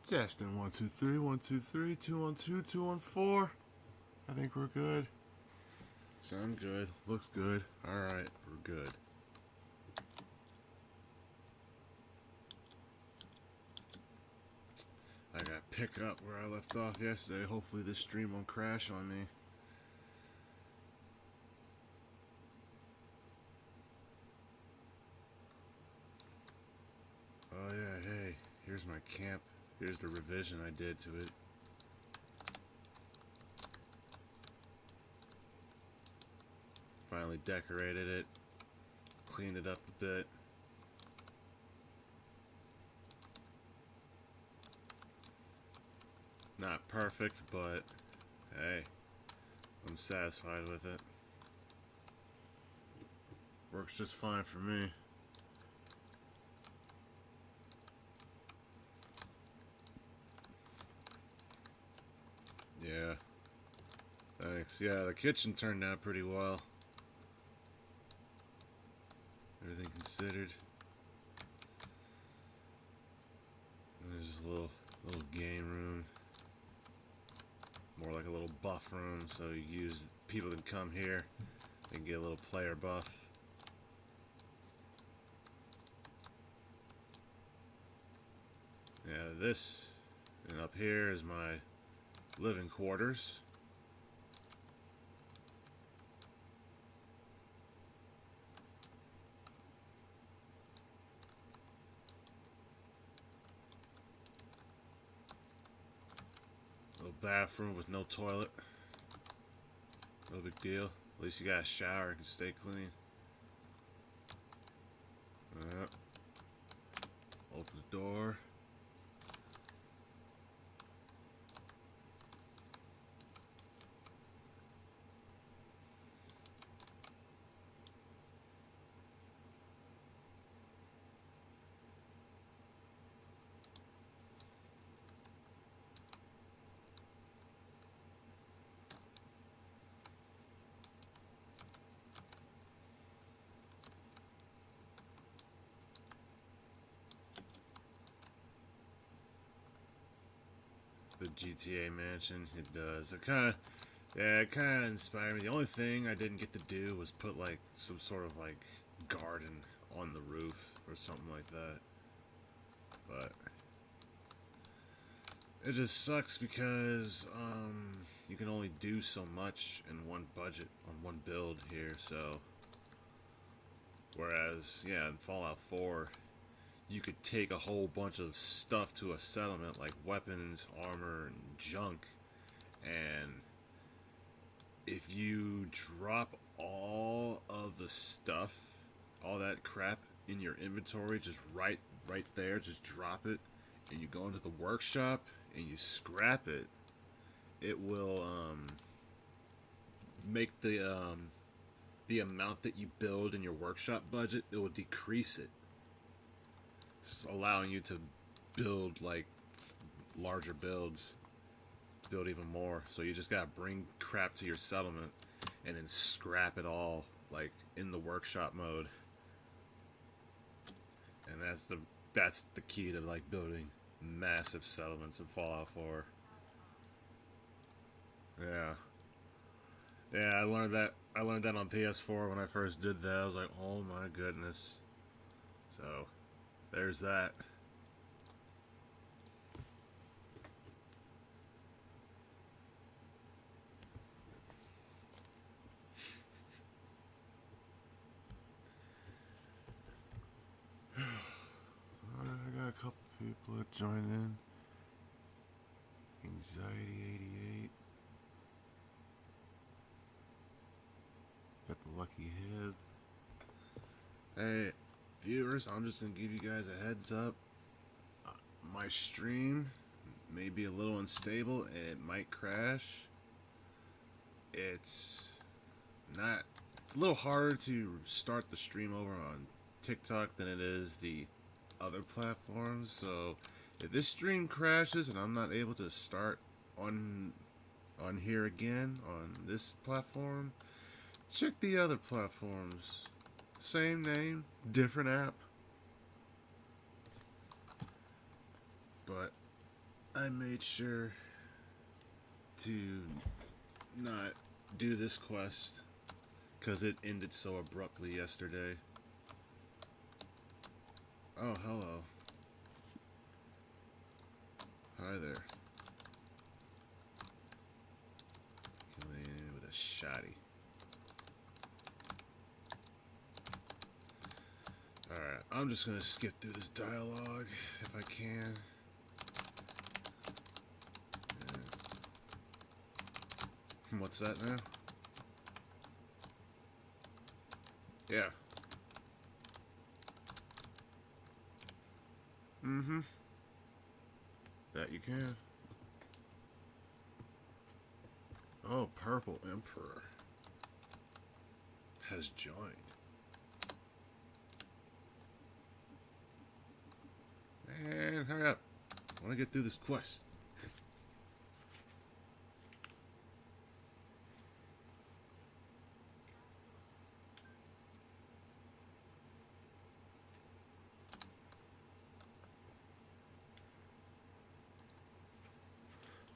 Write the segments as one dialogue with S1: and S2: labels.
S1: Testing 1 2 3 1 2 3 2 1 2 2 1 4. I think we're good. Sound good. Looks good. Alright, we're good. I gotta pick up where I left off yesterday. Hopefully this stream won't crash on me. Oh yeah, hey, here's my camp. Here's the revision I did to it. Finally decorated it, cleaned it up a bit. Not perfect, but hey, I'm satisfied with it. Works just fine for me. Yeah. Thanks. Yeah, the kitchen turned out pretty well. Everything considered. And there's a little game room. More like a little buff room, so you use people that come here and get a little player buff. Yeah, this and up here is my living quarters. Little bathroom with no toilet. No big deal. At least you got a shower and can stay clean. Open the door. The GTA mansion, it does. It kind of inspired me. The only thing I didn't get to do was put like some sort of like garden on the roof or something like that. But it just sucks because you can only do so much in one budget on one build here. So whereas yeah, in Fallout 4. You could take a whole bunch of stuff to a settlement, like weapons, armor, and junk, and if you drop all of the stuff, all that crap in your inventory, just right there, just drop it, and you go into the workshop and you scrap it, it will make the amount that you build in your workshop budget, it will decrease it, allowing you to build like larger builds, build even more. So you just gotta bring crap to your settlement and then scrap it all like in the workshop mode. And that's the key to like building massive settlements in Fallout 4. Yeah, I learned that on PS4 when I first did that. I was like, oh my goodness. So there's that. I got a couple people that join in. Anxiety 88. Got the lucky head. Hey, viewers, I'm just gonna give you guys a heads up. My stream may be a little unstable and it might crash. It's a little harder to start the stream over on TikTok than it is the other platforms. So if this stream crashes and I'm not able to start on here again on this platform, check the other platforms. Same name, different app. But I made sure to not do this quest because it ended so abruptly yesterday. Oh, hello. Hi there. Killing it with a shotty. Alright, I'm just gonna skip through this dialogue if I can. What's that now? Yeah. Mm-hmm. That you can. Oh, Purple Emperor has joined. Man, hurry up. I want to get through this quest.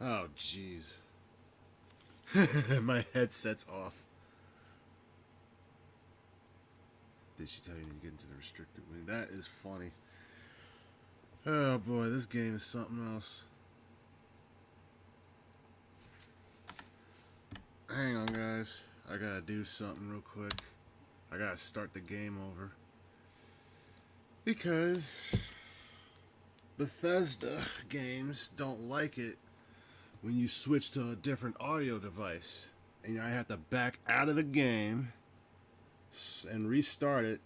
S1: Oh, jeez. My headset's off. Did she tell you to get into the restricted wing? That is funny. Oh boy, this game is something else. Hang on, guys. I gotta do something real quick. I gotta start the game over. Because Bethesda games don't like it when you switch to a different audio device. And I have to back out of the game and restart it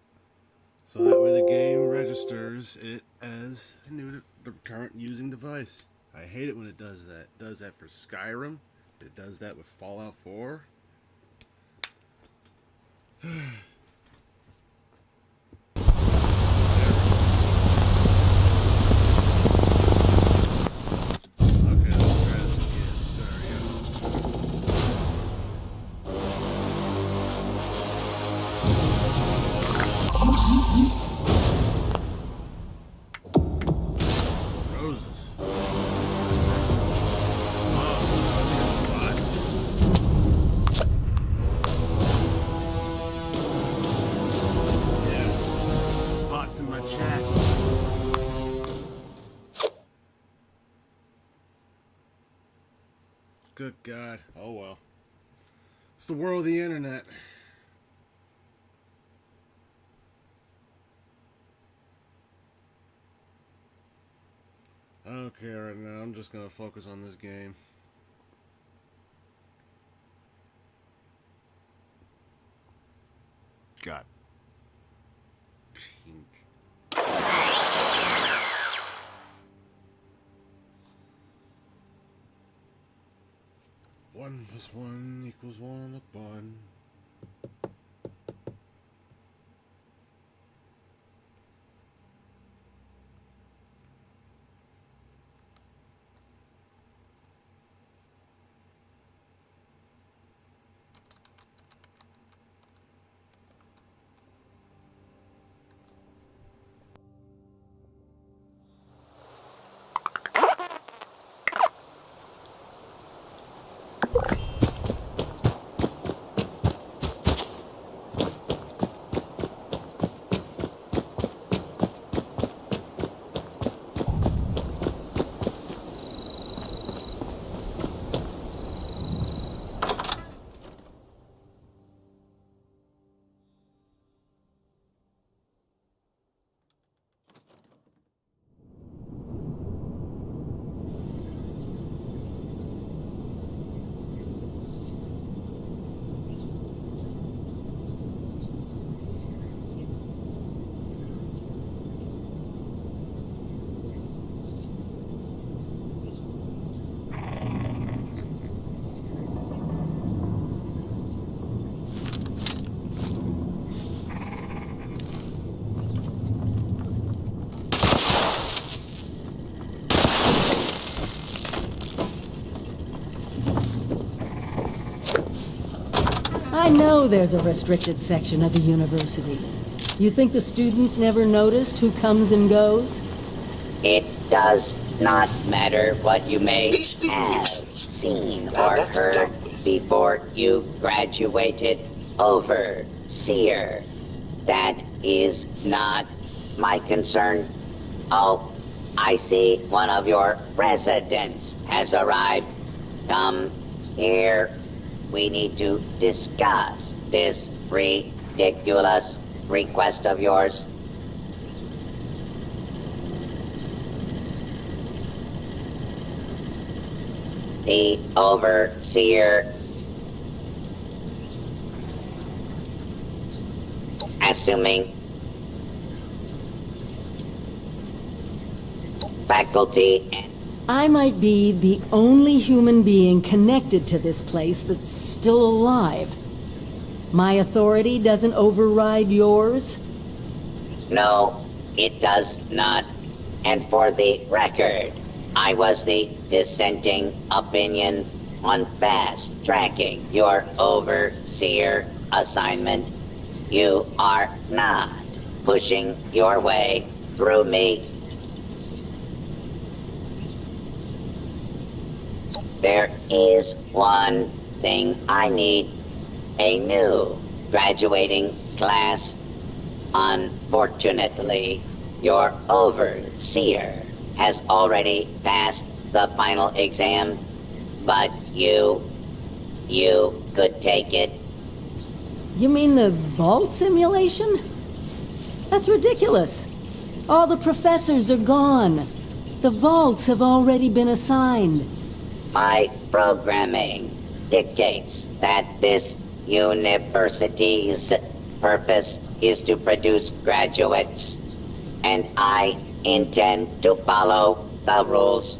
S1: so that way the game registers it as the current using device. I hate it when it does that. It does that for Skyrim. It does that with Fallout 4. Good God. Oh well. It's the world of the internet. I don't care right now. I'm just gonna focus on this game. God. Pink. 1 + 1 = 1 upon.
S2: I know there's a restricted section of the university. You think the students never noticed who comes and goes?
S3: It does not matter what you may
S4: Beastly
S3: have
S4: nuisance.
S3: seen
S4: Now
S3: or
S4: that's
S3: heard
S4: done with.
S3: before you graduated overseer. That is not my concern. Oh, I see one of your residents has arrived. Come here. We need to discuss this ridiculous request of yours. The overseer, assuming faculty and
S2: I might be the only human being connected to this place that's still alive. My authority doesn't override yours?
S3: no, it does not. And for the record, I was the dissenting opinion on fast tracking your overseer assignment. You are not pushing your way through me. There is one thing I need. A new graduating class. Unfortunately, your overseer has already passed the final exam, but you could take it.
S2: You mean the vault simulation? That's ridiculous. All the professors are gone. The vaults have already been assigned.
S3: My programming dictates that this university's purpose is to produce graduates, and I intend to follow the rules.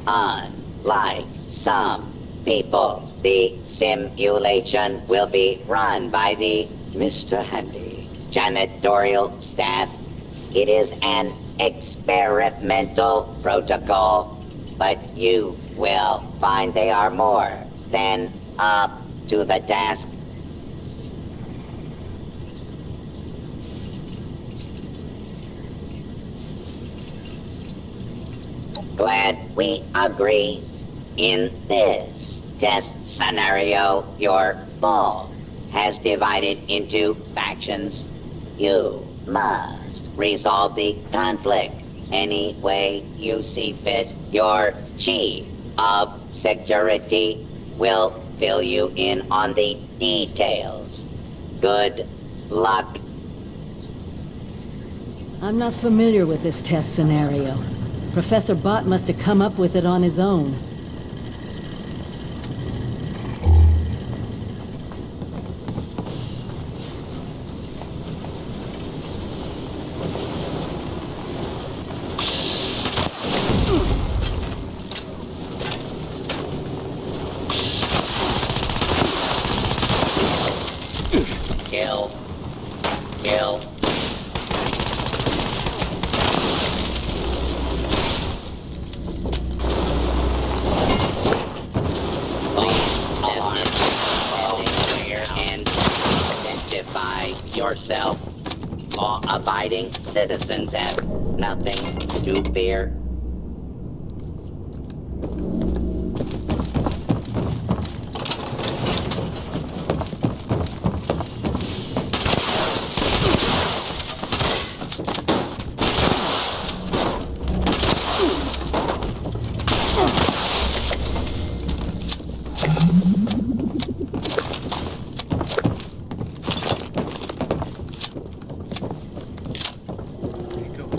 S3: Unlike some people, the simulation will be run by the Mr. Handy janitorial staff. It is an experimental protocol, but you will find they are more than up to the task. Glad we agree. In this test scenario, your vault has divided into factions. You must resolve the conflict any way you see fit. Your chief of security will fill you in on the details. Good luck.
S2: I'm not familiar with this test scenario. Professor Bott must have come up with it on his own.
S3: Kill. Kill. And identify yourself. Law-abiding citizens have nothing to fear.
S1: There you go.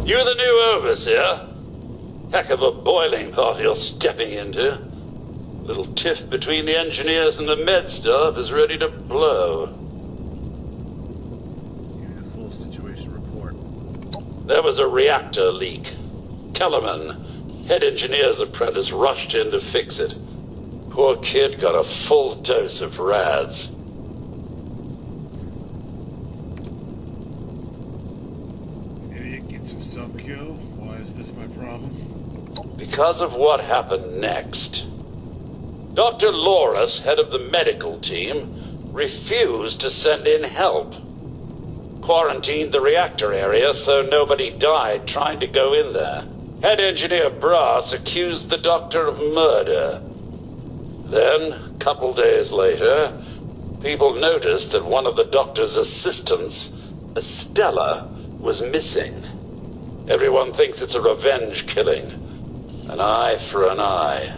S5: You're the new overseer?
S4: Heck of a boiling pot you're stepping into. Little tiff between the engineers and the med staff is ready to blow.
S1: Give me the full situation report.
S4: There was a reactor leak. Kellerman, head engineer's apprentice, rushed in to fix it. Poor kid got a full dose of rads.
S1: Idiot gets himself killed. Why is this my problem?
S4: Because of what happened next. Dr. Loris, head of the medical team, refused to send in help. Quarantined the reactor area so nobody died trying to go in there. Head engineer Brass accused the doctor of murder. Then, a couple days later, people noticed that one of the doctor's assistants, Estella, was missing. Everyone thinks it's a revenge killing. An eye for an eye.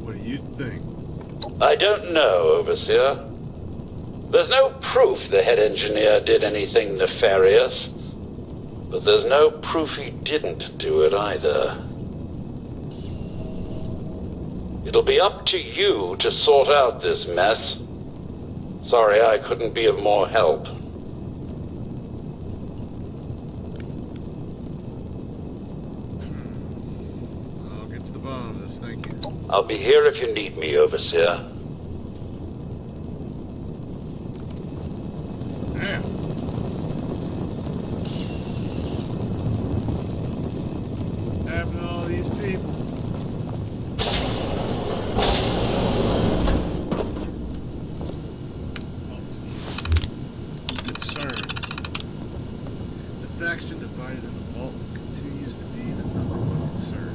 S1: What do you think?
S4: I don't know, Overseer. There's no proof the head engineer did anything nefarious, but there's no proof he didn't do it either. It'll be up to you to sort out this mess. Sorry I couldn't be of more help.
S1: I'll get to the bottom of this, thank you.
S4: I'll be here if you need me, Overseer.
S1: Damn. What happened to all these people? Concerns. The faction divided in the vault continues to be the number one concern.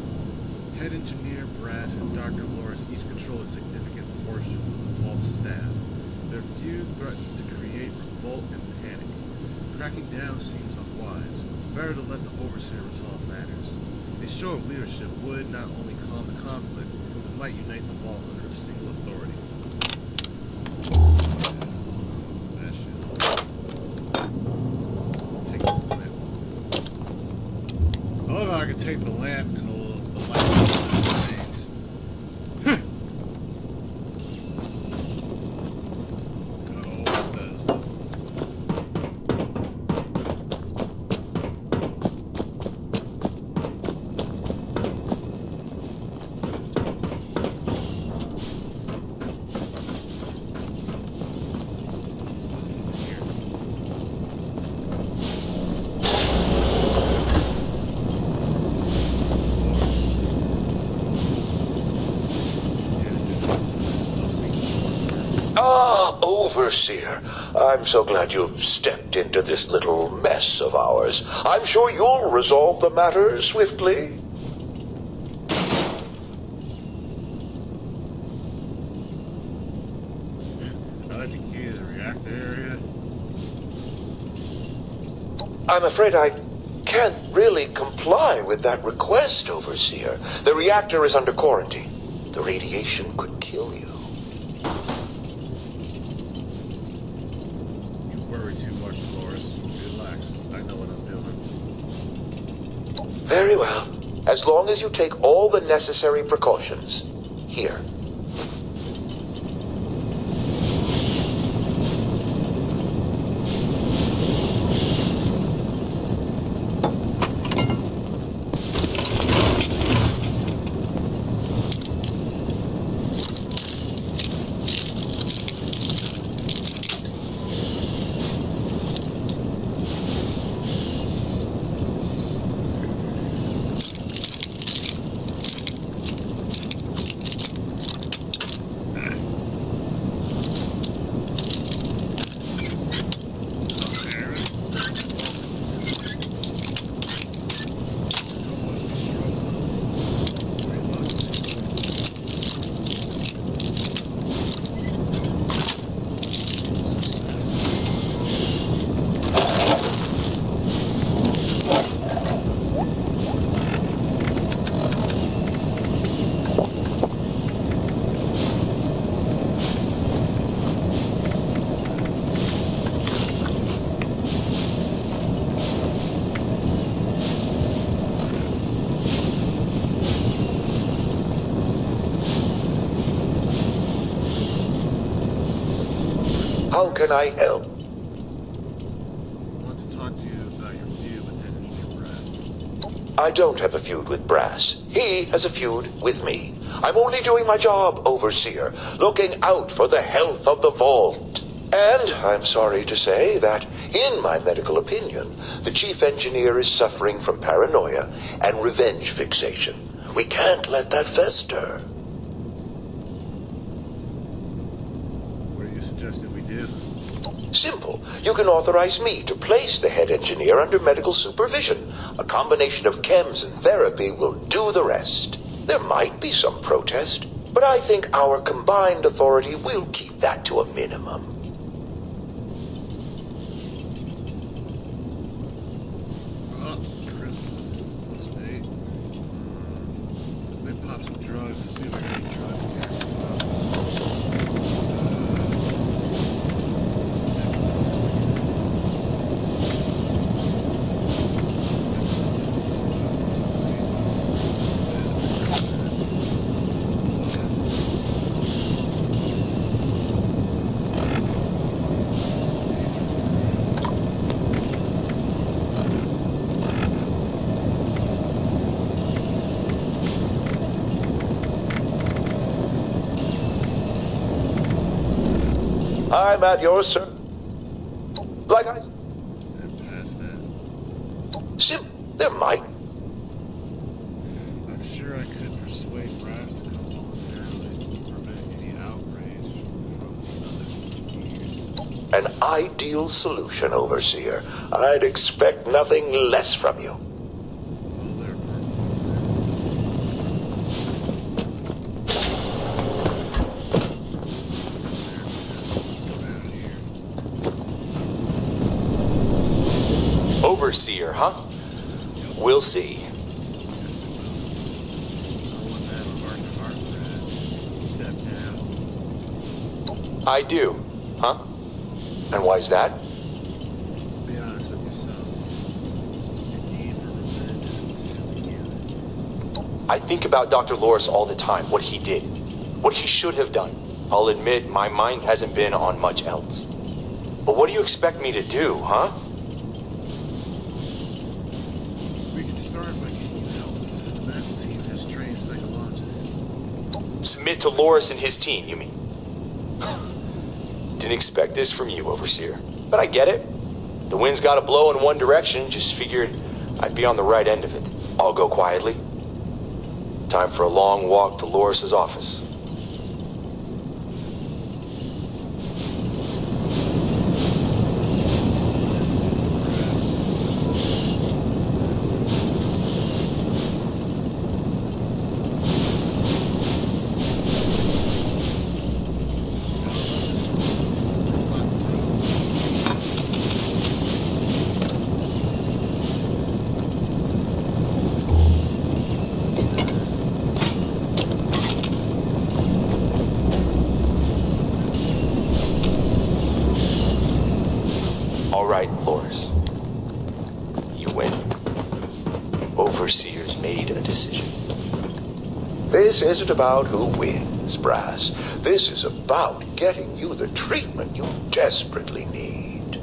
S1: Head engineer Brass and Dr. Loris each control a significant portion of the vault's staff. Their feud threatens to create revolt and panic. Cracking down seems unwise. Better to let the Overseer resolve matters. A show of leadership would not only calm the conflict, but might unite the vault under a single authority. That shit. Take the lamp. I love how I can take the lamp and the light things.
S5: Overseer, I'm so glad you've stepped into this little mess of ours. I'm sure you'll resolve the matter swiftly.
S1: I like the key to the reactor area.
S5: I'm afraid I can't really comply with that request, Overseer. The reactor is under quarantine. The radiation could kill you.
S1: You worry too much, Loris. Relax. I know what I'm doing.
S5: Very well. As long as you take all the necessary precautions. Here. can I help?
S1: I want to talk to you about your feud with Engineer Brad.
S5: I don't have a feud with Brass. He has a feud with me. I'm only doing my job, Overseer, looking out for the health of the vault. And I'm sorry to say that, in my medical opinion, the chief engineer is suffering from paranoia and revenge fixation. We can't let that fester.
S1: What are you suggesting we do?
S5: Simple. You can authorize me to place the head engineer under medical supervision. A combination of chems and therapy will do the rest. There might be some protest, but I think our combined authority will keep that to a minimum.
S1: Oh, Chris, plus 8. Let me pop some drugs, see if I can get drugs here.
S5: I'm at your service. Like I...
S1: And past that.
S5: There might...
S1: I'm sure I could persuade Brass to come voluntarily to prevent any outrage from the other engineers.
S5: An ideal solution, Overseer. I'd expect nothing less from you.
S1: Well, they're around here.
S6: Overseer, huh? We'll see.
S1: I want to have a heart-to-heart with Step down.
S6: I do, huh? And why's that?
S1: Be honest with yourself. Your need for revenge is consuming you.
S6: I think about Dr. Loris all the time, what he did, what he should have done. I'll admit my mind hasn't been on much else. But what do you expect me to do, huh?
S1: We can start by getting you help. The medical team has trained psychologists.
S6: Submit to Loris and his team, you mean? Didn't expect this from you, Overseer. But I get it. The wind's gotta blow in one direction, just figured I'd be on the right end of it. I'll go quietly. Time for a long walk to Loris's office. All right, Loris. You win. Overseer's made a decision.
S5: This isn't about who wins, Brass. This is about getting you the treatment you desperately need.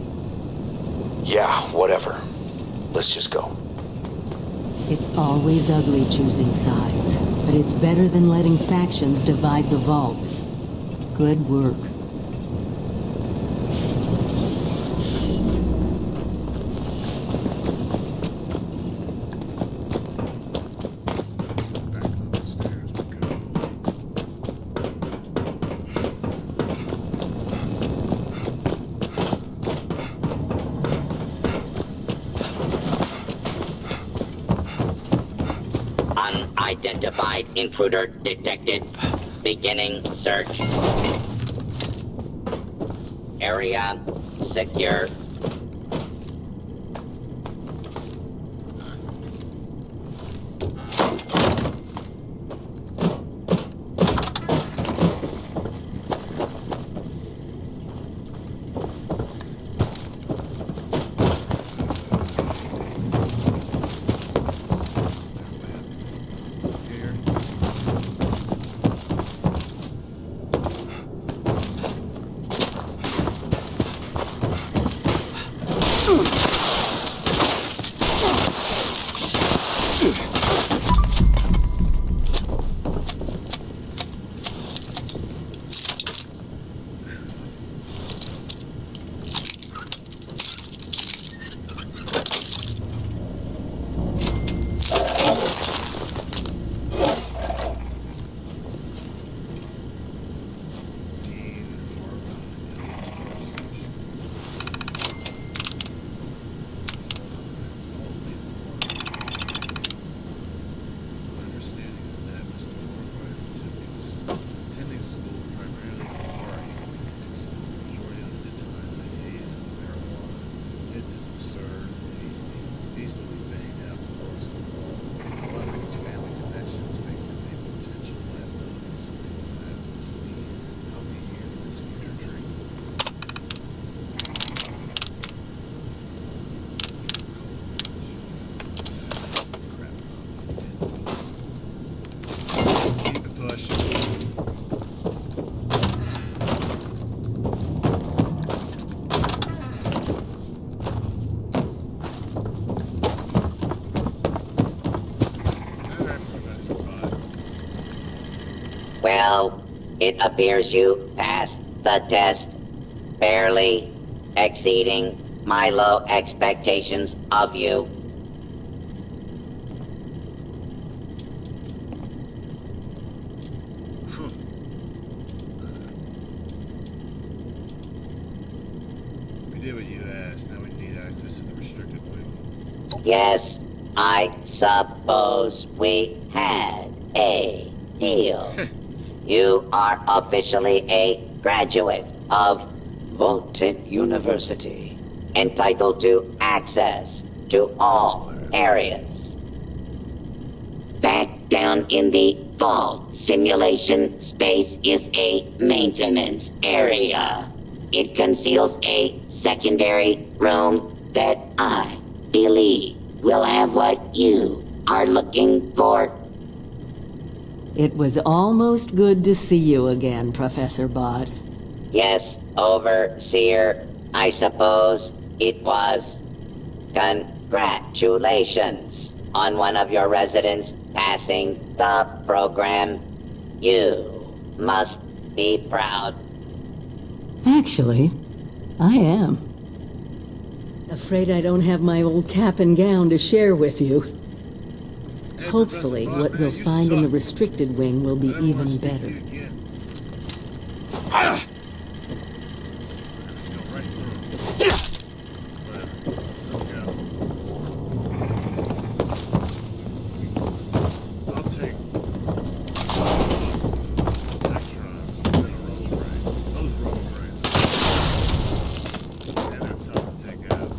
S6: Yeah, whatever. Let's just go.
S2: It's always ugly choosing sides, but it's better than letting factions divide the vault. Good work.
S1: Back up the stairs we go.
S3: Unidentified intruder detected. Beginning search. Area secure.
S1: Here.
S3: Well, it appears you passed the test, barely exceeding my low expectations of you.
S1: We did what you asked. Now we need access to the restricted wing.
S3: Yes, I suppose we had a deal. You are officially a graduate of Vaulted University, entitled to access to all areas. Back down in the vault, simulation space is a maintenance area. It conceals a secondary room that I believe will have what you are looking for.
S2: It was almost good to see you again, Professor Bott.
S3: Yes, Overseer, I suppose it was. Congratulations on one of your residents passing the program. You must be proud.
S2: Actually, I am. Afraid I don't have my old cap and gown to share with you.
S1: Hey,
S2: Hopefully,
S1: Professor
S2: what
S1: Bott,
S2: we'll
S1: man, you
S2: find in the
S1: suck.
S2: restricted wing will be
S1: I don't wanna
S2: even
S1: speak to
S2: better.
S1: you again. Ah! Let's go right through. Whatever. Let's go. I'll take Tectron and a robo brain. Those robo brains and they're tough to take out.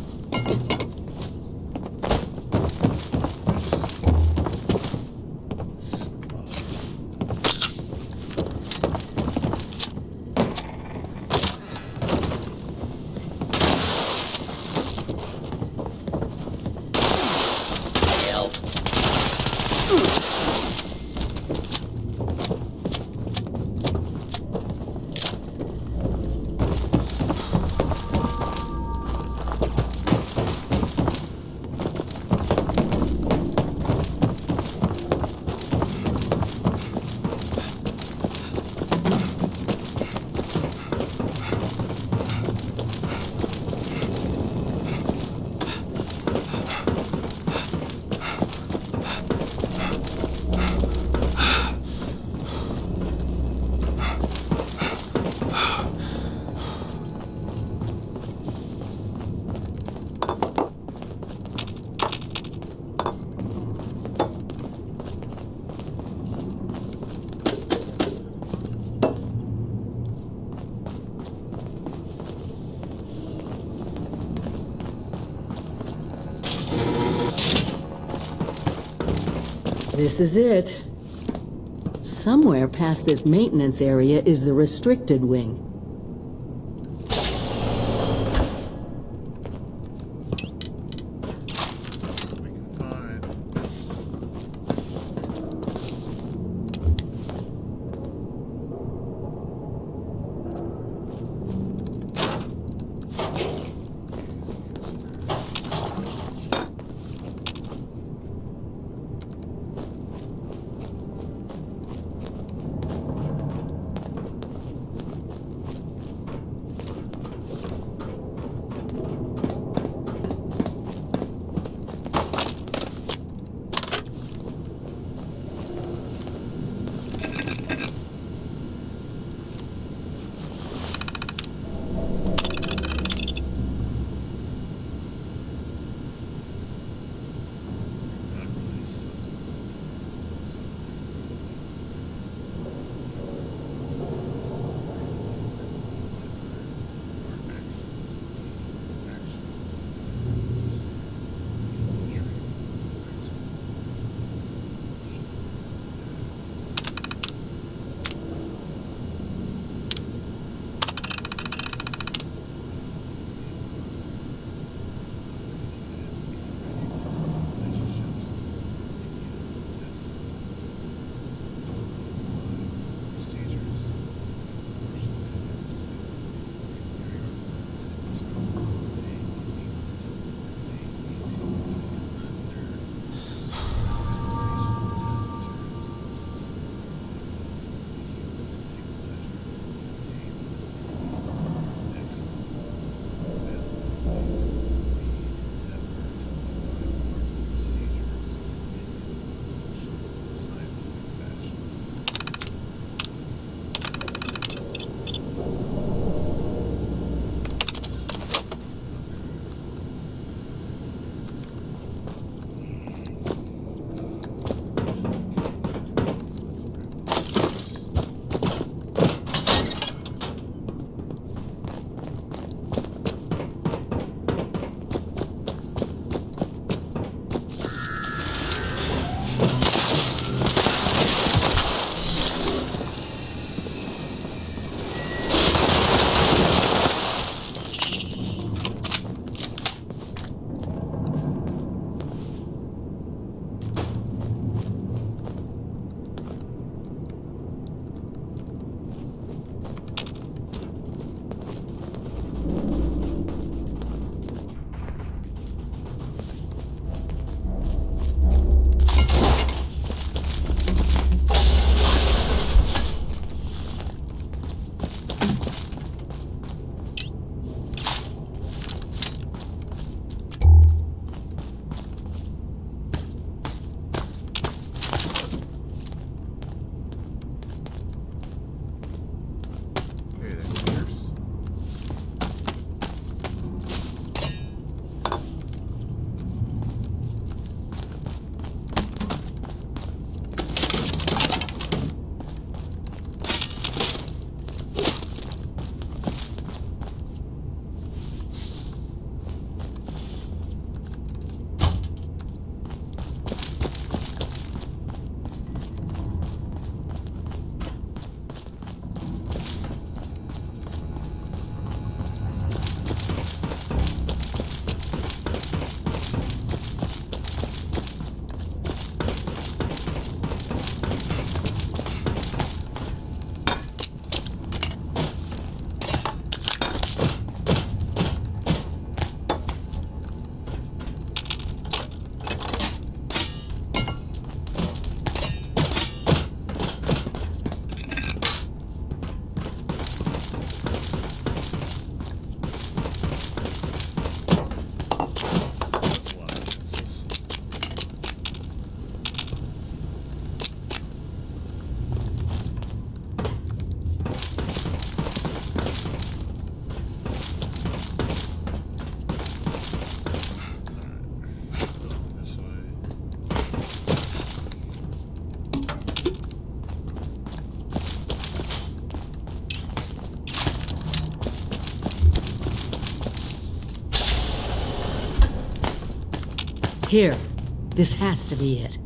S2: This is it. Somewhere past this maintenance area is the restricted wing.
S1: Something we can find.
S2: Here. This has to be it.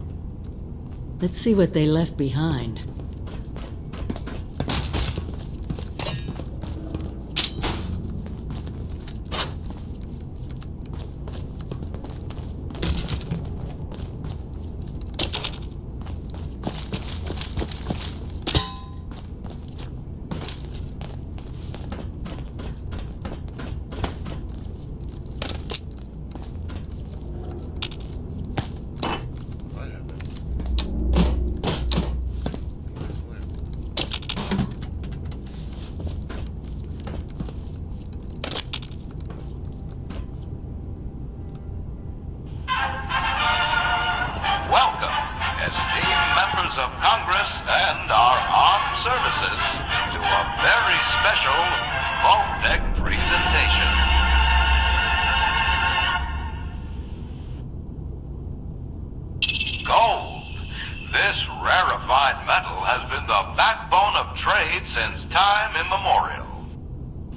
S2: Let's see what they left behind.
S1: What happened? This lamp.
S7: Welcome, esteemed members of Congress and our armed services, to a very special Vault-Tec presentation. Gold. This rarefied metal has been the backbone of trade since time immemorial.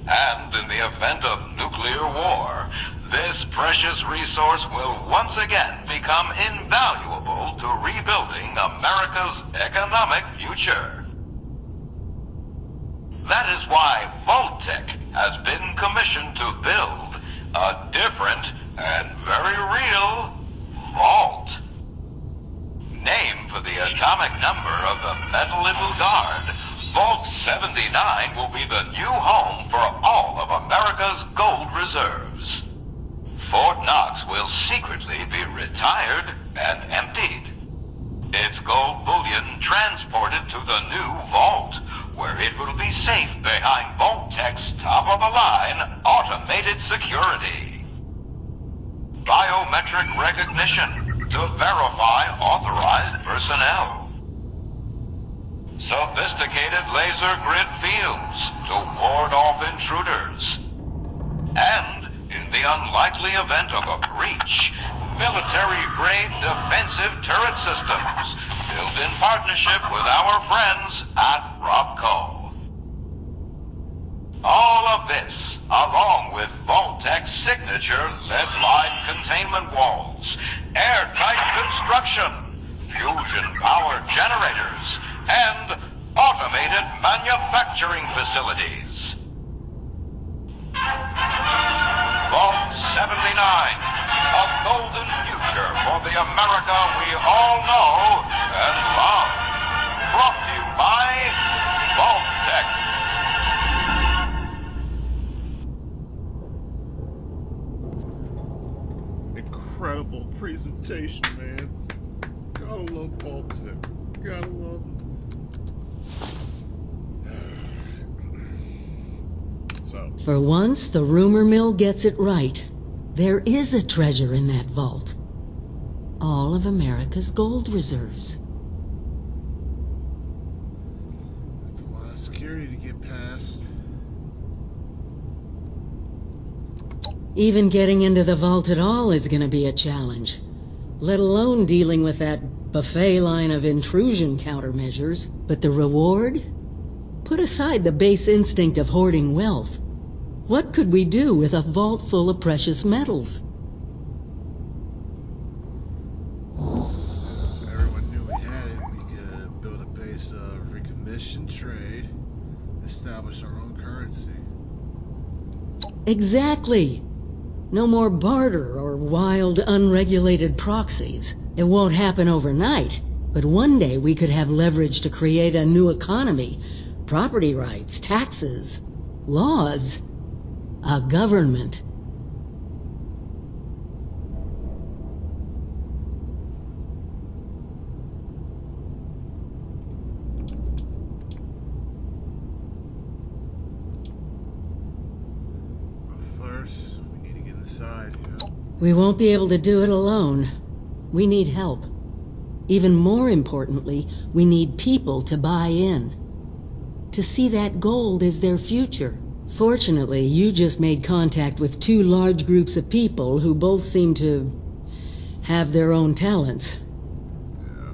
S7: And in the event of nuclear war, this precious resource will once again become invaluable to rebuilding America's economic future. That is why Vault-Tec has been commissioned to build a different and very real vault. Named for the atomic number of the metal it will guard, Vault 79 will be the new home for all of America's gold reserves. Fort Knox will secretly be retired and emptied. Its gold bullion transported to the new vault, where it will be safe behind Vault-Tec's top-of-the-line automated security. Biometric recognition to verify authorized personnel. Sophisticated laser grid fields to ward off intruders. And, in the unlikely event of a breach, military-grade defensive turret systems built in partnership with our friends at Robco. All of this, along with Vault-Tec's signature lead-lined containment walls, airtight construction, fusion power generators, and automated manufacturing facilities. Vault 79, a golden future for the America we all know and love. Brought to you by Vault-Tec.
S1: Incredible presentation, man. Gotta love Vault-Tec. Gotta love them. So,
S2: For once, the rumor mill gets it right. There is a treasure in that vault. All of America's gold reserves.
S1: that's a lot of security to get past.
S2: Even getting into the vault at all is gonna be a challenge. Let alone dealing with that buffet line of intrusion countermeasures. But the reward? Put aside the base instinct of hoarding wealth. What could we do with a vault full of precious metals?
S1: If everyone knew we had it, we could build a base of recommission trade, establish our own currency.
S2: Exactly. No more barter or wild, unregulated proxies. It won't happen overnight, but one day we could have leverage to create a new economy. Property rights, taxes, laws, a government.
S1: But first, we need to get inside, you know?
S2: We won't be able to do it alone. We need help. Even more importantly, we need people to buy in. To see that gold as their future. Fortunately, you just made contact with two large groups of people who both seem to have their own talents.
S1: Yeah.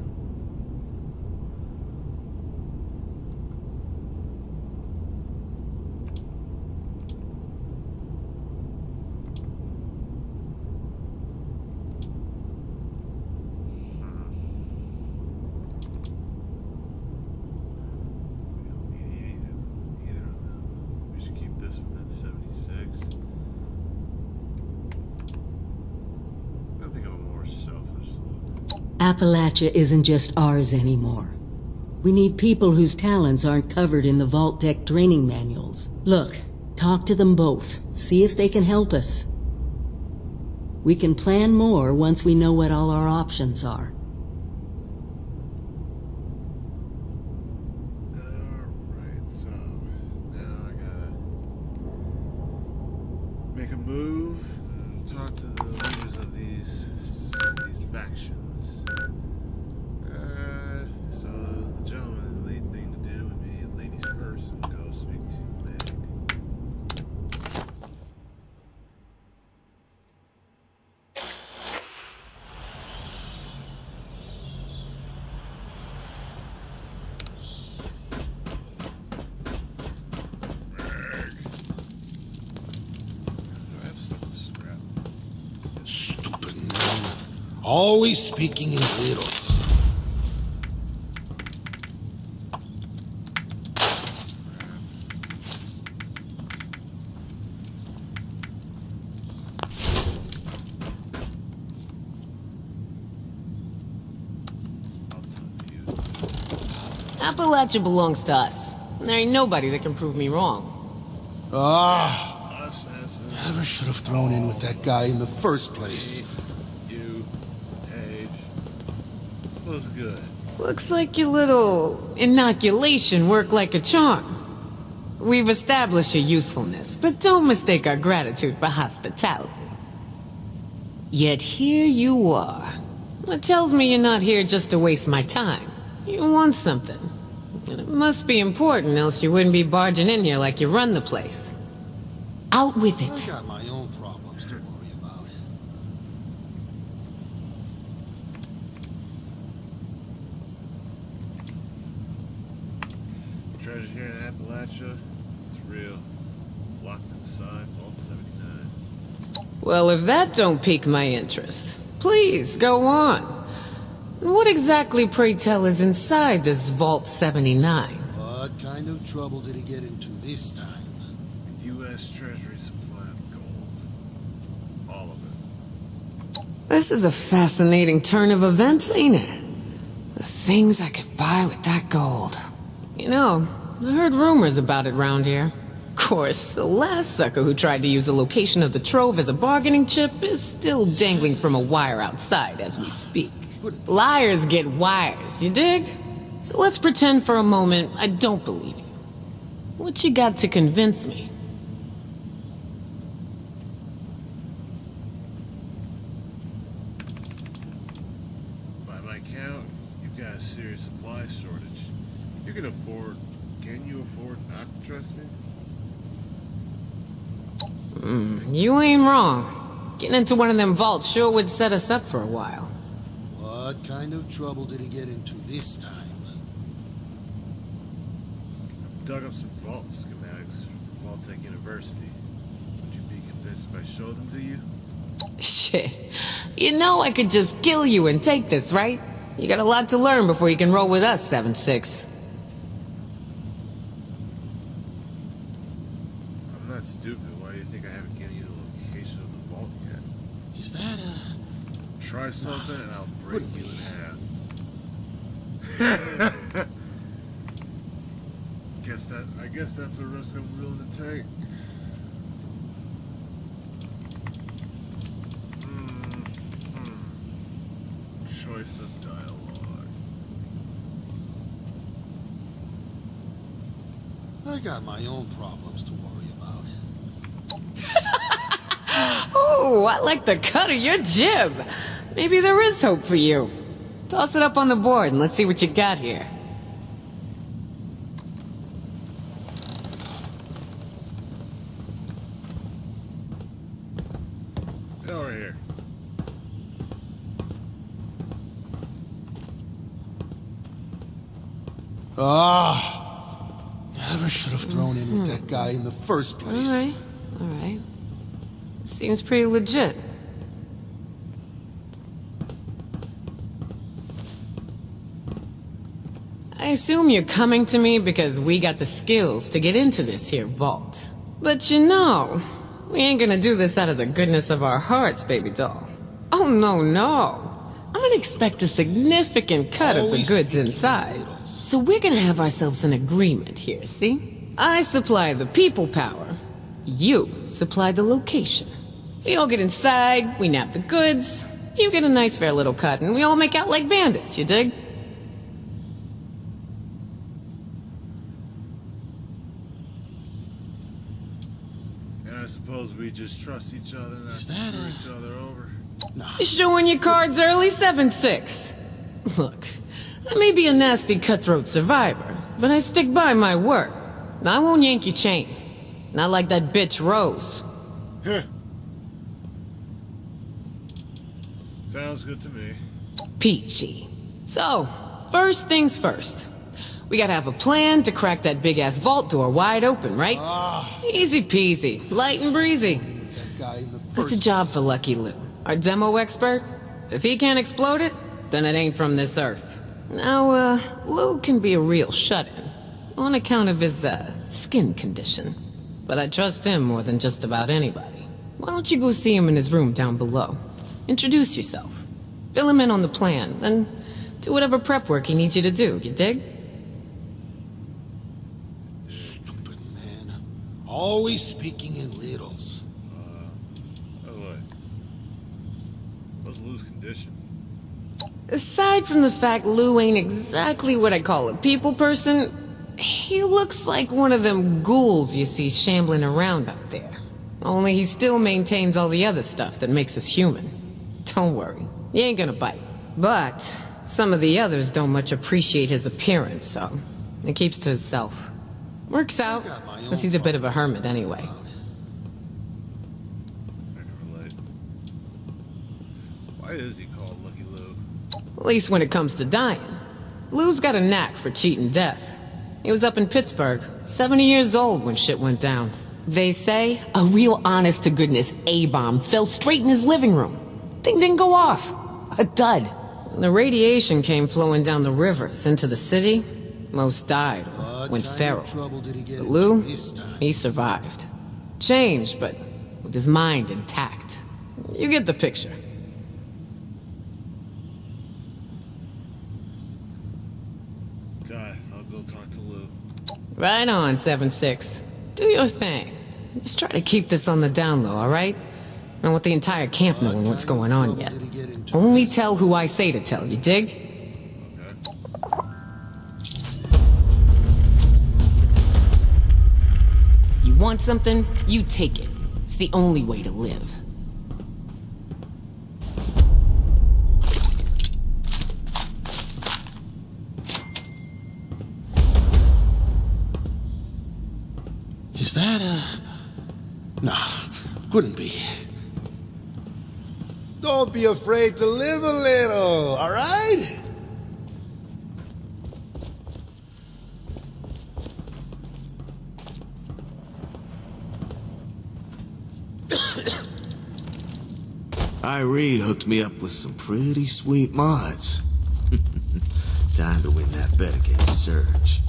S2: Appalachia isn't just ours anymore. We need people whose talents aren't covered in the Vault Tech training manuals. Look, talk to them both. See if they can help us. We can plan more once we know what all our options are.
S1: Alright, so now I gotta make a move and talk to the leaders of these factions. So the gentleman, the lead thing to do would be ladies first and go speak to Meg.
S8: Stupid man. Always speaking in riddles.
S9: Appalachia belongs to us. And there ain't nobody that can prove me wrong.
S8: Never should have thrown in with that guy in the first place.
S1: You, Paige, was good.
S9: Looks like your little inoculation worked like a charm. We've established your usefulness, but don't mistake our gratitude for hospitality. Yet here you are. That tells me you're not here just to waste my time. You want something. And it must be important, else you wouldn't be barging in here like you run the place. Out with
S8: I
S9: it.
S8: got my own problems to worry about.
S1: Treasure here in Appalachia, it's real. Locked inside Vault 79.
S9: Well, if that don't pique my interest, please go on. What exactly, pray tell, is inside this Vault 79?
S8: What kind of trouble did he get into this time?
S1: U.S. Treasury supply of gold. All of it.
S9: This is a fascinating turn of events, ain't it? The things I could buy with that gold. You know, I heard rumors about it round here. Of course, the last sucker who tried to use the location of the trove as a bargaining chip is still dangling from a wire outside as we speak. Liars get wires, you dig? So let's pretend for a moment I don't believe you. What you got to convince me?
S1: By my count, you've got a serious supply shortage. Can you afford not to trust me?
S9: You ain't wrong. Getting into one of them vaults sure would set us up for a while.
S8: What kind of trouble did he get into this time?
S1: Dug up some vault schematics from Vault-Tech University. Would you be convinced if I showed them to you?
S9: Shit. You know I could just kill you and take this, right? You got a lot to learn before you can roll with us, 7-6.
S1: I'm not stupid. Why do you think I haven't given you the location of the vault yet?
S8: Is that
S1: Try something and I'll break
S8: Couldn't
S1: you
S8: be.
S1: in half. I guess that's a risk I'm willing to take. Choice of dialogue.
S8: I got my own problems to worry about.
S9: Ooh, I like the cut of your jib. Maybe there is hope for you. Toss it up on the board and let's see what you got here.
S1: Over here.
S8: Never should have thrown in with that guy in the first place.
S9: Alright. Seems pretty legit. I assume you're coming to me because we got the skills to get into this here vault. But you know, we ain't gonna do this out of the goodness of our hearts, baby doll. Oh, no. I'm can expect a significant cut of the
S8: Always
S9: goods
S8: speaking
S9: inside.
S8: in riddles.
S9: So we're gonna have ourselves an agreement here, see? I supply the people power. You supply the location. We all get inside, we nab the goods, you get a nice fair little cut, and we all make out like bandits, you dig?
S1: And I suppose we just trust each other and not
S8: Is that
S1: screw
S8: a-
S1: each other over.
S9: You showing your cards early, 7-6. Look, I may be a nasty cutthroat survivor, but I stick by my word. I won't yank your chain. Not like that bitch Rose.
S1: Sounds good to me.
S9: Peachy. So, first things first. We gotta have a plan to crack that big-ass vault door wide open, right? Easy peasy, light and breezy.
S8: That guy in the
S9: That's
S8: first
S9: a job for
S8: place.
S9: Lucky Lou, our demo expert. If he can't explode it, then it ain't from this earth. Now, Lou can be a real shut-in, on account of his, skin condition. But I trust him more than just about anybody. Why don't you go see him in his room down below? Introduce yourself. Fill him in on the plan, then do whatever prep work he needs you to do, you dig?
S8: Stupid man. Always speaking in riddles.
S1: By the way, what's Lou's condition?
S9: Aside from the fact Lou ain't exactly what I call a people person, he looks like one of them ghouls you see shambling around out there. Only he still maintains all the other stuff that makes us human. Don't worry, he ain't gonna bite. But some of the others don't much appreciate his appearance, so he keeps to himself. Works out, because he's a bit of a hermit anyway.
S1: I can relate. Why is he called Lucky Lou?
S9: At least when it comes to dying. Lou's got a knack for cheating death. He was up in Pittsburgh, 70 years old when shit went down. They say a real honest-to-goodness A-bomb fell straight in his living room. Thing didn't go off. A dud. The radiation came flowing down the rivers into the city. Most died or went feral.
S8: Trouble did he get
S9: But Lou,
S8: into this time?
S9: he survived. Changed, but with his mind intact. You get the picture.
S1: God, I'll go talk to Lou.
S9: Right on, 7-6. Do your thing. Just try to keep this on the down low, alright? I don't want the entire camp knowing what's going on yet. Only tell who I say to tell, you dig? You want something? You take it. It's the only way to live.
S8: Is that Nah, couldn't be. Don't be afraid to live a little, alright?
S10: Irie hooked me up with some pretty sweet mods. Time to win that bet against Surge.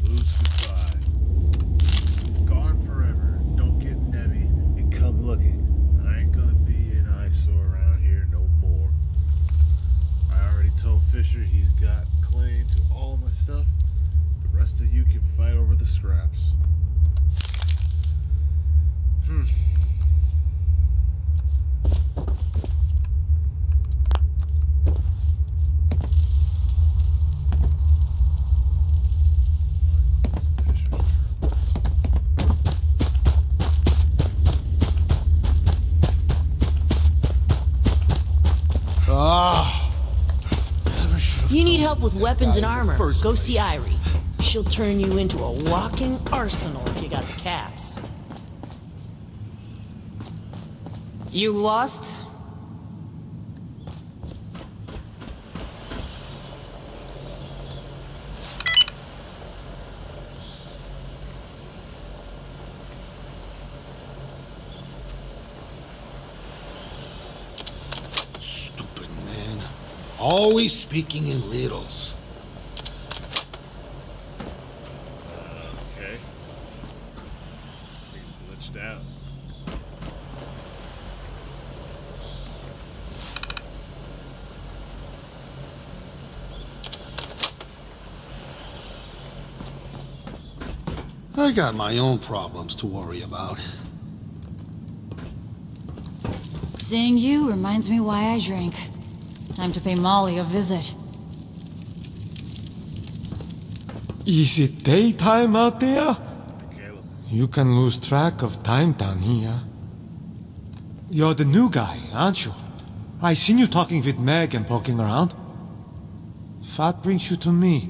S1: Lou's goodbye. Gone forever. Don't get nebby and come looking. I ain't gonna be an eyesore around here no more. I already told Fisher he's got claim to all my stuff. The rest of you can fight over the scraps.
S11: You need help with weapons and armor.
S8: first
S11: Go see
S8: place.
S11: Irie. She'll turn you into a walking arsenal if you got the caps.
S9: You lost?
S8: Always speaking in riddles.
S1: Okay. He's glitched out.
S8: I got my own problems to worry about.
S12: Seeing you reminds me why I drink. Time to pay Molly a visit.
S13: Is it daytime out there?
S1: Caleb.
S13: You can lose track of time down here. You're the new guy, aren't you? I seen you talking with Meg and poking around. What brings you to me?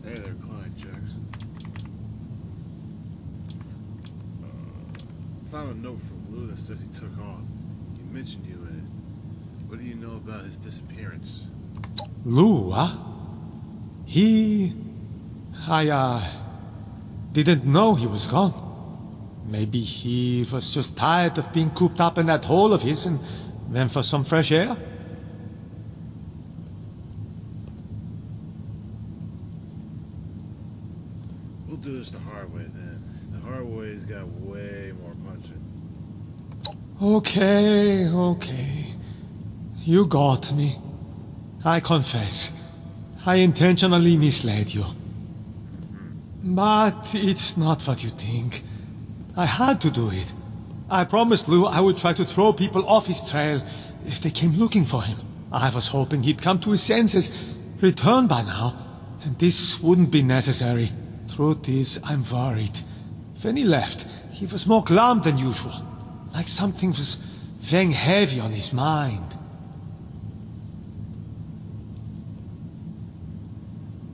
S1: Hey there, Clyde Jackson. Found a note from Lou that says he took off. He mentioned you in it. What do you know about his disappearance?
S13: Lou, huh? I didn't know he was gone. Maybe he was just tired of being cooped up in that hole of his and went for some fresh air?
S1: We'll do this the hard way then. The hard way's got way more punching.
S13: Okay. You got me. I confess. I intentionally misled you. But it's not what you think. I had to do it. I promised Lou I would try to throw people off his trail if they came looking for him. I was hoping he'd come to his senses, return by now, and this wouldn't be necessary. Truth is, I'm worried. When he left, he was more glum than usual, like something was weighing heavy on his mind.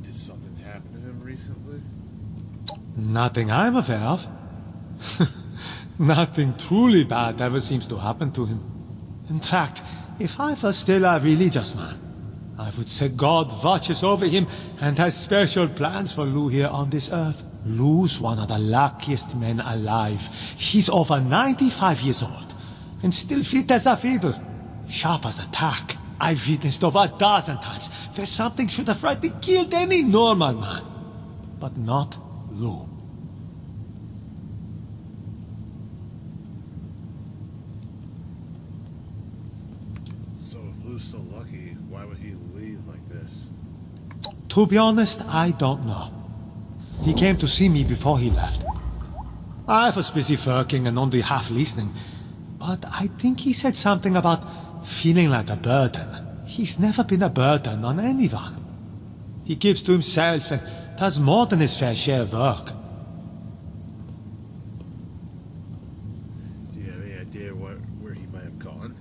S1: Did something happen to him recently?
S13: Nothing I'm aware of. Nothing truly bad ever seems to happen to him. In fact, if I was still a religious man, I would say God watches over him and has special plans for Lou here on this earth. Lou's one of the luckiest men alive. He's over 95 years old and still fit as a fiddle. Sharp as a tack. I've witnessed over a dozen times where something should have rightly killed any normal man. But not Lou.
S1: So if Lou's so lucky, why would he leave like this?
S13: To be honest, I don't know. He came to see me before he left. I was busy working and only half listening, but I think he said something about feeling like a burden. He's never been a burden on anyone. He gives to himself and does more than his fair share of work.
S1: Do you have any idea where he might have gone?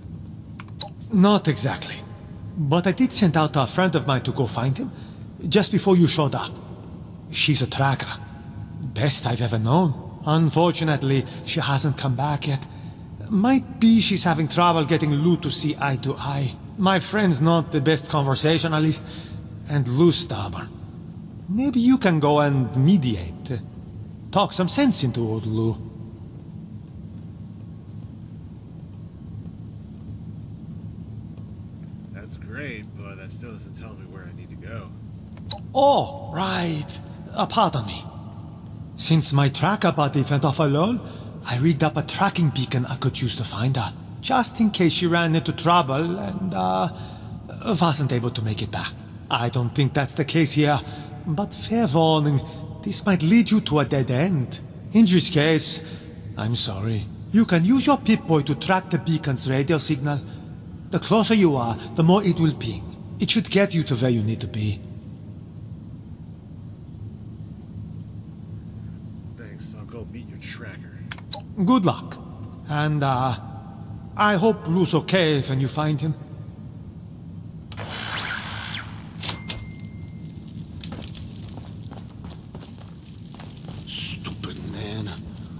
S13: Not exactly. But I did send out a friend of mine to go find him, just before you showed up. She's a tracker. Best I've ever known. Unfortunately, she hasn't come back yet. Might be she's having trouble getting Lou to see eye to eye. My friend's not the best conversationalist, and Lou's stubborn. Maybe you can go and mediate. Talk some sense into old Lou.
S1: That's great, but that still doesn't tell me where I need to go.
S13: Oh, right. Pardon me. Since my tracker buddy went off alone, I rigged up a tracking beacon I could use to find her, just in case she ran into trouble and, wasn't able to make it back. I don't think that's the case here, but fair warning, this might lead you to a dead end. In which case, I'm sorry. You can use your Pip-Boy to track the beacon's radio signal. The closer you are, the more it will ping. It should get you to where you need to be.
S1: Thanks, I'll go meet your tracker.
S13: Good luck. And, I hope Lou's okay when you find him.
S8: Stupid man.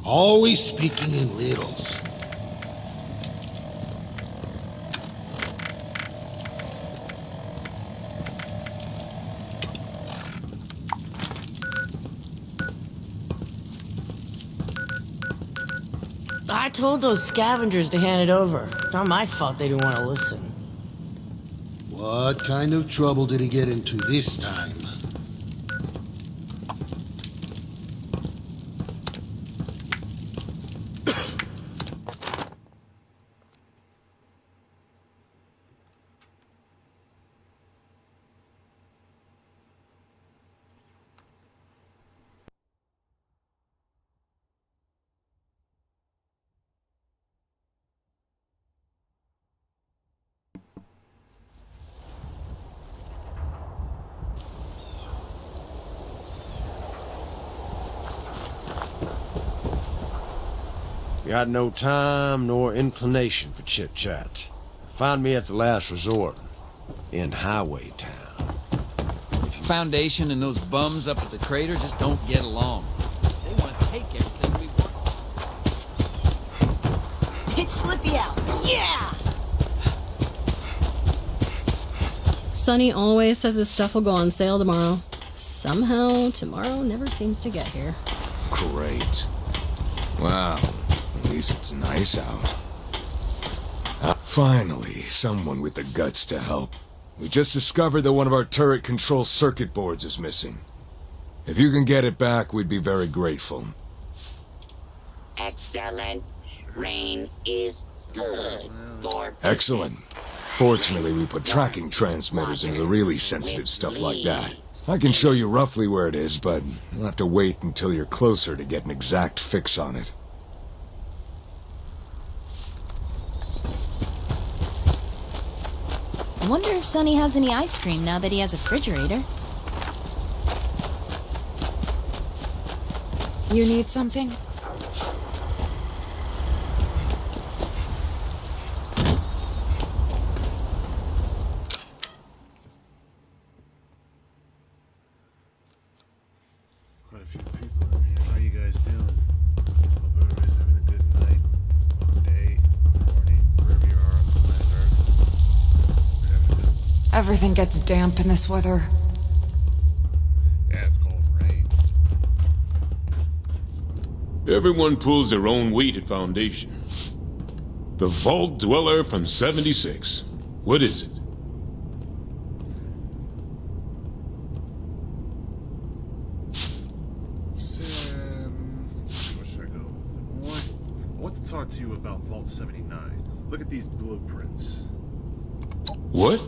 S8: Always speaking in riddles.
S11: I told those scavengers to hand it over. Not my fault they didn't want to listen.
S8: What kind of trouble did he get into this time?
S14: Got no time nor inclination for chit-chat. Find me at the last resort, in Highway Town.
S15: Foundation and those bums up at the crater just don't get along. They want to take everything we want.
S11: It's Slippy out. Yeah!
S16: Sonny always says his stuff will go on sale tomorrow. Somehow, tomorrow never seems to get here.
S6: Great. Wow. At least it's nice out. Finally, someone with the guts to help. We just discovered that one of our turret control circuit boards is missing. If you can get it back, we'd be very grateful.
S3: Excellent. Rain is good for...
S6: Excellent. Fortunately, we put tracking transmitters into the really sensitive stuff like that. I can show you roughly where it is, but you'll have to wait until you're closer to get an exact fix on it.
S17: I wonder if Sonny has any ice cream now that he has a refrigerator.
S18: You need something?
S1: Quite a few people in here. How you guys doing? Hope everybody's having a good night, day, morning, wherever you are on the planet Earth. You're having a good...
S18: Everything gets damp in this weather.
S1: Yeah, it's called rain.
S19: Everyone pulls their own weight at Foundation. The Vault Dweller from 76. What is it?
S1: Where should I go with it? I want to talk to you about Vault 79. Look at these blueprints.
S19: What?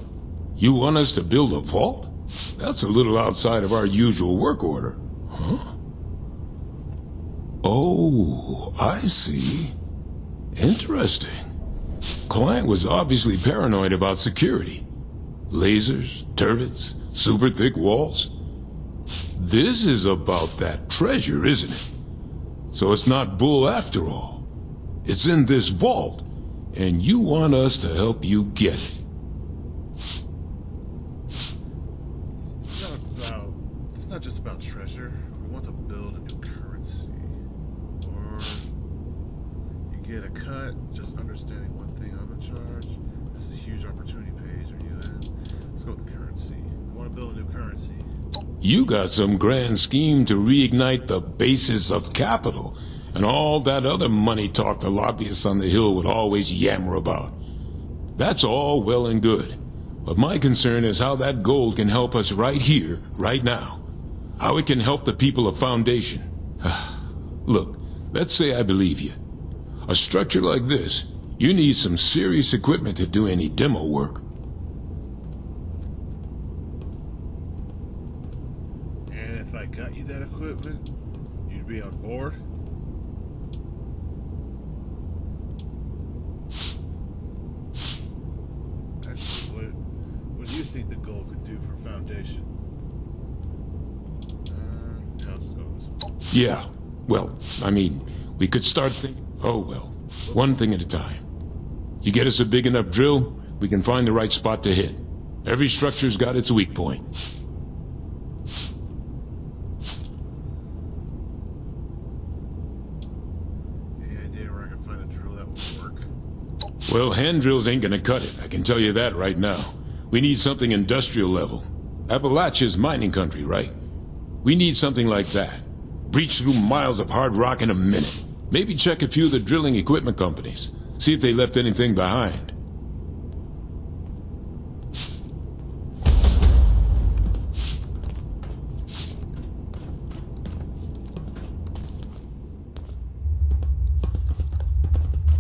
S19: You want us to build a vault? That's a little outside of our usual work order. Huh? Oh, I see. Interesting. Client was obviously paranoid about security. Lasers, turrets, super thick walls. This is about that treasure, isn't it? So it's not bull after all. It's in this vault, and you want us to help you get it.
S1: It's not just about treasure. We want to build a new currency. Or you get a cut, just understanding one thing I'm in charge. This is a huge opportunity page. Are you in? Let's go with the currency. We want to build a new currency.
S19: You got some grand scheme to reignite the basis of capital and all that other money talk the lobbyists on the Hill would always yammer about. That's all well and good. But my concern is how that gold can help us right here, right now. How it can help the people of Foundation. Look, let's say I believe you. A structure like this, you need some serious equipment to do any demo work.
S1: And if I got you that equipment, you'd be on board? Actually, what do you think the gold could do for Foundation? I'll just go with this one.
S19: Yeah, well, I mean, we could start thinking, oh well, one thing at a time. You get us a big enough drill, we can find the right spot to hit. Every structure's got its weak point.
S1: Any idea where I can find a drill that will work?
S19: Well, hand drills ain't gonna cut it, I can tell you that right now. We need something industrial level. Appalachia's mining country, right? We need something like that. Breach through miles of hard rock in a minute. Maybe check a few of the drilling equipment companies. See if they left anything behind.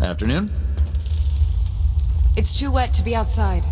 S15: Afternoon?
S18: It's too wet to be outside.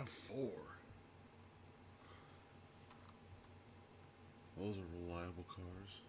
S1: RAV4. Those are reliable cars.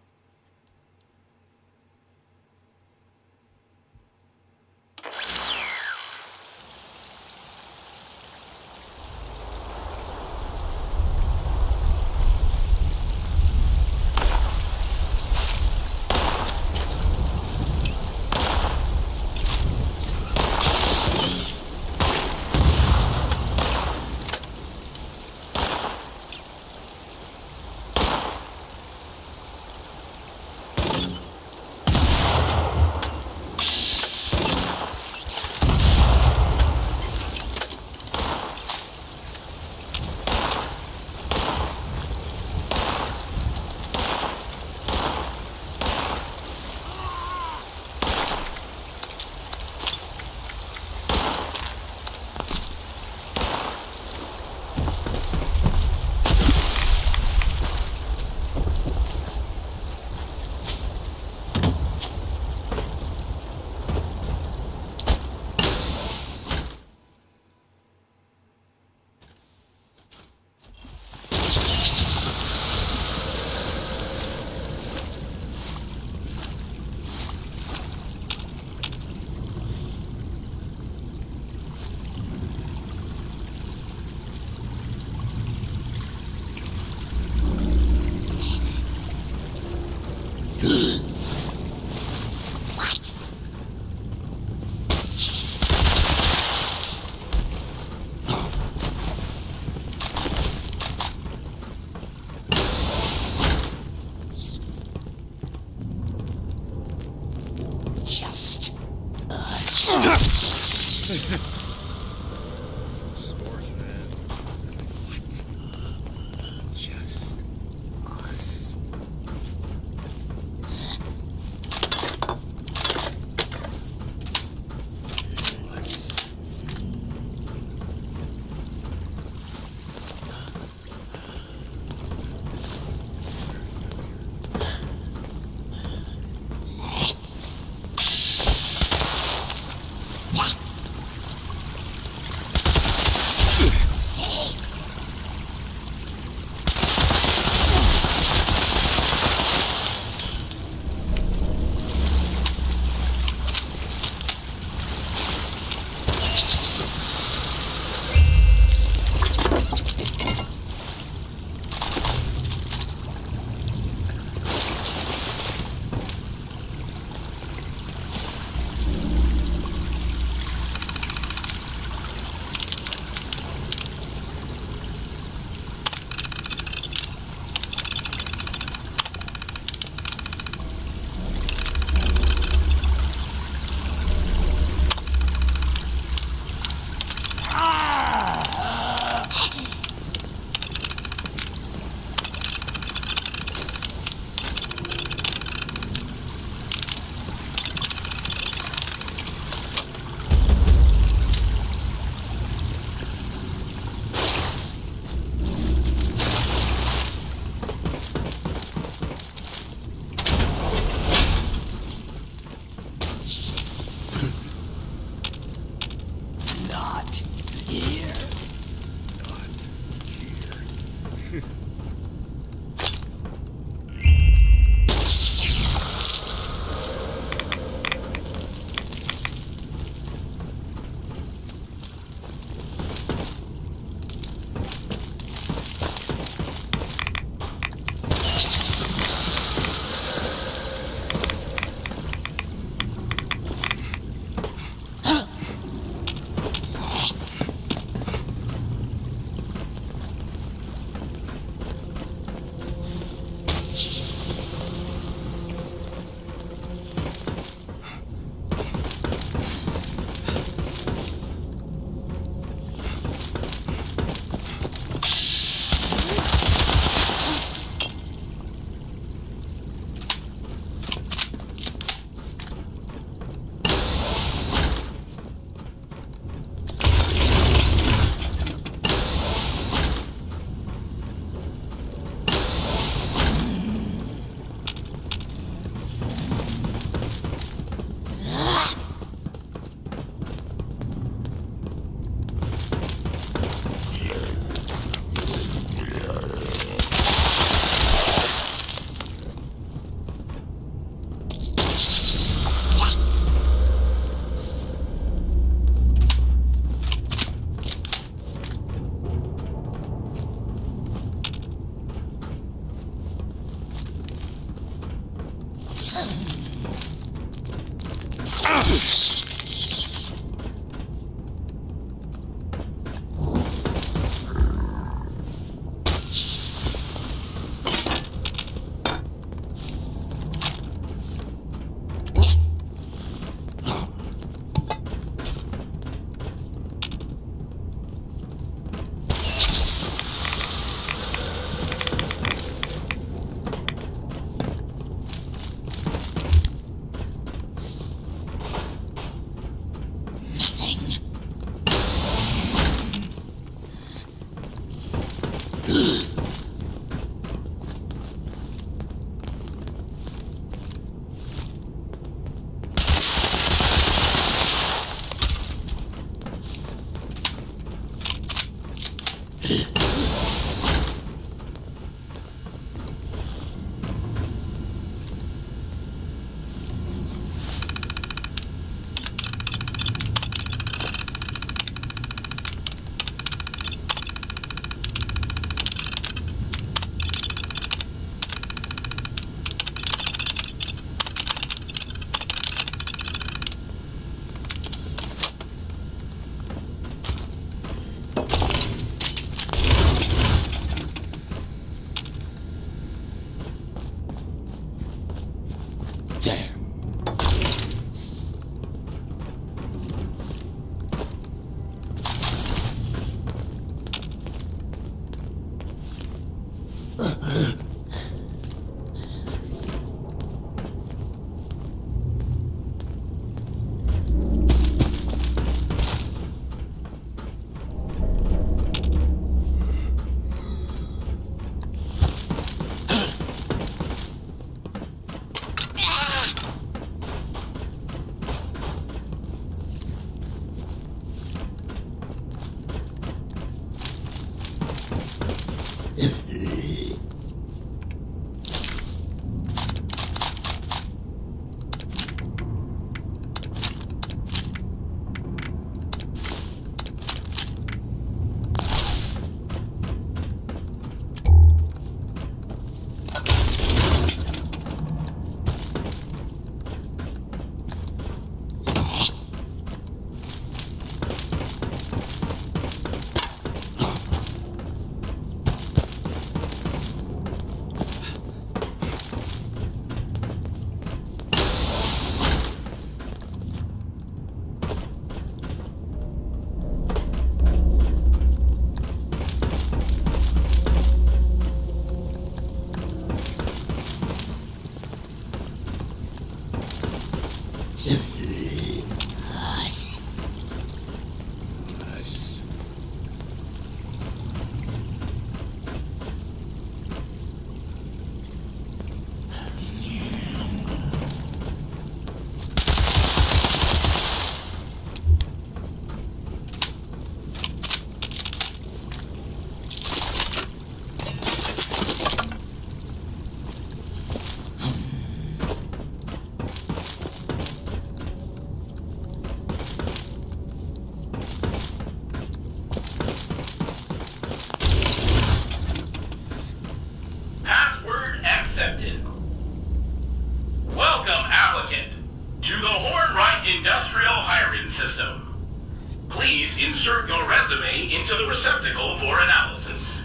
S7: insert your resume into the receptacle for analysis.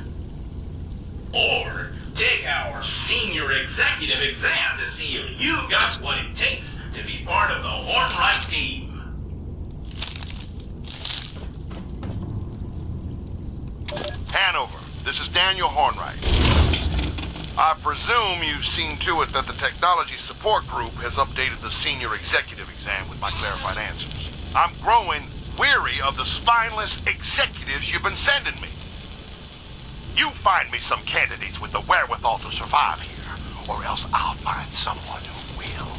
S7: Or take our senior executive exam to see if you got what it takes to be part of the Hornwright team.
S20: Hanover, this is Daniel Hornwright. I presume you've seen to it that the Technology Support Group has updated the Senior Executive exam with my clarified answers. I'm growing weary of the spineless executives you've been sending me. You find me some candidates with the wherewithal to survive here, or else I'll find someone who will.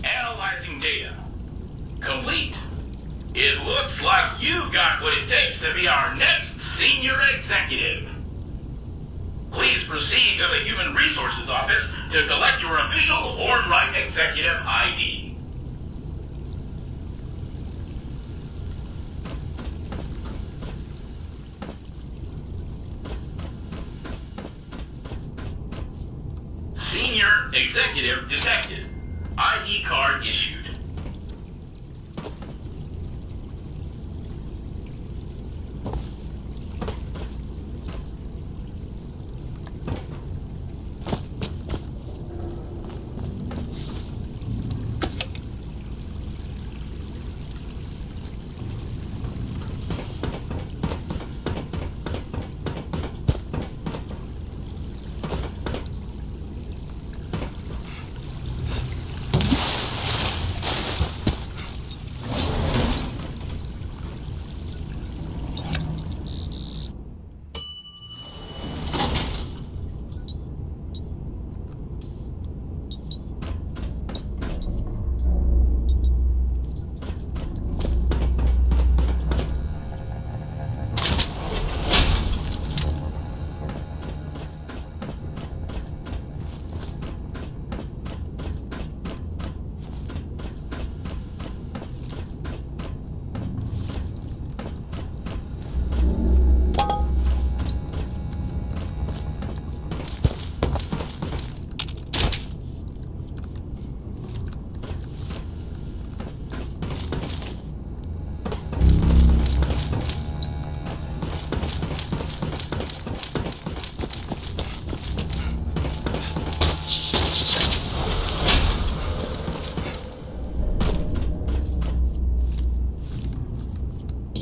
S21: Analyzing data. Complete. It looks like you got what it takes to be our next senior executive. Please proceed to the Human Resources Office to collect your official Hornwright Executive ID. Senior Executive detected. ID card issued.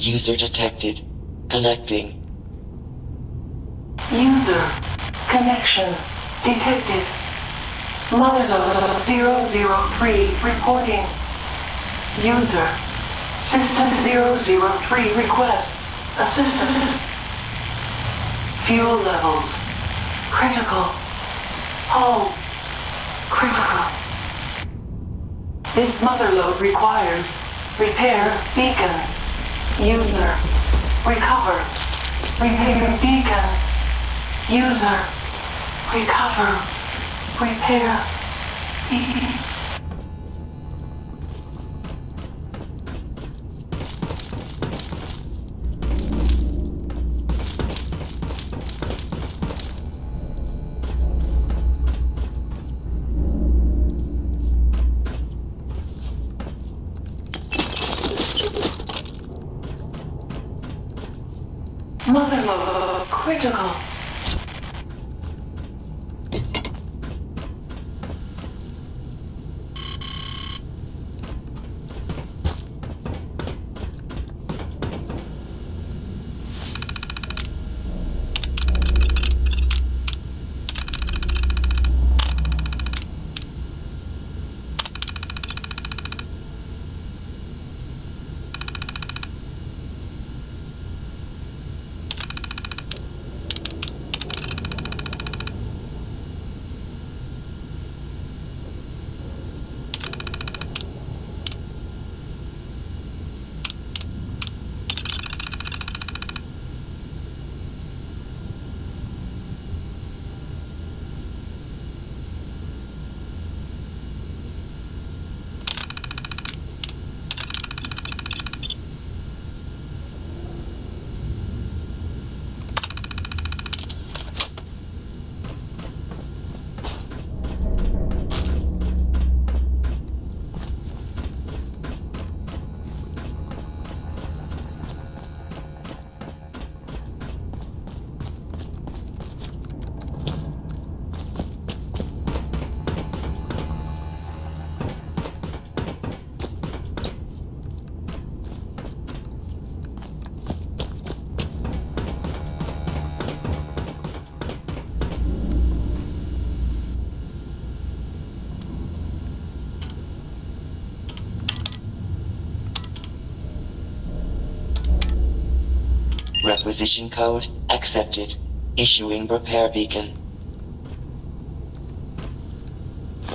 S22: User detected. Connecting.
S23: User connection detected. Motherlode 003 reporting. User System 003 requests assistance. Fuel levels critical. Hull critical. This motherlode requires repair beacon. User recover. Repair beacon. User recover. Repair beacon. Motherlode critical.
S22: acquisition code accepted. Issuing repair beacon.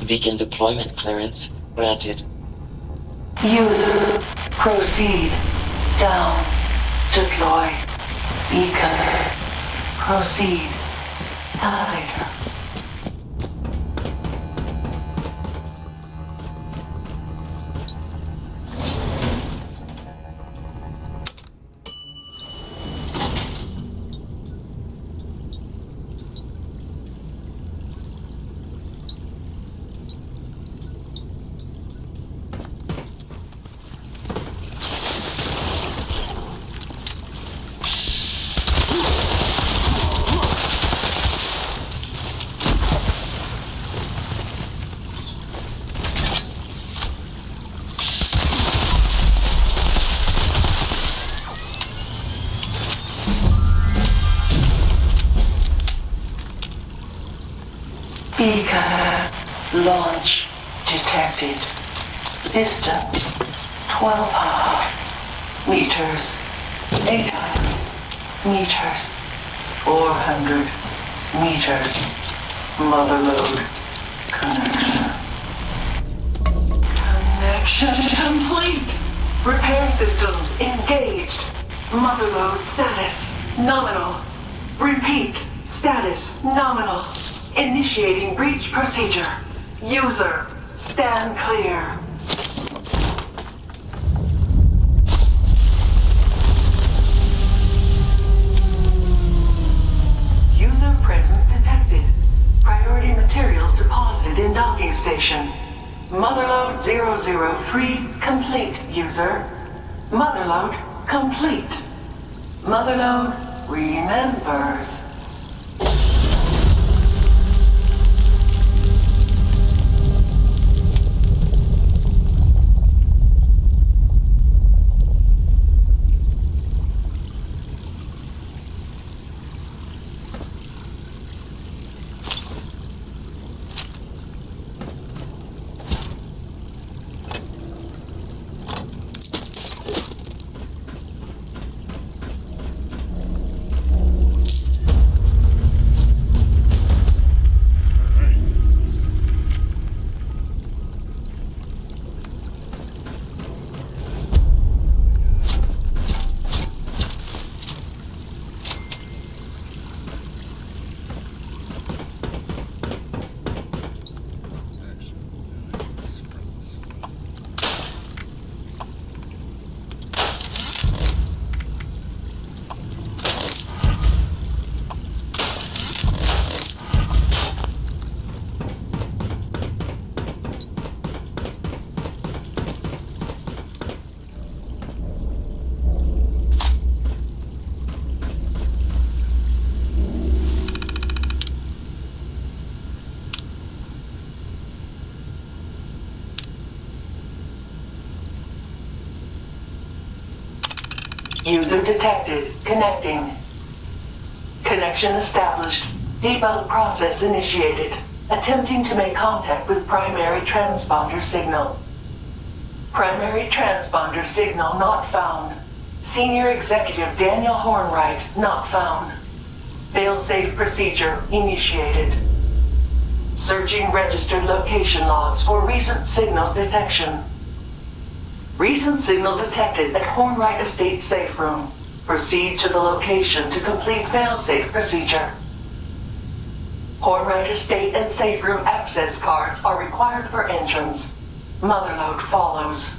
S22: Beacon deployment clearance granted.
S23: User, proceed. Down. Deploy. Beacon. Proceed. Elevator. Beacon. Launch detected. Distance 1,200 meters. 800 meters. 400 meters. Motherload connection. Connection complete. Repair systems engaged. Motherload status nominal. Repeat. Status nominal. Initiating breach procedure. User, stand clear. User presence detected. Priority materials deposited in docking station. Motherload 003 complete, user. Motherload complete. Motherload remembers. User detected. Connecting. Connection established. Debug process initiated. Attempting to make contact with primary transponder signal. Primary transponder signal not found. Senior Executive Daniel Hornwright not found. Failsafe procedure initiated. Searching registered location logs for recent signal detection. Recent signal detected at Hornwright Estate safe room. Proceed to the location to complete failsafe procedure. Hornwright Estate and safe room access cards are required for entrance. Motherload follows.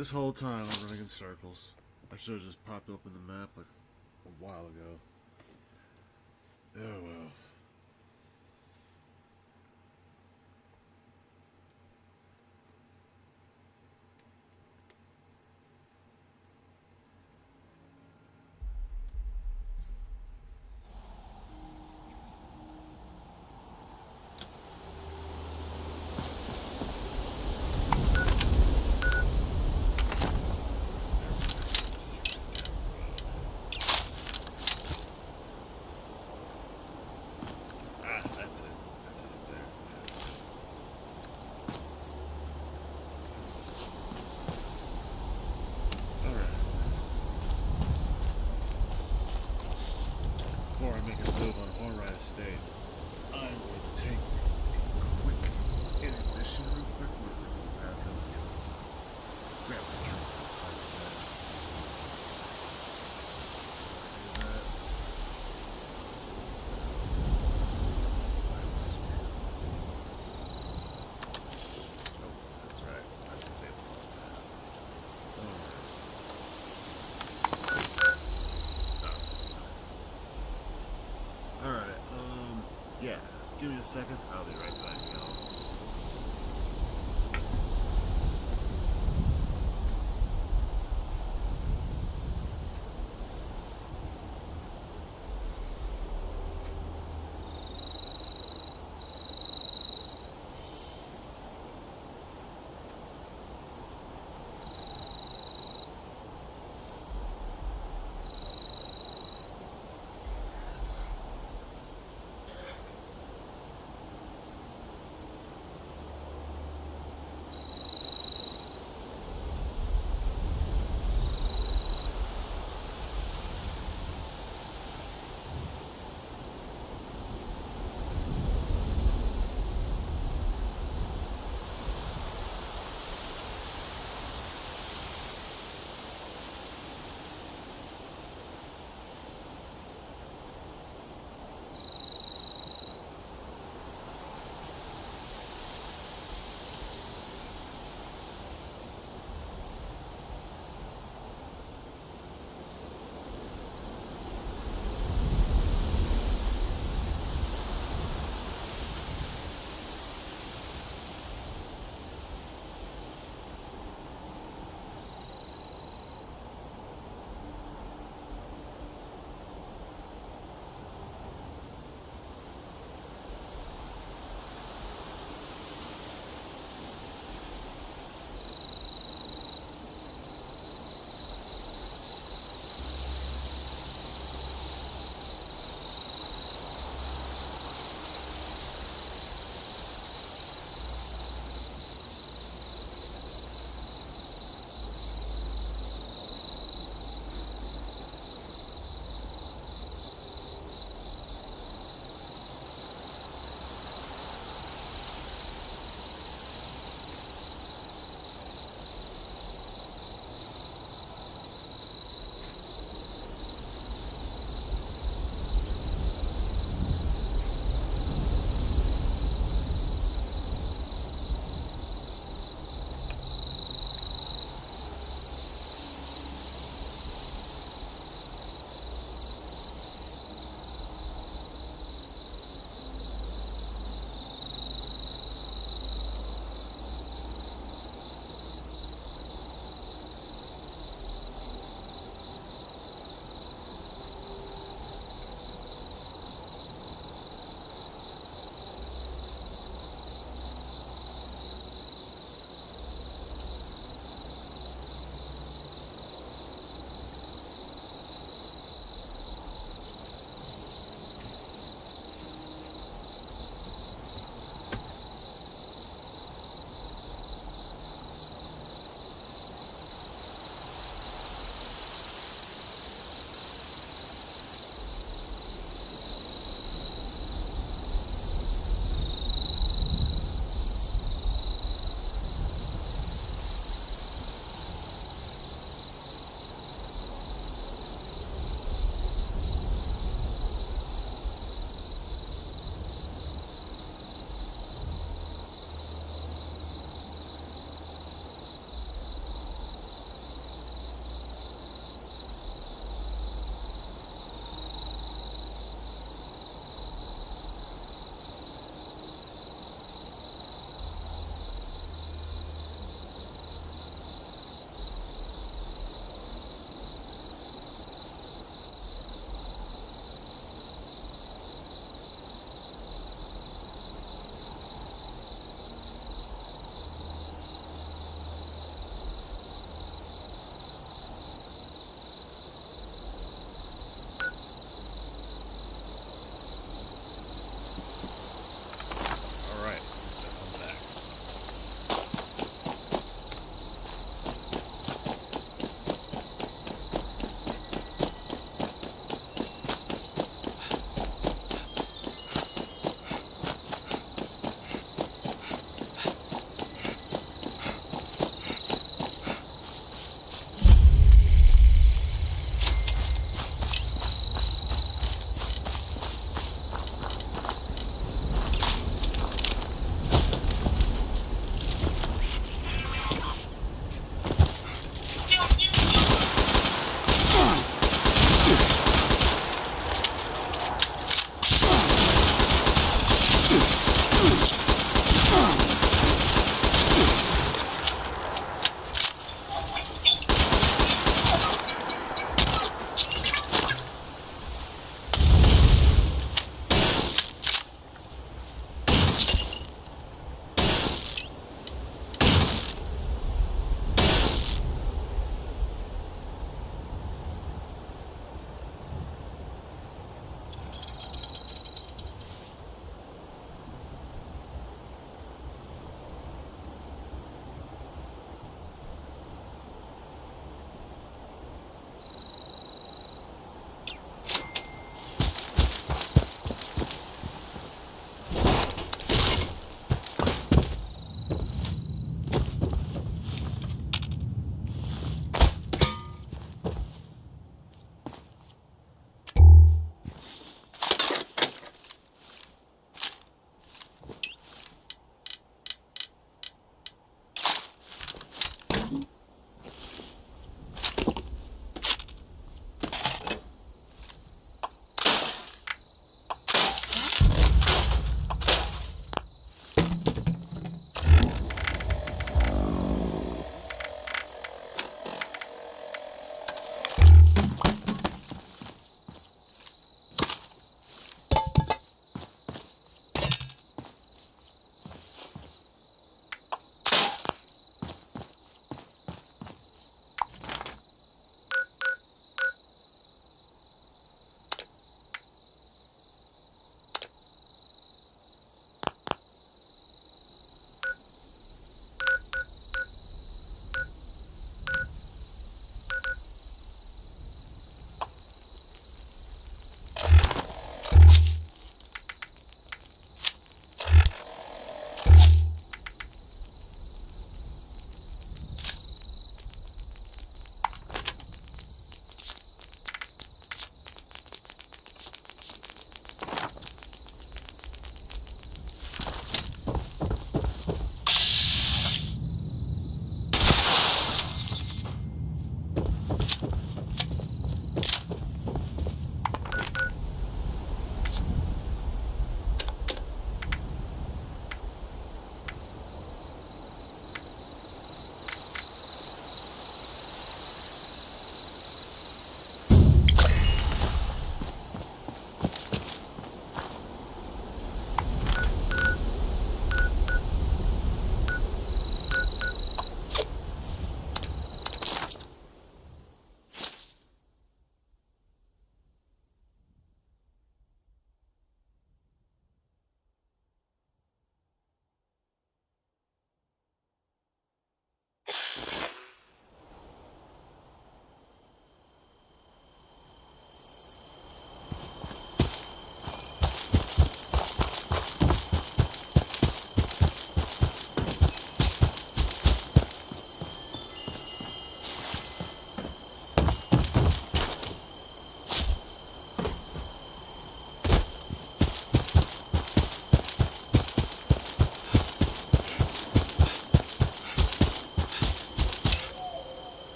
S1: This whole time I'm running in circles. I should have just popped open the map like a while ago. Oh well. Before I make a move on Hornride Estate, I'm going to take a quick intermission real quick. We're going to grab him on the other side. Grab the tree. That's right. I have to save him all the time. Alright, yeah, give me a second, I'll be right back, y'all.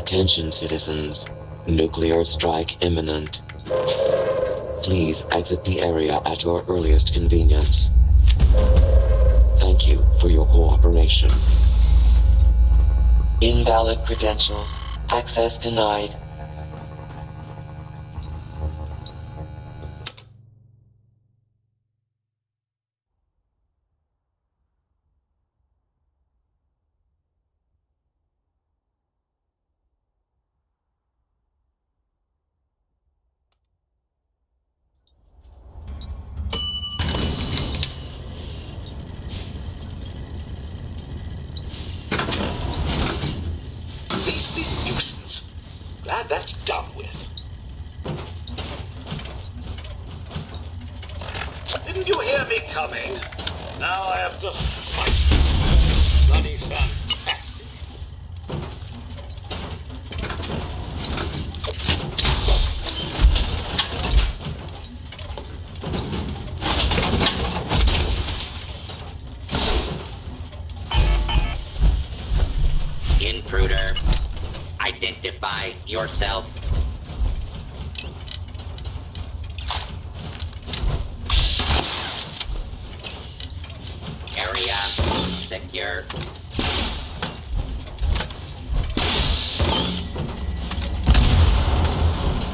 S22: Attention, citizens. Nuclear strike imminent. Please exit the area at your earliest convenience. Thank you for your cooperation. Invalid credentials. Access denied.
S10: Beastly nuisance. Glad that's done with. Didn't you hear me coming? Now I have to fight. Bloody fantastic.
S3: Intruder, identify yourself. Area secure.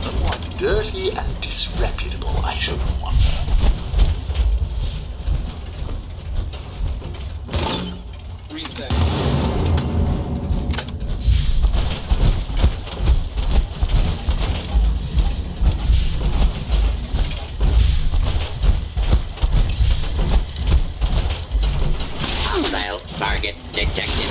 S10: Somewhat dirty and disreputable, I should wonder.
S15: Reset.
S3: Hostile target detected.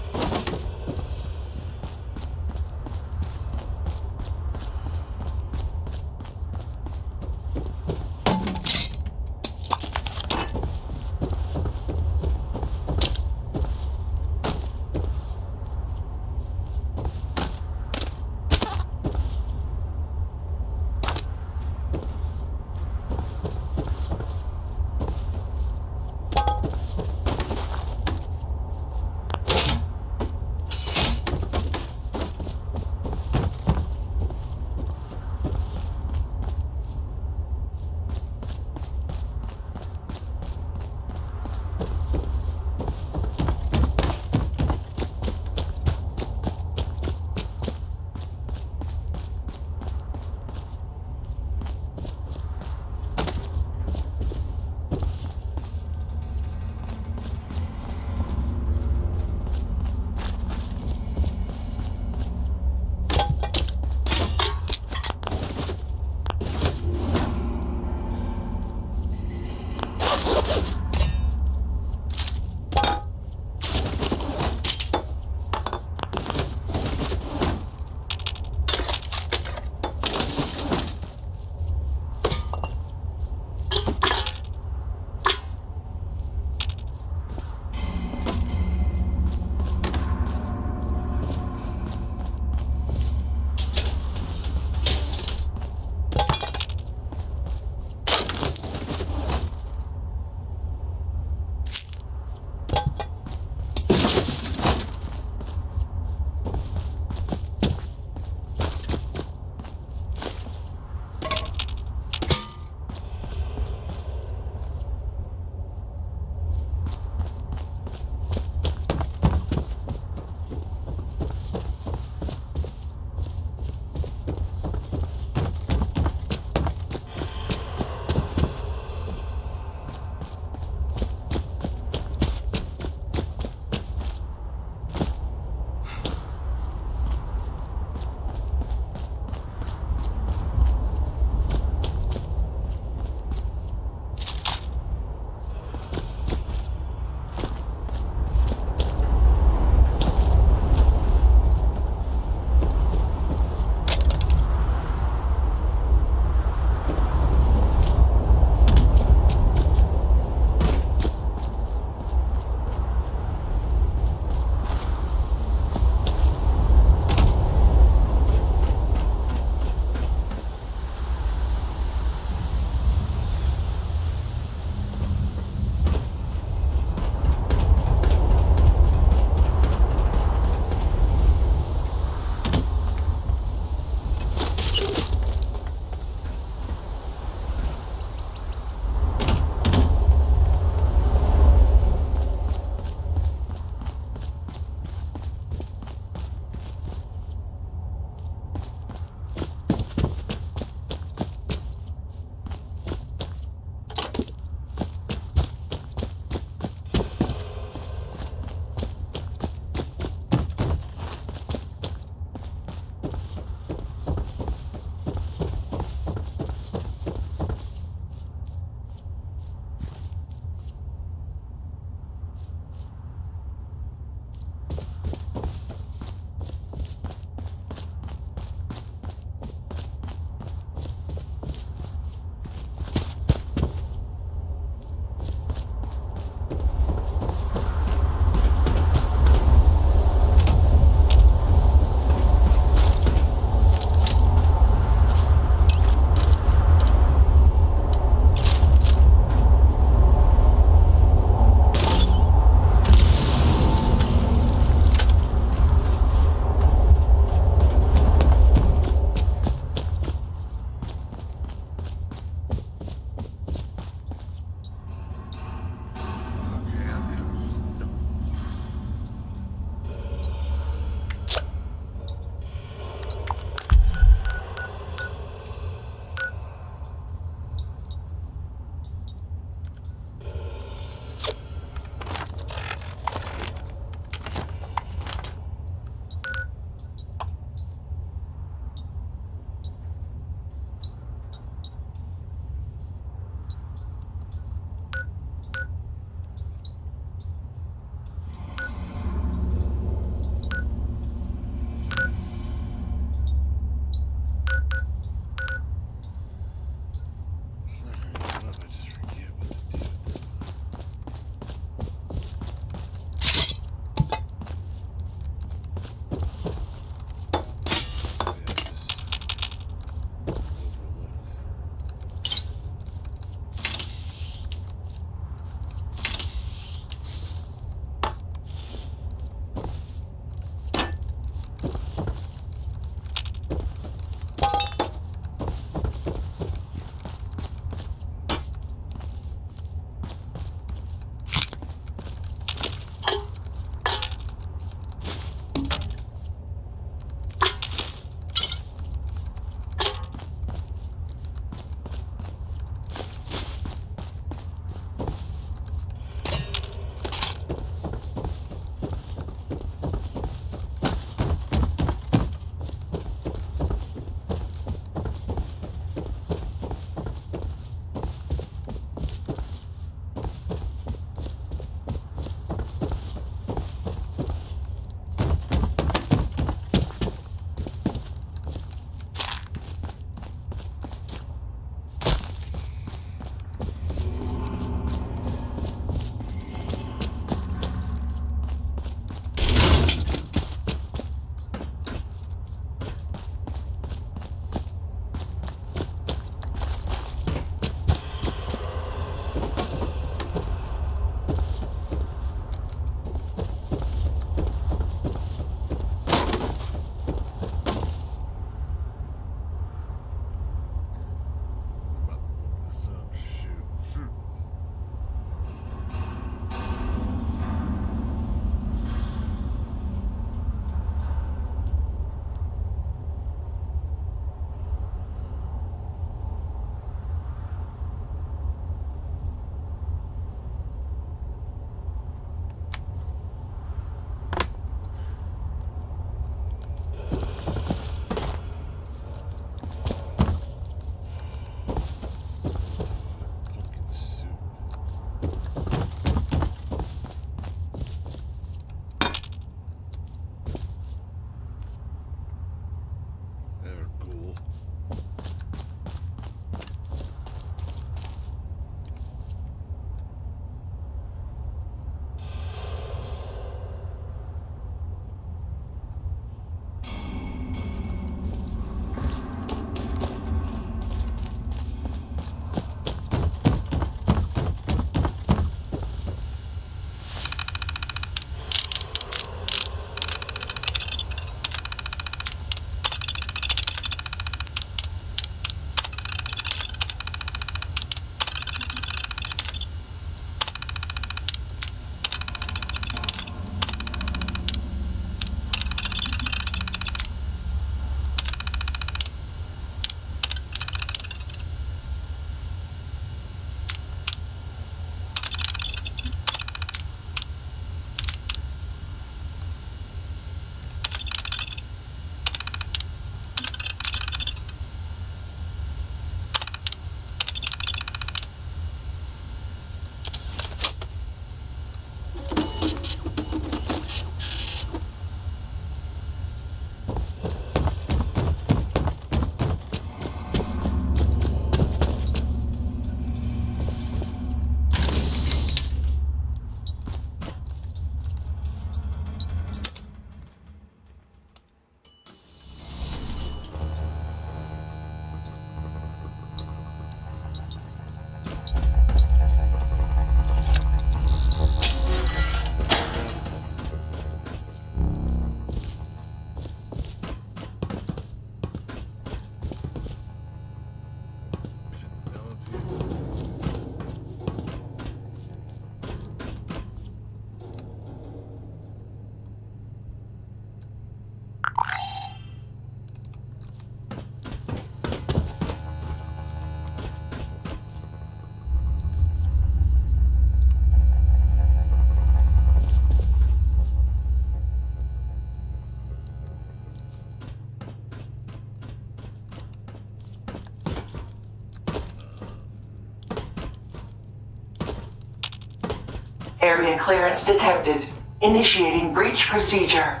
S23: Area clearance detected. Initiating breach procedure.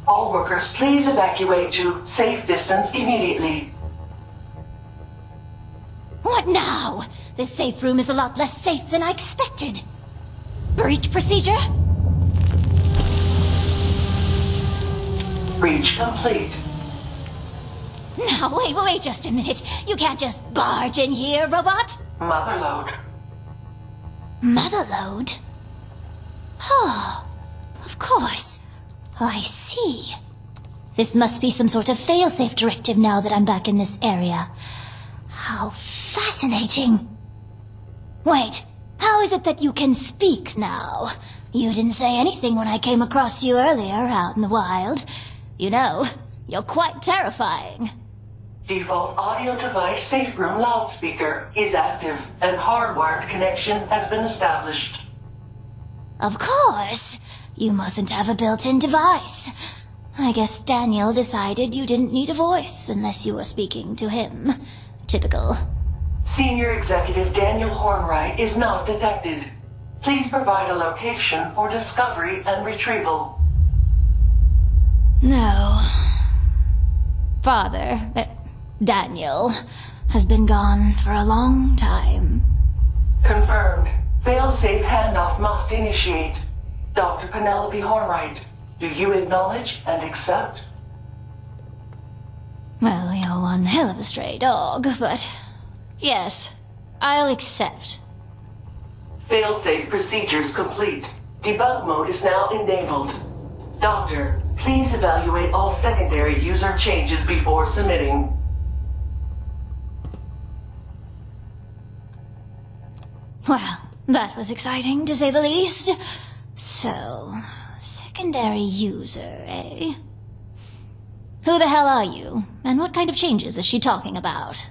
S23: All workers, please evacuate to safe distance immediately.
S17: What now? This safe room is a lot less safe than I expected. Breach procedure?
S23: Breach complete.
S17: Now, wait just a minute. You can't just barge in here, robot.
S23: Motherload.
S17: Motherload? Oh, of course. I see. This must be some sort of failsafe directive now that I'm back in this area. How fascinating. Wait, how is it that you can speak now? You didn't say anything when I came across you earlier out in the wild. You know, you're quite terrifying.
S23: Default audio device safe room loudspeaker is active and hardwired connection has been established.
S17: Of course. You mustn't have a built-in device. I guess Daniel decided you didn't need a voice unless you were speaking to him. Typical.
S23: Senior Executive Daniel Hornwright is not detected. Please provide a location for discovery and retrieval.
S17: No. Father, Daniel, has been gone for a long time.
S23: Confirmed. Failsafe handoff must initiate. Dr. Penelope Hornwright, do you acknowledge and accept?
S17: Well, you're one hell of a stray dog, but yes, I'll accept.
S23: Failsafe procedures complete. Debug mode is now enabled. Doctor, please evaluate all secondary user changes before submitting.
S17: Well, that was exciting, to say the least. So, secondary user, eh? Who the hell are you? And what kind of changes is she talking about?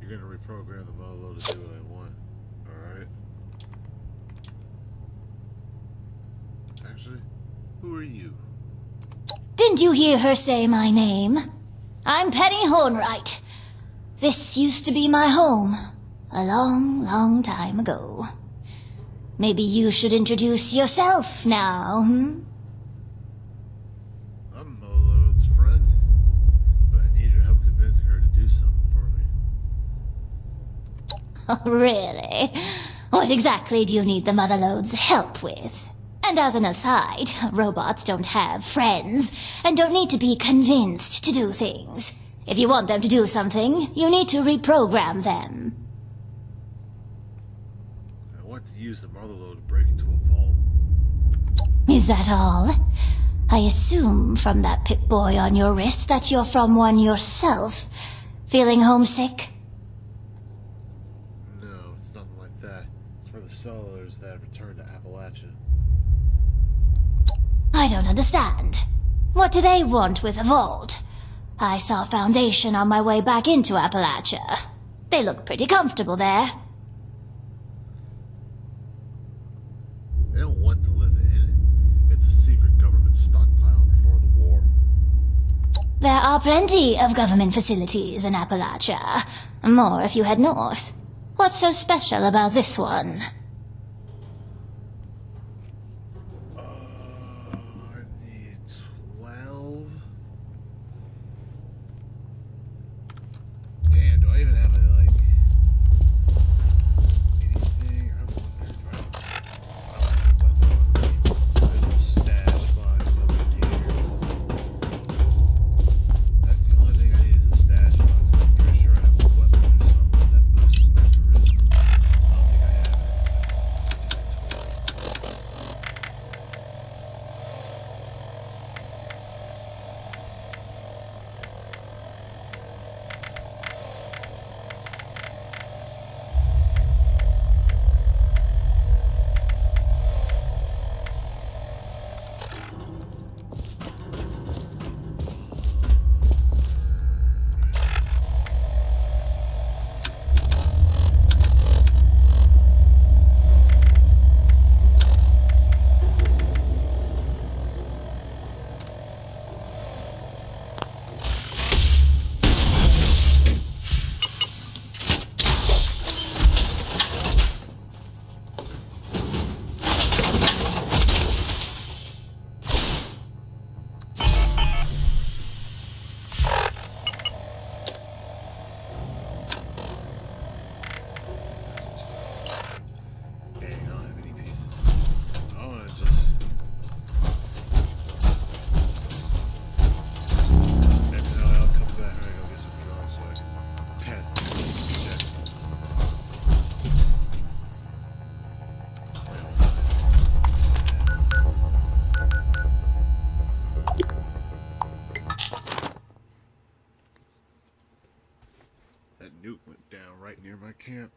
S1: You're gonna reprogram the Motherload to do what I want, alright? Actually, who are you?
S17: Didn't you hear her say my name? I'm Penny Hornwright. This used to be my home. A long, long time ago. Maybe you should introduce yourself now, hmm?
S1: I'm Motherload's friend, but I need your help convincing her to do something for me.
S17: Oh, really? What exactly do you need the Motherload's help with? And as an aside, robots don't have friends, and don't need to be convinced to do things. If you want them to do something, you need to reprogram them.
S1: I want to use the Motherload to break into a vault.
S17: Is that all? I assume from that Pip-Boy on your wrist that you're from one yourself. Feeling homesick?
S1: No, it's nothing like that. It's for the settlers that have returned to Appalachia.
S17: I don't understand. What do they want with a vault? I saw Foundation on my way back into Appalachia. They look pretty comfortable there.
S1: They don't want to live in it. It's a secret government stockpile before the war.
S17: There are plenty of government facilities in Appalachia. More if you head north. What's so special about this one?
S1: I need 12. Damn, do I even have a, like, anything? I wonder, there's a stash box up in here. That's the only thing I need is a stash box. I'm pretty sure I have a weapon or something that boosts my charisma. I don't think I have it. camp.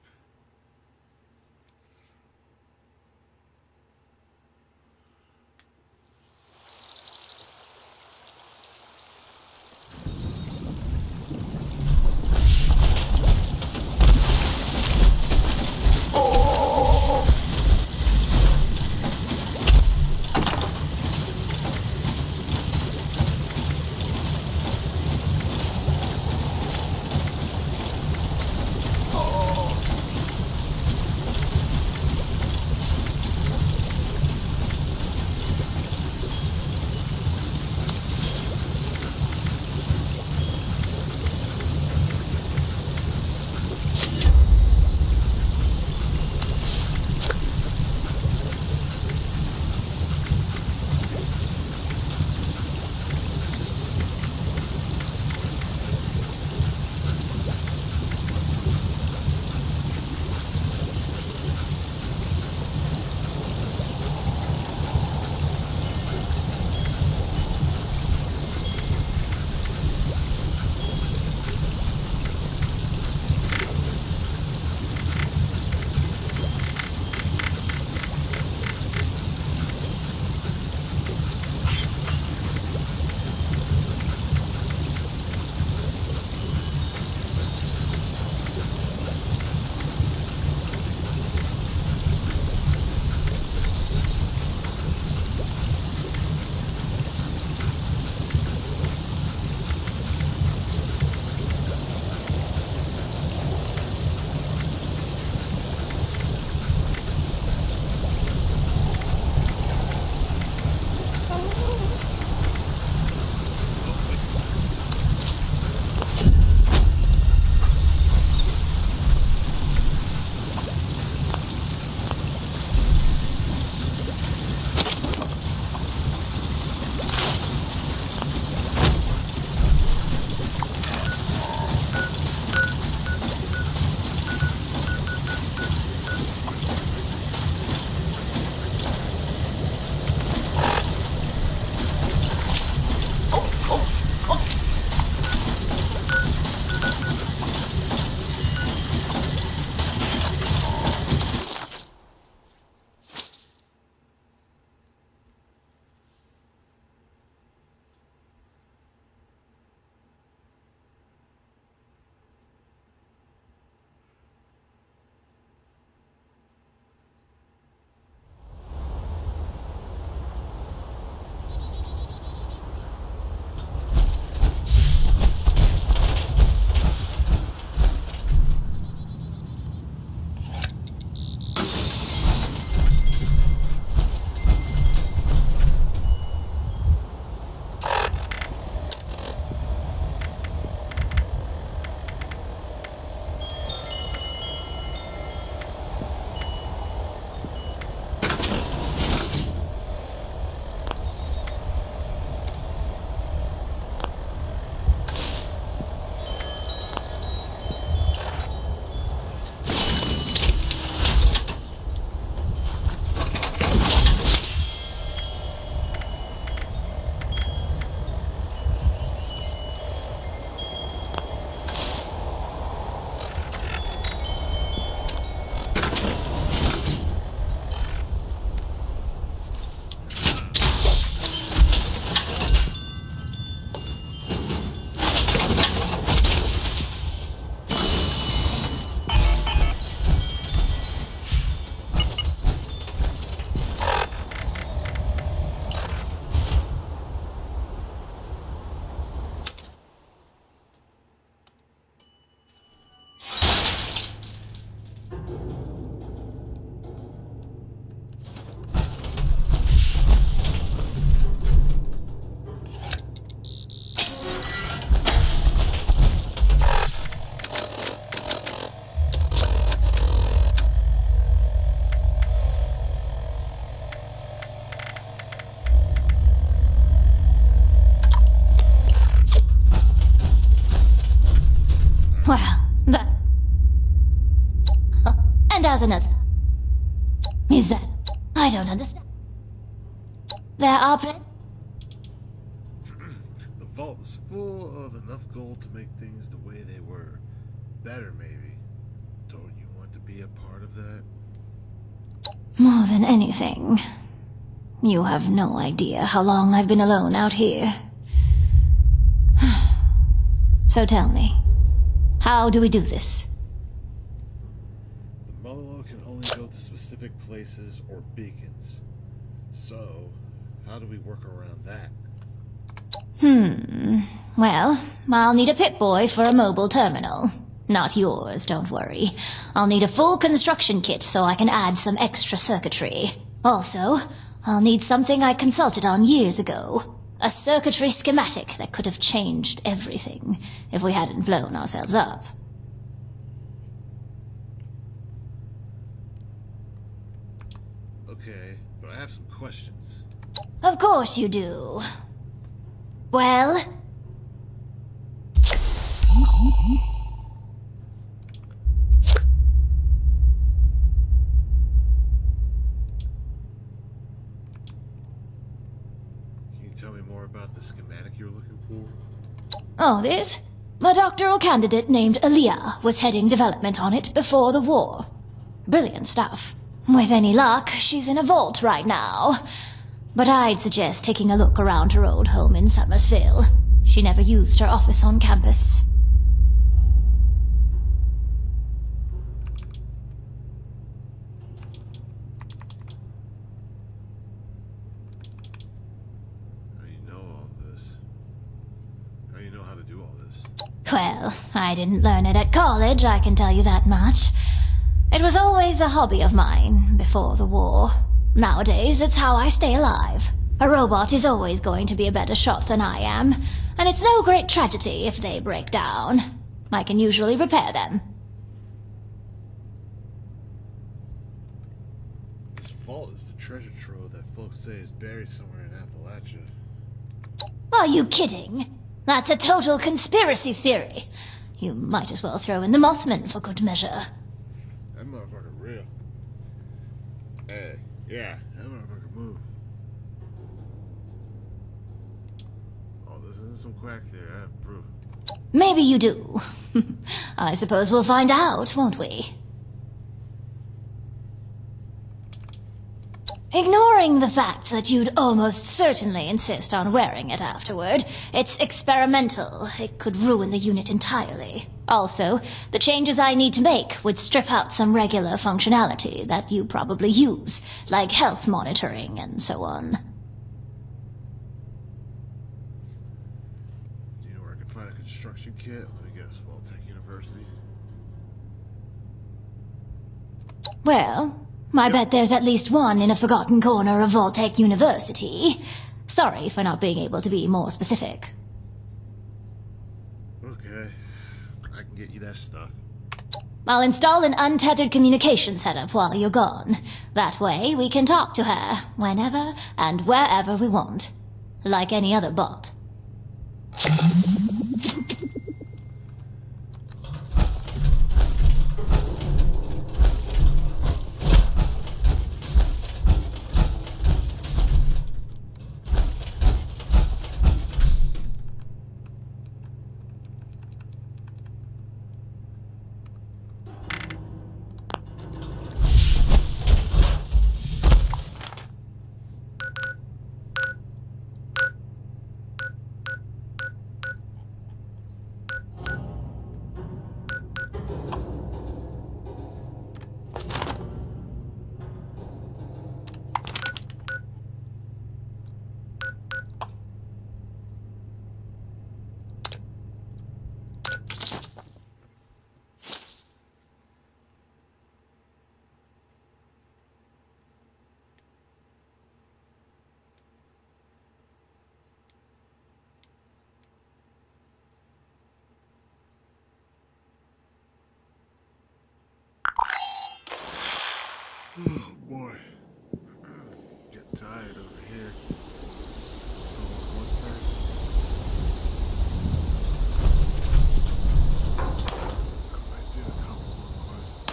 S17: And as an aside, is that I don't understand. There are
S1: The vault is full of enough gold to make things the way they were. Better, maybe. Don't you want to be a part of that?
S17: More than anything. You have no idea how long I've been alone out here. So tell me, how do we do this?
S1: The Mullo can only go to specific places or beacons. So, how do we work around that?
S17: Well, I'll need a Pip-Boy for a mobile terminal. Not yours, don't worry. I'll need a full construction kit so I can add some extra circuitry. Also, I'll need something I consulted on years ago. A circuitry schematic that could have changed everything if we hadn't blown ourselves up.
S1: Okay, but I have some questions.
S17: Of course you do. Well?
S1: Can you tell me more about the schematic you're looking for?
S17: Oh, this? My doctoral candidate named Aaliyah was heading development on it before the war. Brilliant stuff. With any luck, she's in a vault right now. But I'd suggest taking a look around her old home in Summersville. She never used her office on campus.
S1: How do you know all this? How do you know how to do all this?
S17: Well, I didn't learn it at college, I can tell you that much. It was always a hobby of mine before the war. Nowadays, it's how I stay alive. A robot is always going to be a better shot than I am, and it's no great tragedy if they break down. I can usually repair them.
S1: This vault is the treasure trove that folks say is buried somewhere in Appalachia.
S17: Are you kidding? That's a total conspiracy theory. You might as well throw in the Mothman for good measure.
S1: That motherfucker real. Hey, yeah, that motherfucker move. Oh, this isn't some quack theory, I have proof.
S17: Maybe you do. I suppose we'll find out, won't we? Ignoring the fact that you'd almost certainly insist on wearing it afterward, it's experimental. It could ruin the unit entirely. Also, the changes I need to make would strip out some regular functionality that you probably use, like health monitoring and so on.
S1: Do you know where I can find a construction kit? Let me guess, Vault-Tec University?
S17: Well, I bet there's at least one in a forgotten corner of Vault-Tec University. Sorry for not being able to be more specific.
S1: Okay, I can get you that stuff.
S17: I'll install an untethered communication setup while you're gone. That way, we can talk to her whenever and wherever we want. Like any other bot.
S1: Oh boy. Get tired over here. Almost 1:30. I might do a couple more quests.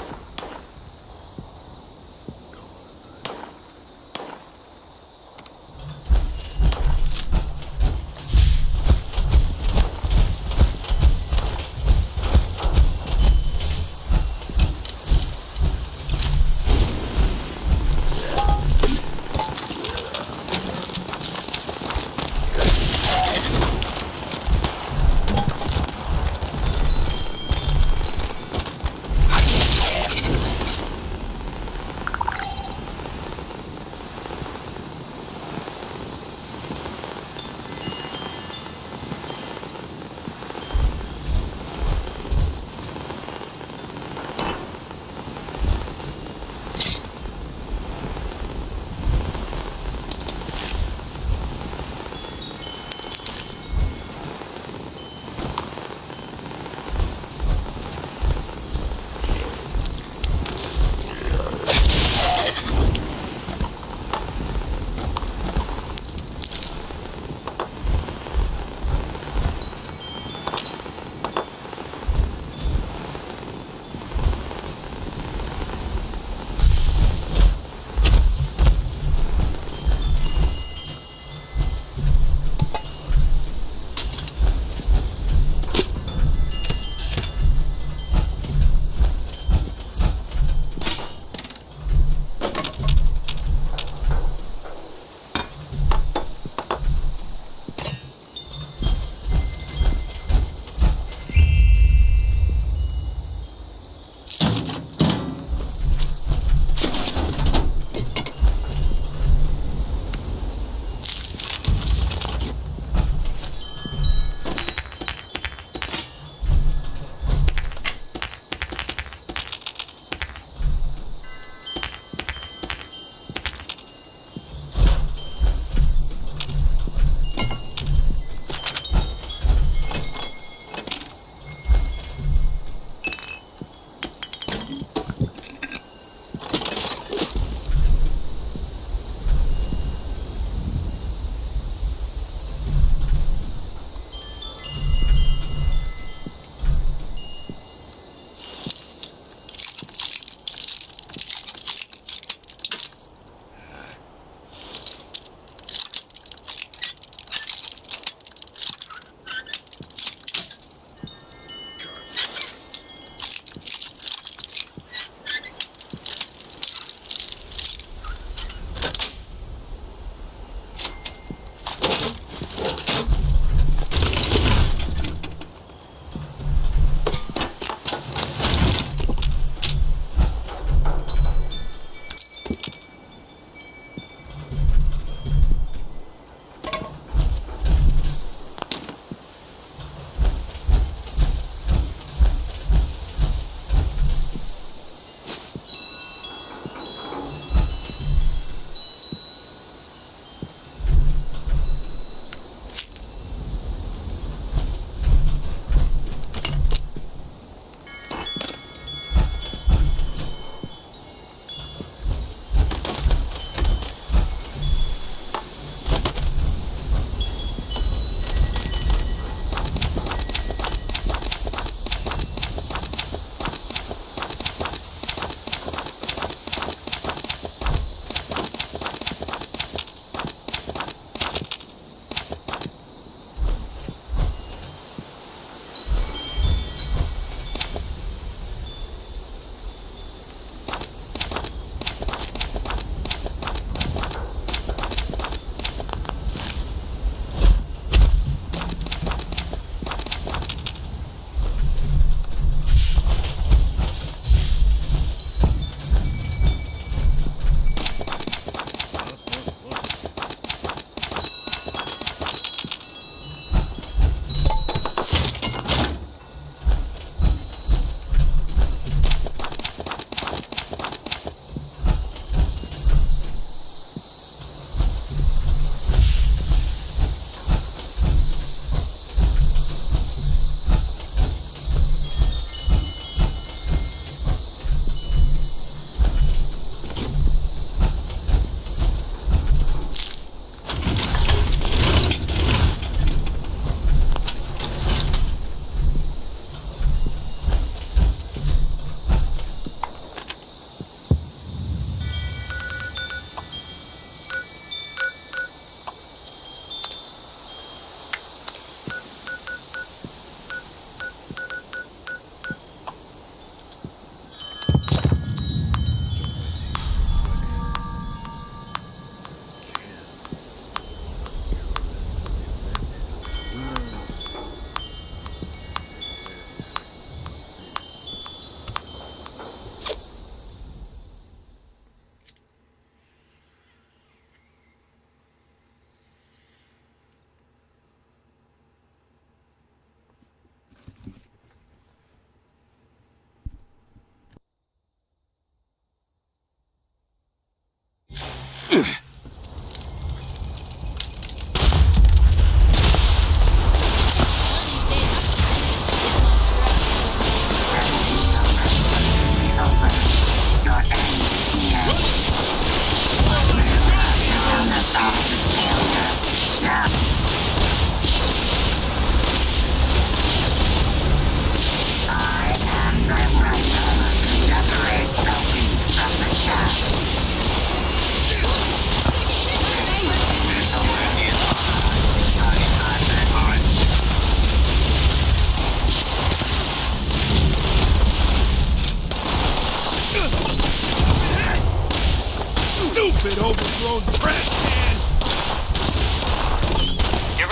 S1: Call it a night.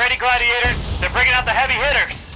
S2: ready, gladiators. They're bringing out the heavy hitters.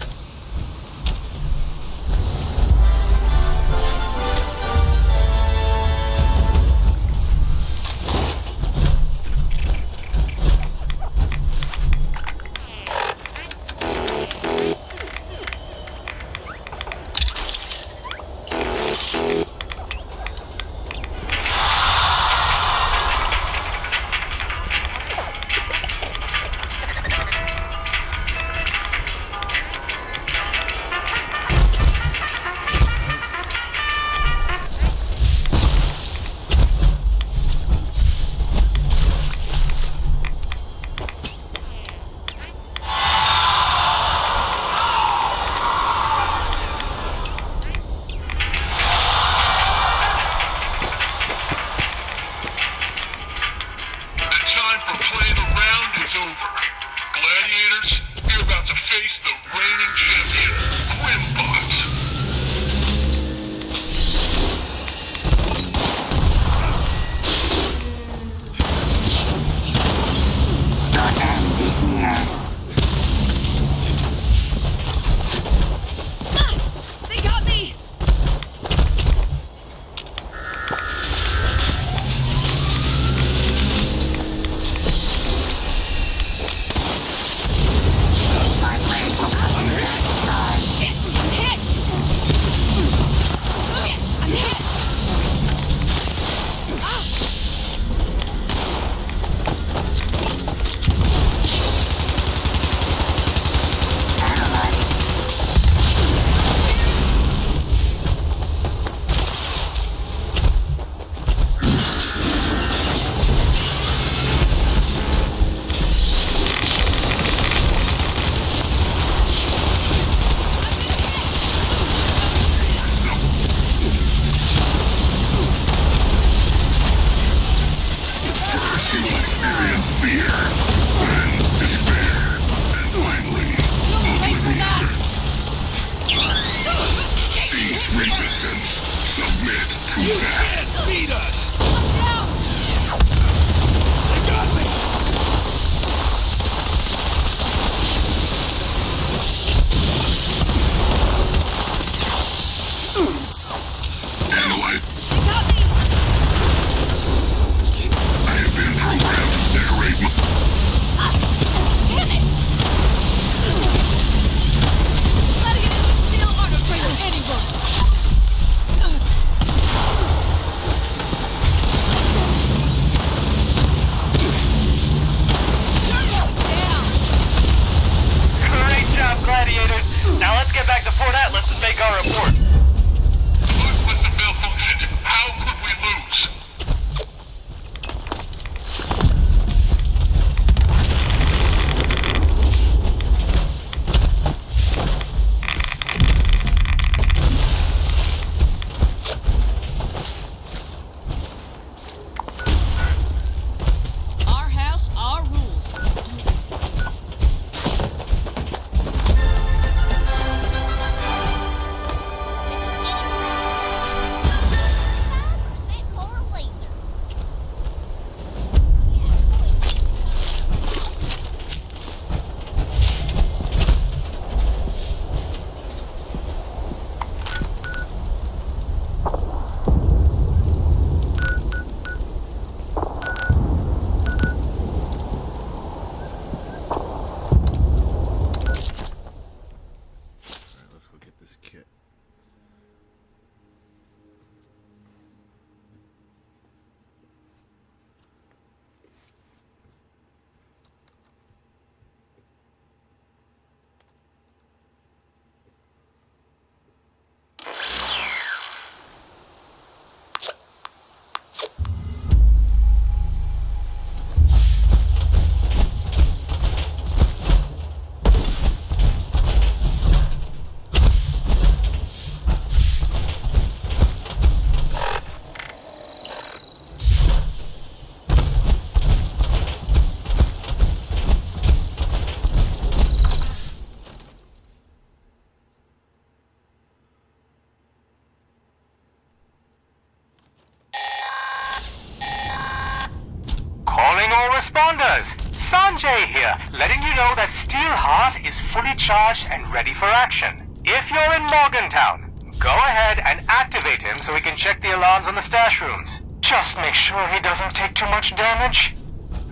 S2: Sanjay here, letting you know that Steelheart is fully charged and ready for action. If you're in Morgantown, go ahead and activate him so we can check the alarms on the stash rooms. Just make sure he doesn't take too much damage.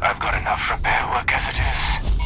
S2: I've got enough repair work as it is.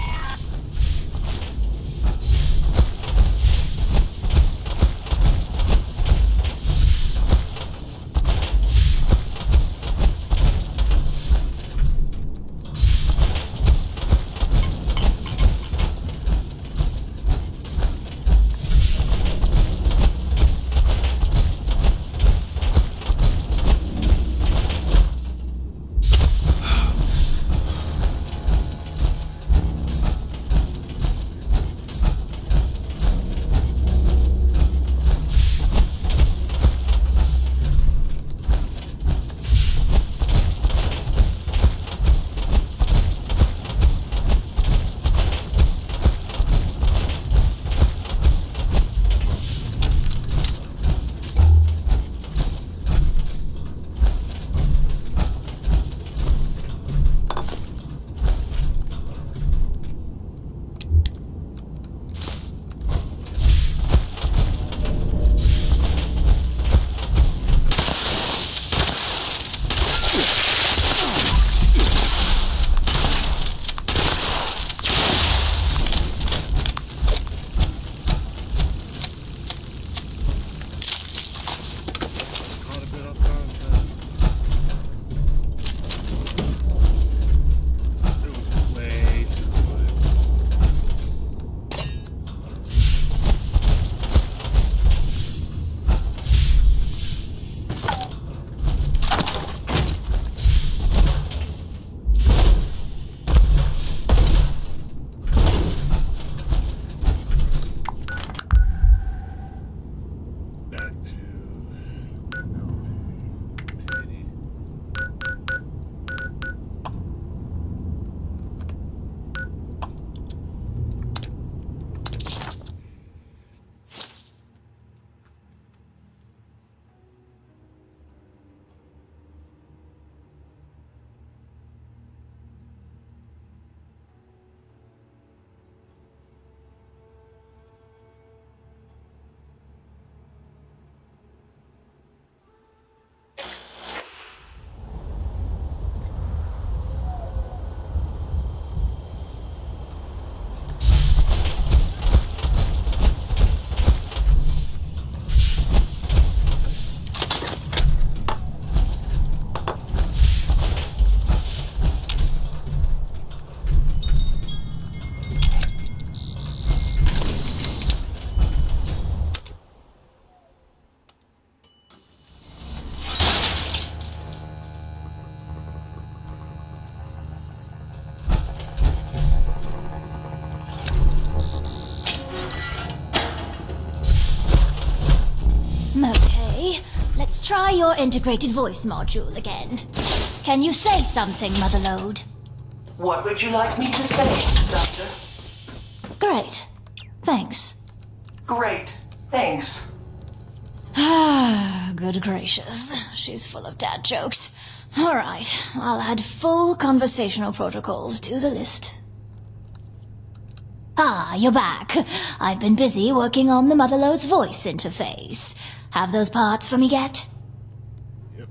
S17: Okay, let's try your integrated voice module again. Can you say something, Motherlode?
S23: What would you like me to say, Doctor?
S17: Great. Thanks.
S23: Great. Thanks.
S17: Ah, good gracious. She's full of dad jokes. All right, I'll add full conversational protocols to the list. Ah, you're back. I've been busy working on the Motherlode's voice interface. Have those parts for me yet?
S1: Yep.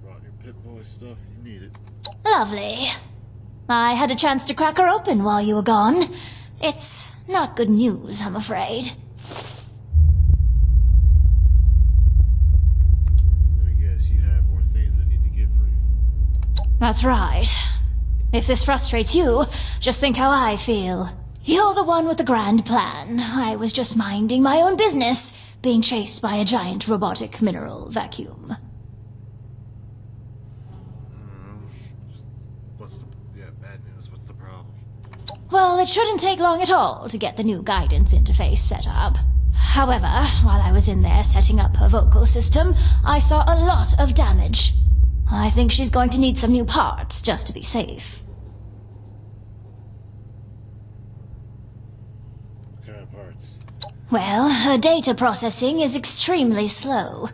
S1: Brought your Pip-Boy stuff. You need it.
S17: Lovely. I had a chance to crack her open while you were gone. It's not good news, I'm afraid.
S1: Let me guess, you have more things I need to get for you.
S17: That's right. If this frustrates you, just think how I feel. You're the one with the grand plan. I was just minding my own business, being chased by a giant robotic mineral vacuum.
S1: Bad news. What's the problem?
S17: Well, it shouldn't take long at all to get the new guidance interface set up. However, while I was in there setting up her vocal system, I saw a lot of damage. I think she's going to need some new parts just to be safe.
S1: What kind of parts?
S17: Well, her data processing is extremely slow.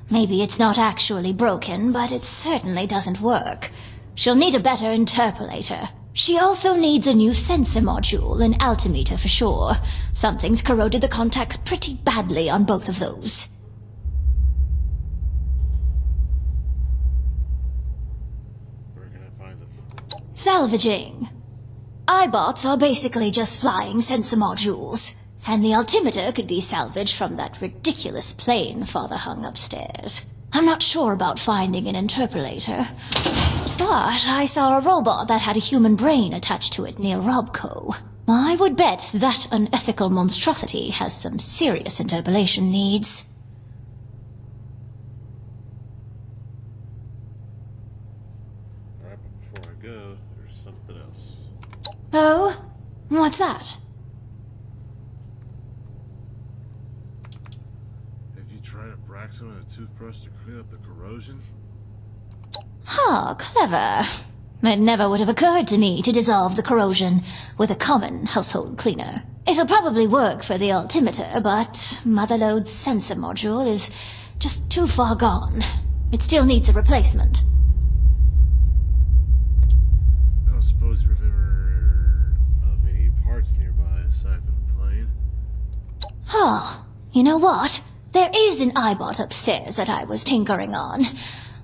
S17: Maybe it's not actually broken, but it certainly doesn't work. She'll need a better interpolator. She also needs a new sensor module and altimeter for sure. Something's corroded the contacts pretty badly on both of those.
S1: Where can I find them?
S17: Salvaging. iBots are basically just flying sensor modules, and the altimeter could be salvaged from that ridiculous plane Father hung upstairs. I'm not sure about finding an interpolator, but I saw a robot that had a human brain attached to it near Robco. I would bet that unethical monstrosity has some serious interpolation needs.
S1: Alright, but before I go, there's something else.
S17: Oh? What's that?
S1: Have you tried a Braxton and a toothbrush to clean up the corrosion?
S17: Oh, clever. It never would have occurred to me to dissolve the corrosion with a common household cleaner. It'll probably work for the altimeter, but Motherlode's sensor module is just too far gone. It still needs a replacement.
S1: I don't suppose you remember of any parts nearby aside from the plane?
S17: Oh, you know what? There is an iBot upstairs that I was tinkering on.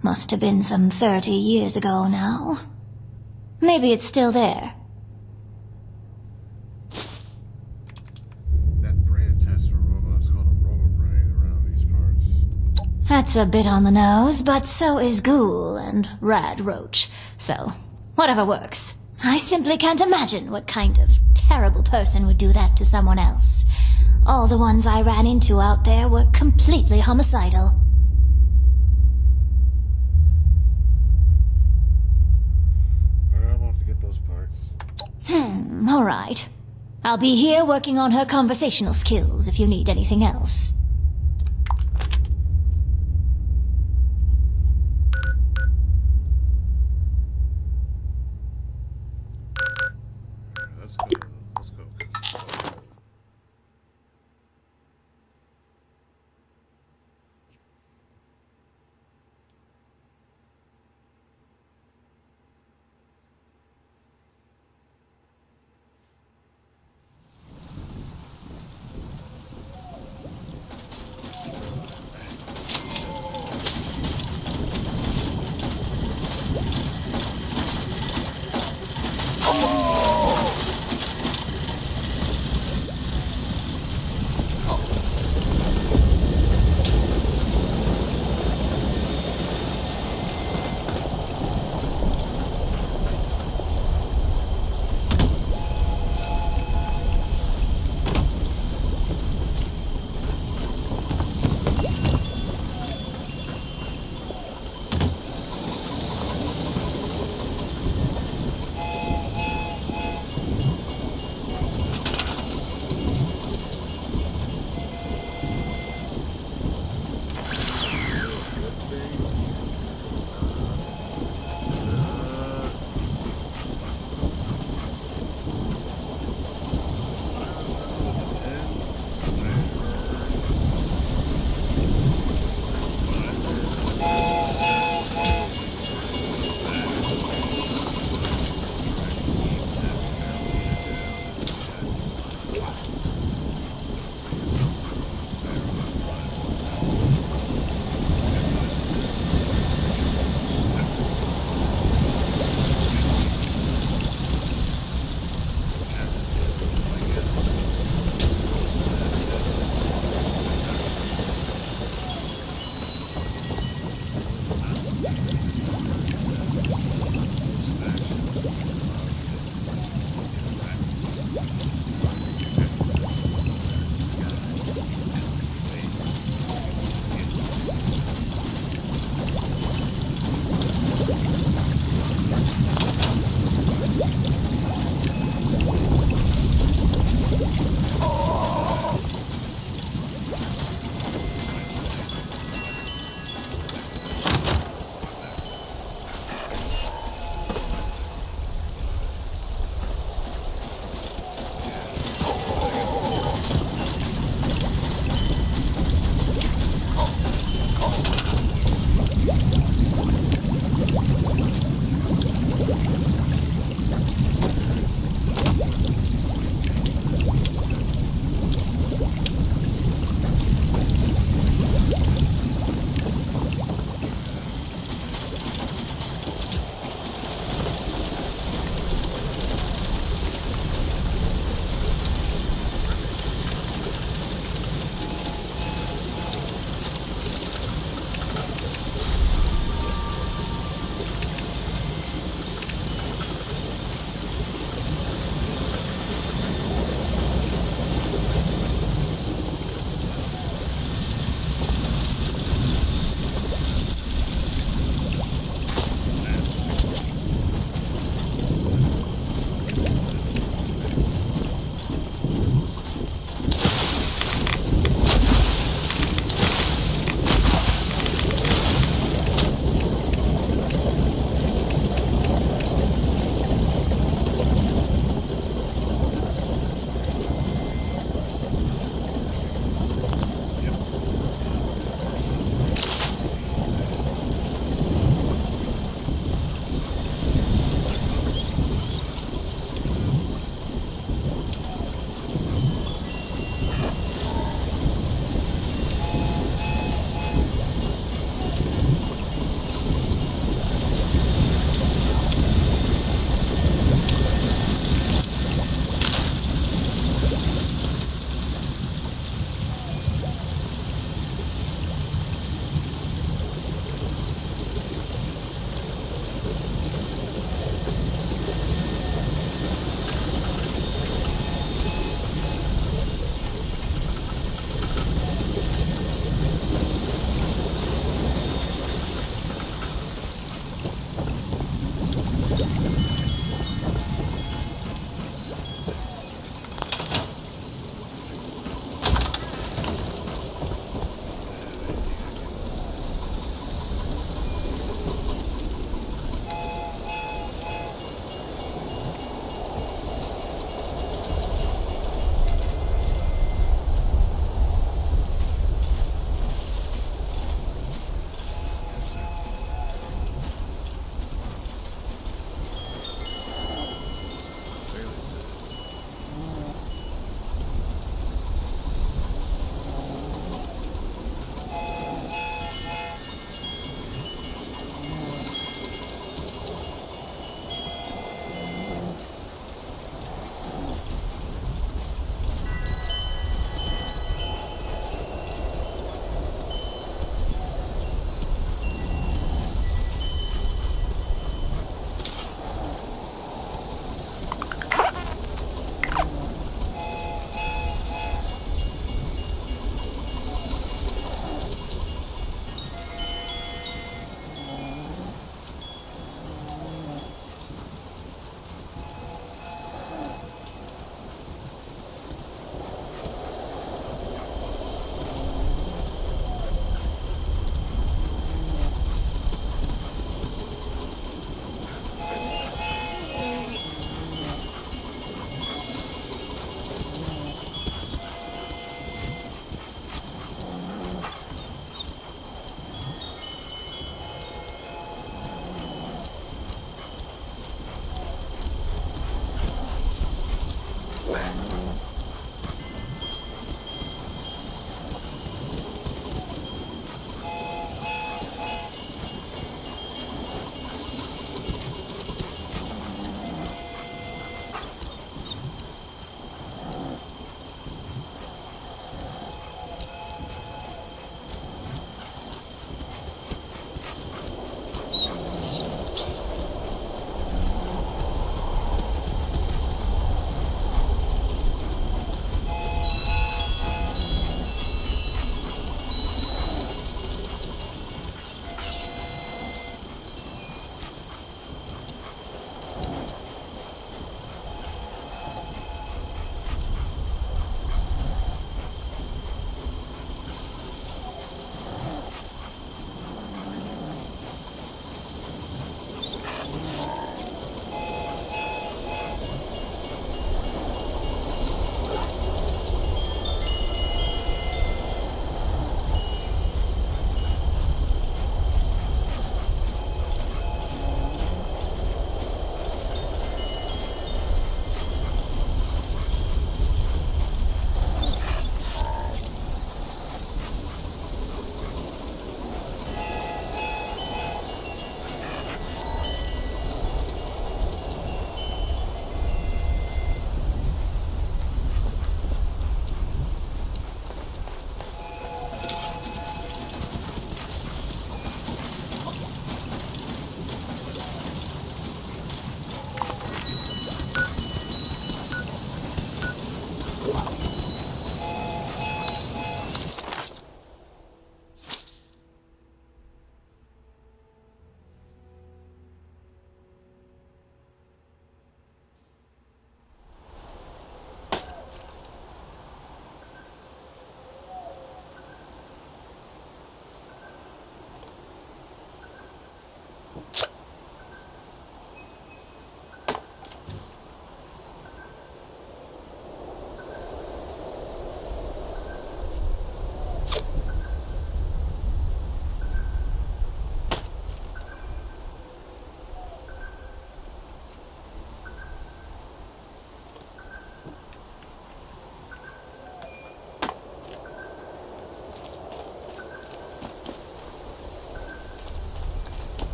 S17: Must have been some 30 years ago now. Maybe it's still there.
S1: That brain attached to a robot is called a robo-brain around these parts.
S17: That's a bit on the nose, but so is Ghoul and Rad Roach. So, whatever works. I simply can't imagine what kind of terrible person would do that to someone else. All the ones I ran into out there were completely homicidal.
S1: I'm off to get those parts.
S17: Alright. I'll be here working on her conversational skills if you need anything else.
S1: Let's go. Let's go.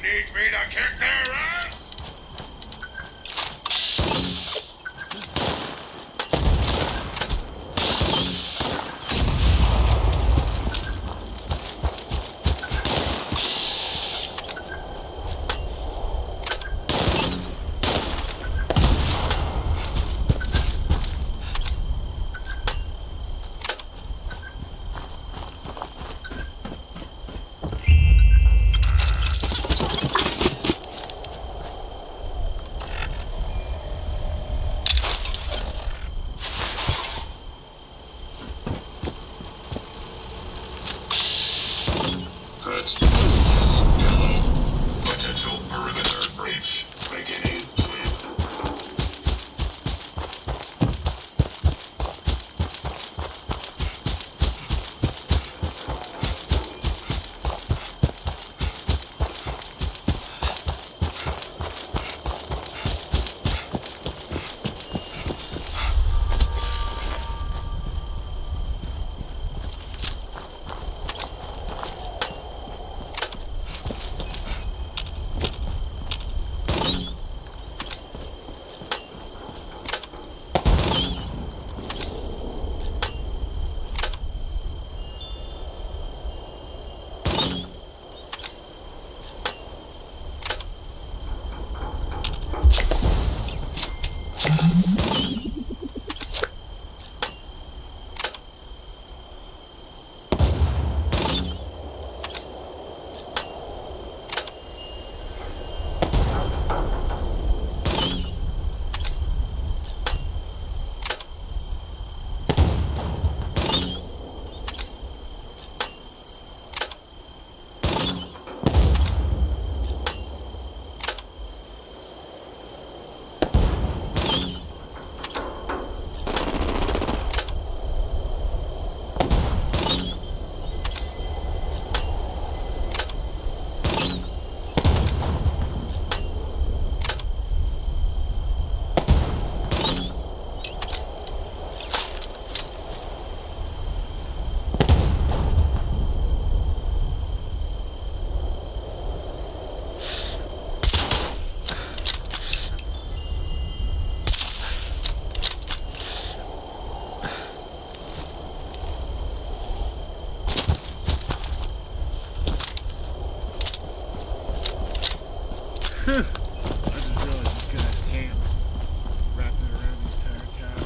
S19: needs me to kick their ass? Potential perimeter breach beginning soon.
S1: I just realized this guy's camp wrapped it around the entire tower.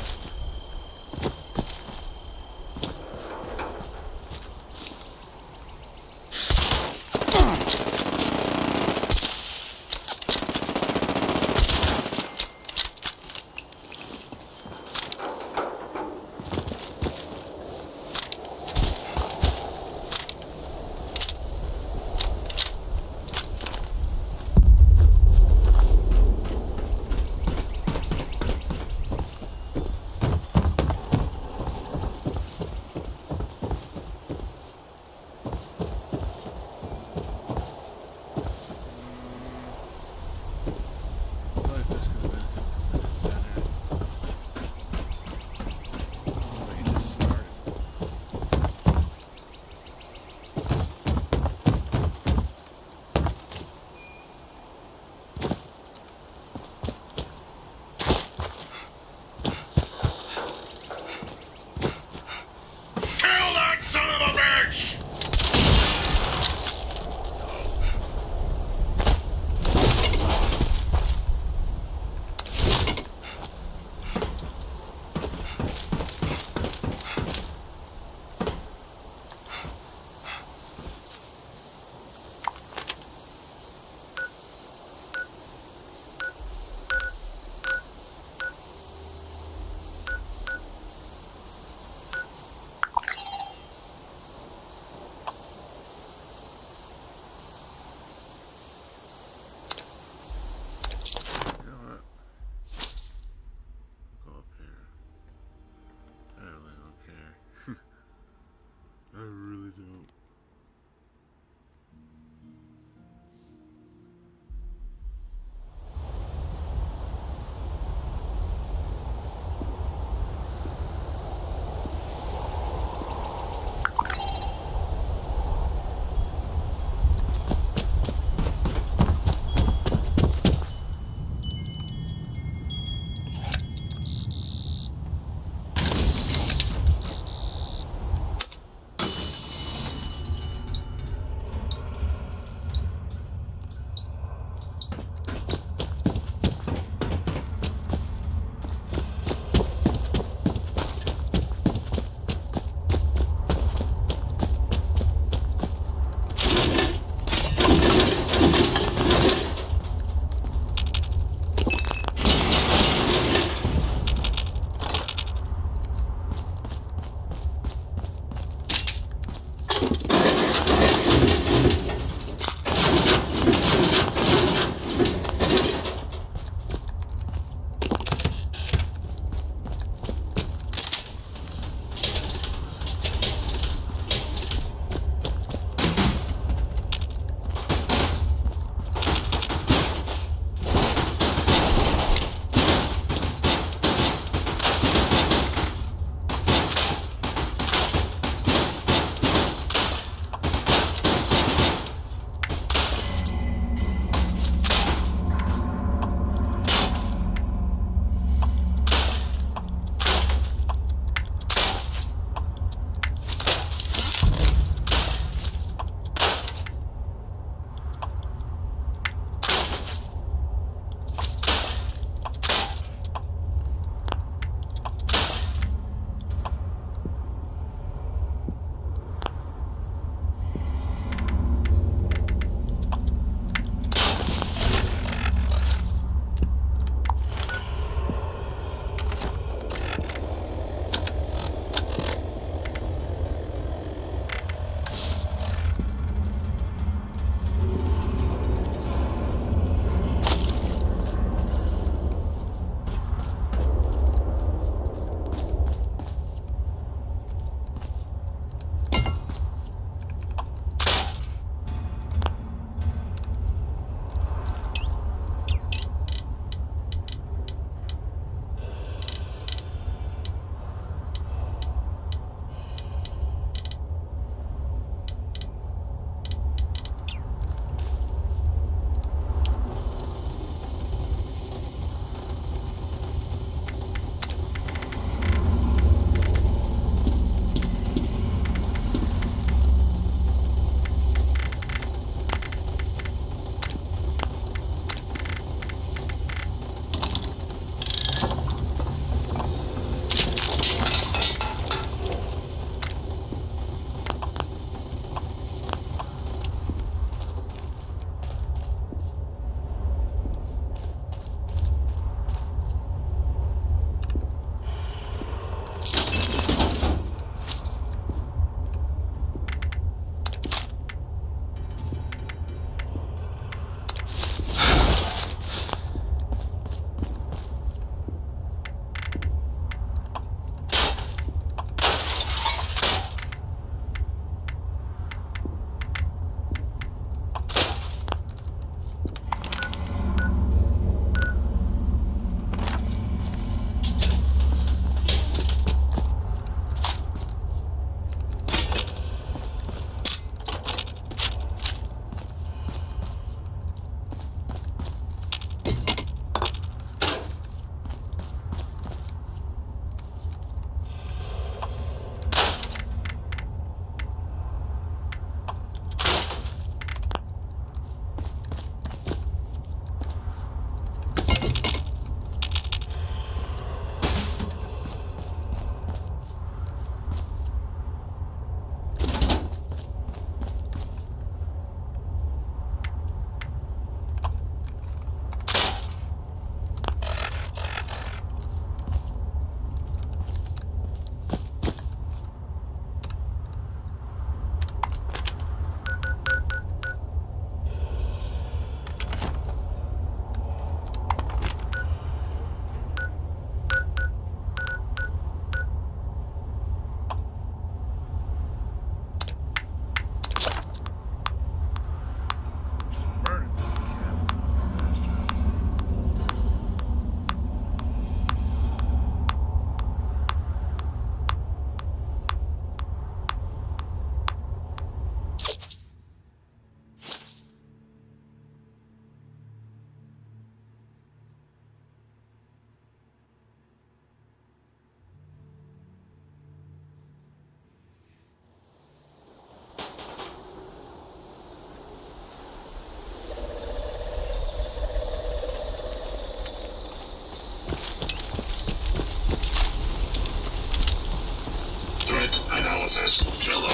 S19: process. Yellow.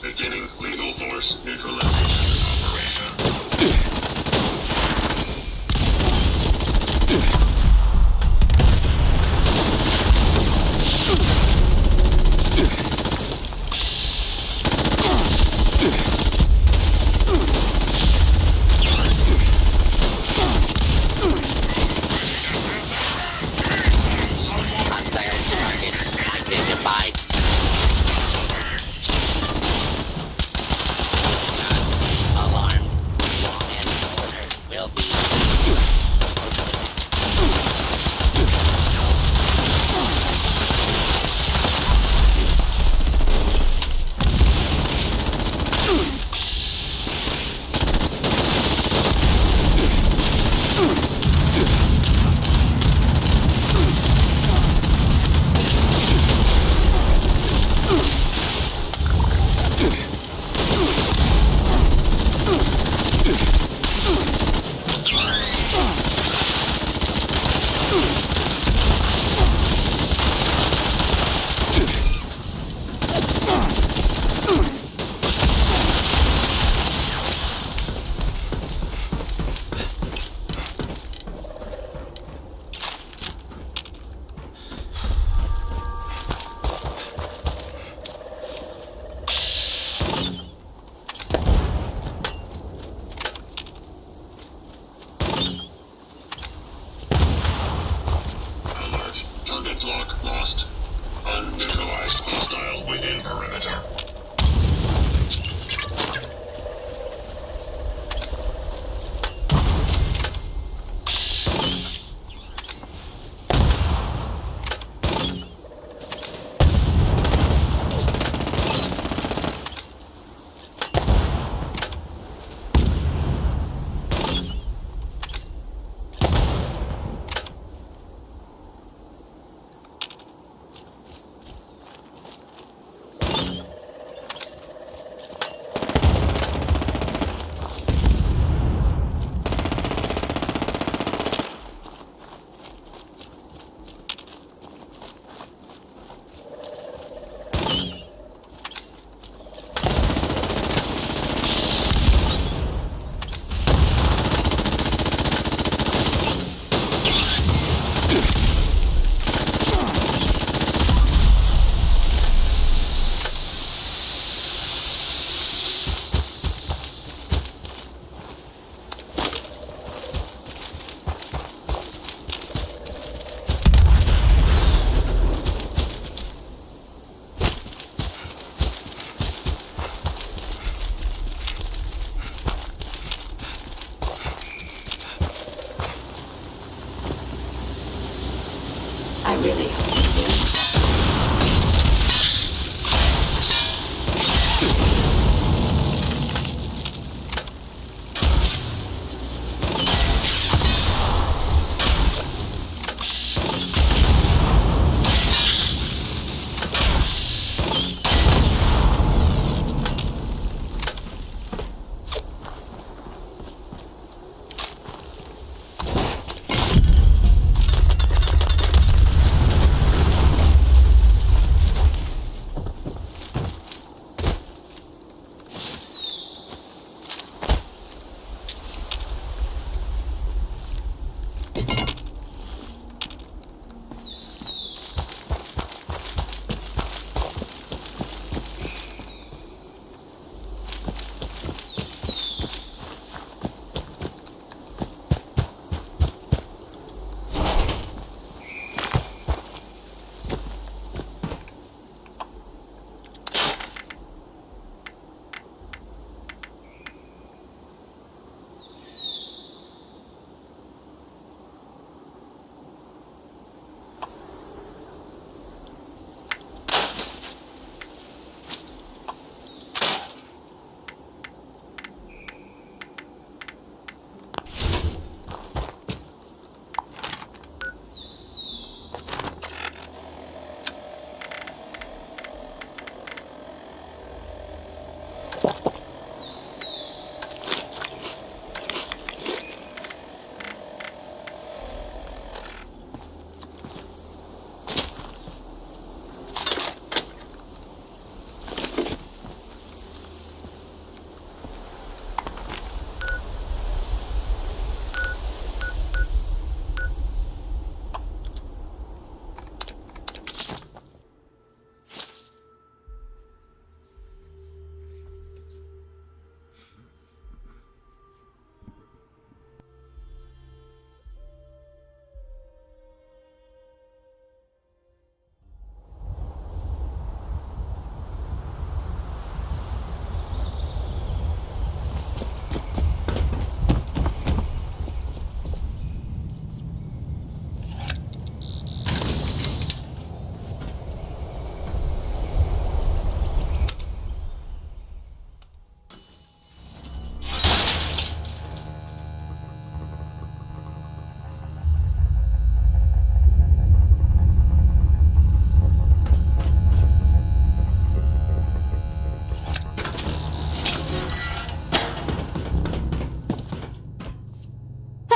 S19: Beginning lethal force neutralization operation. Target lock lost. Unneutralized hostile within perimeter.
S3: I really hope you do.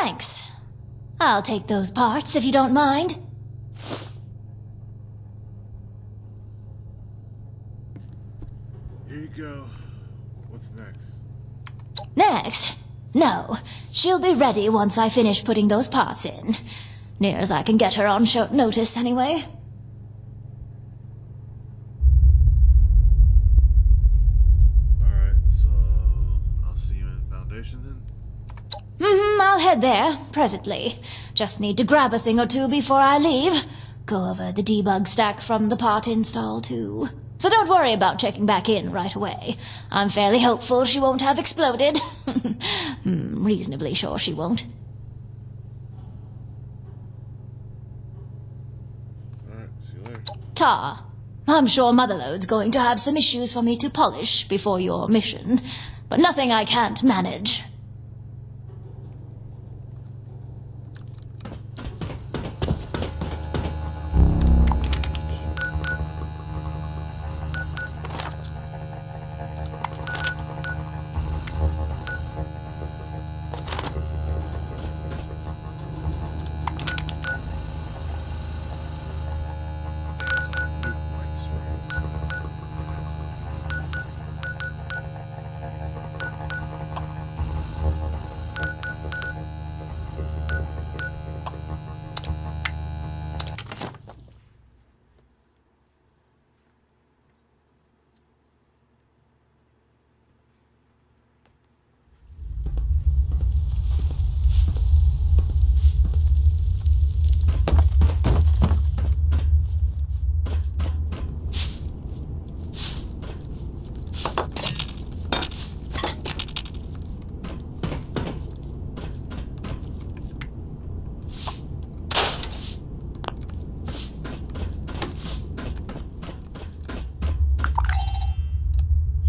S17: Thanks. I'll take those parts if you don't mind.
S1: Here you go. What's next?
S17: Next? No. She'll be ready once I finish putting those parts in. Near as I can get her on short notice, anyway.
S1: Alright, so I'll see you in the Foundation then?
S17: I'll head there, presently. Just need to grab a thing or two before I leave. Go over the debug stack from the part install, too. So don't worry about checking back in right away. I'm fairly hopeful she won't have exploded. Reasonably sure she won't.
S1: Alright, see you later.
S17: Ta. I'm sure Motherlode's going to have some issues for me to polish before your mission, but nothing I can't manage.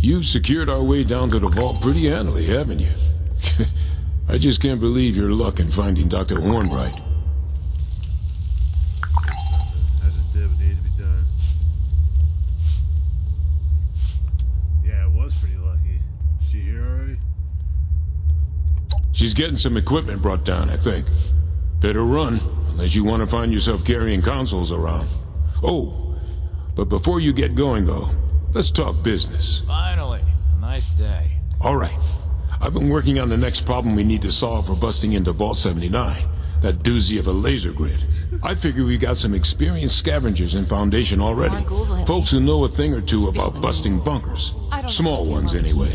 S19: You've secured our way down to the vault pretty handily, haven't you? I just can't believe your luck in finding Dr. Hornbright.
S1: I just did what needed to be done. Yeah, I was pretty lucky. She here already?
S19: She's getting some equipment brought down, I think. Better run, unless you want to find yourself carrying consoles around. Oh, but before you get going, though, let's talk business.
S15: Finally, a nice day.
S19: All right. I've been working on the next problem we need to solve for busting into Vault 79. That doozy of a laser grid. I figure we got some experienced scavengers in Foundation already. Folks who know a thing or two about busting bunkers. Small ones, anyway.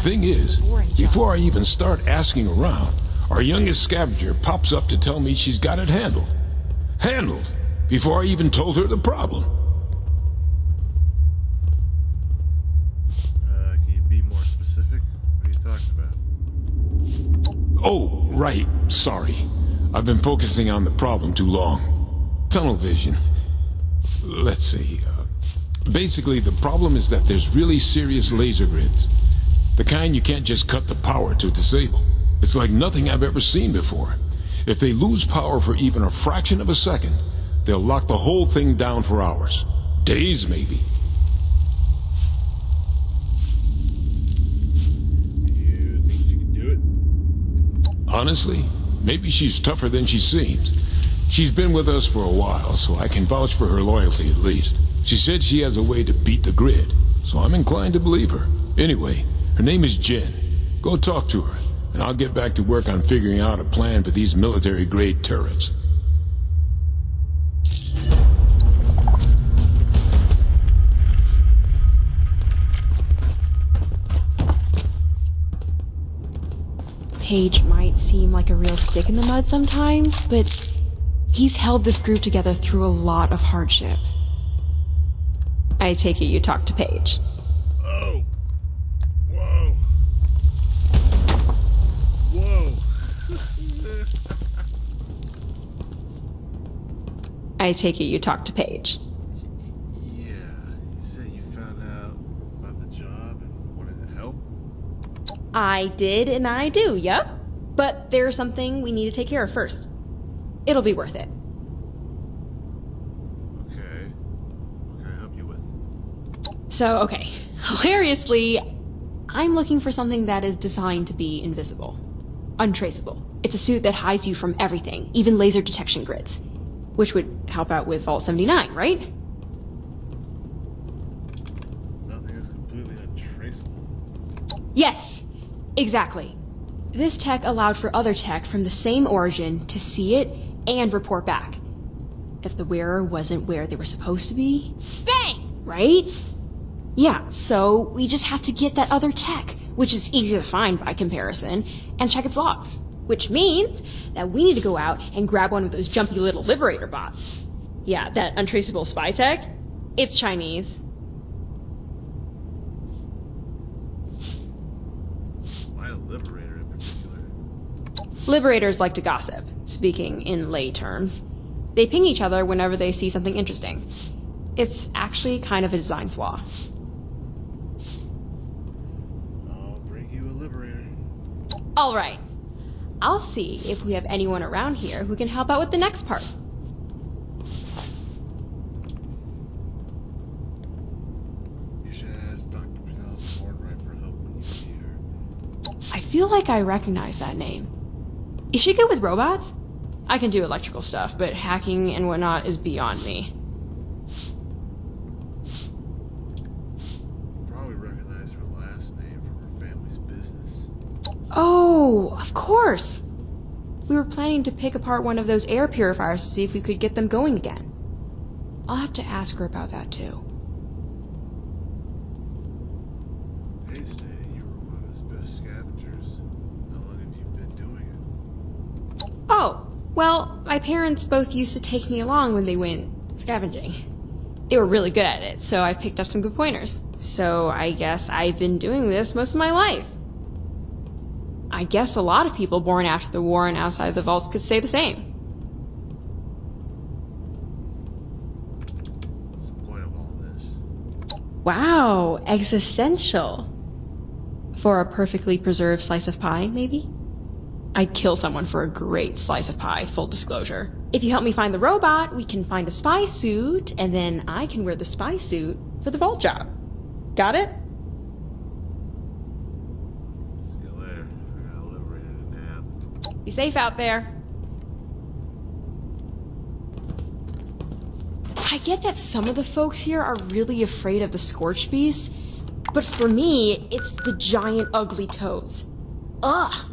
S19: Thing is, before I even start asking around, our youngest scavenger pops up to tell me she's got it handled. Handled! Before I even told her the problem.
S1: Can you be more specific? What are you talking about?
S19: Oh, right. Sorry. I've been focusing on the problem too long. Tunnel vision. Let's see. Basically, the problem is that there's really serious laser grids. The kind you can't just cut the power to disable. It's like nothing I've ever seen before. If they lose power for even a fraction of a second, they'll lock the whole thing down for hours. Days, maybe.
S1: You think she can do it?
S19: Honestly, maybe she's tougher than she seems. She's been with us for a while, so I can vouch for her loyalty at least. She said she has a way to beat the grid, so I'm inclined to believe her. Anyway, her name is Jen. Go talk to her, and I'll get back to work on figuring out a plan for these military-grade turrets.
S4: Paige might seem like a real stick in the mud sometimes, but he's held this group together through a lot of hardship. I take it you talked to Paige.
S1: Oh. Whoa. Whoa.
S4: I take it you talked to Paige.
S1: Yeah. You said you found out about the job and wanted to help?
S4: I did and I do, yep. But there's something we need to take care of first. It'll be worth it.
S1: Okay. What can I help you with?
S4: So, okay. Hilariously, I'm looking for something that is designed to be invisible. untraceable. It's a suit that hides you from everything, even laser detection grids. Which would help out with Vault 79, right?
S1: Nothing is completely untraceable.
S4: Yes, exactly. This tech allowed for other tech from the same origin to see it and report back. If the wearer wasn't where they were supposed to be, bang! Right? Yeah, so we just have to get that other tech, which is easy to find by comparison, and check its logs. Which means that we need to go out and grab one of those jumpy little Liberator bots. Yeah, that untraceable spy tech. It's Chinese.
S1: Why a Liberator in particular?
S4: Liberators like to gossip, speaking in lay terms. They ping each other whenever they see something interesting. It's actually kind of a design flaw.
S1: I'll bring you a Liberator.
S4: Alright. I'll see if we have anyone around here who can help out with the next part.
S1: You should ask Dr. Penelope Hornwright for help when you see her.
S4: I feel like I recognize that name. Is she good with robots? I can do electrical stuff, but hacking and whatnot is beyond me.
S1: Probably recognize her last name from her family's business.
S4: Oh, of course! We were planning to pick apart one of those air purifiers to see if we could get them going again. I'll have to ask her about that too.
S1: They say you were one of his best scavengers. How long have you been doing it?
S4: Oh, well, my parents both used to take me along when they went scavenging. They were really good at it, so I picked up some good pointers. So I guess I've been doing this most of my life. I guess a lot of people born after the war and outside the vaults could say the same.
S1: What's the point of all this?
S4: Wow, existential. For a perfectly preserved slice of pie, maybe? I'd kill someone for a great slice of pie, full disclosure. If you help me find the robot, we can find a spy suit, and then I can wear the spy suit for the vault job. Got it?
S1: See you later. I got a Liberator to nab.
S4: Be safe out there. I get that some of the folks here are really afraid of the Scorched Beast, but for me, it's the giant ugly toads. Ugh!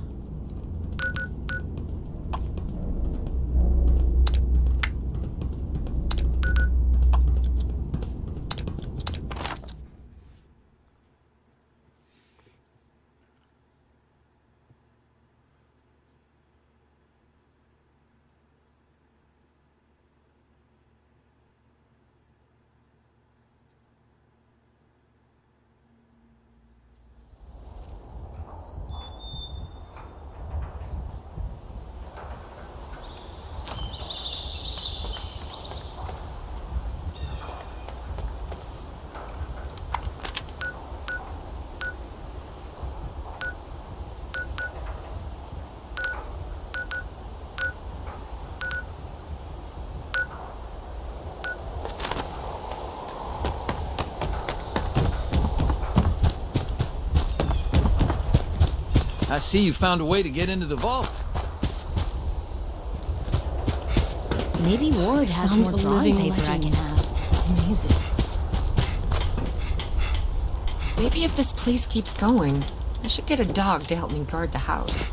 S15: I see you found a way to get into the vault.
S17: Maybe Ward has
S16: Found
S17: more
S16: a
S17: drawing
S16: living
S17: paper I
S16: legend.
S17: can have. Amazing.
S18: Maybe if this place keeps going, I should get a dog to help me guard the house.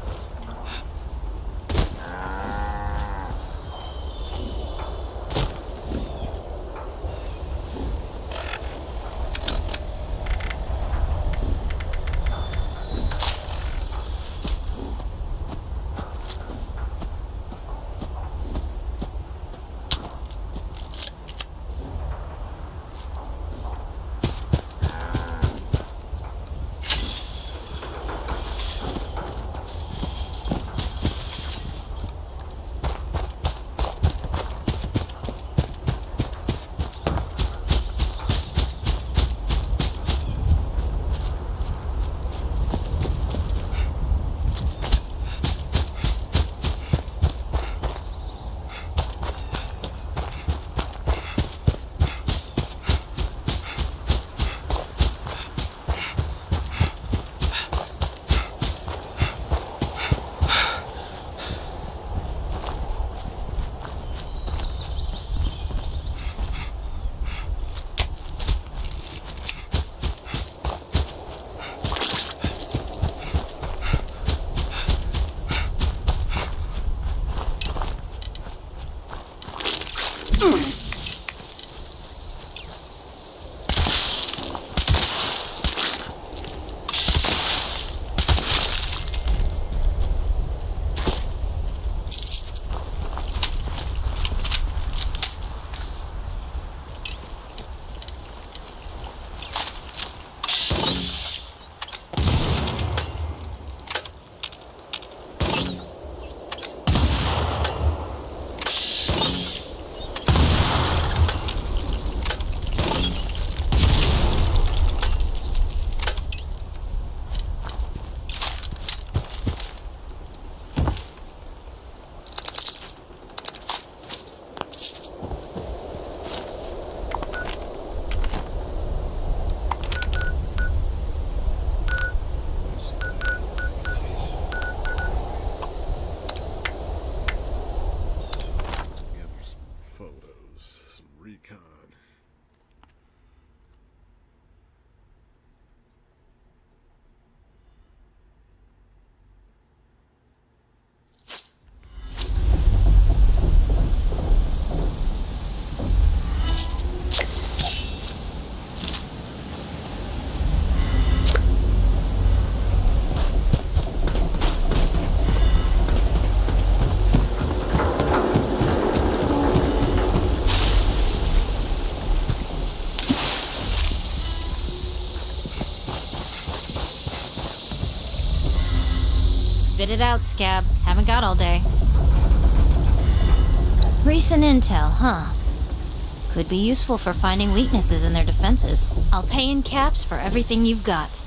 S17: Spit it out, Scab. Haven't got all day. Recent intel, huh? Could be useful for finding weaknesses in their defenses. I'll pay in caps for everything you've got.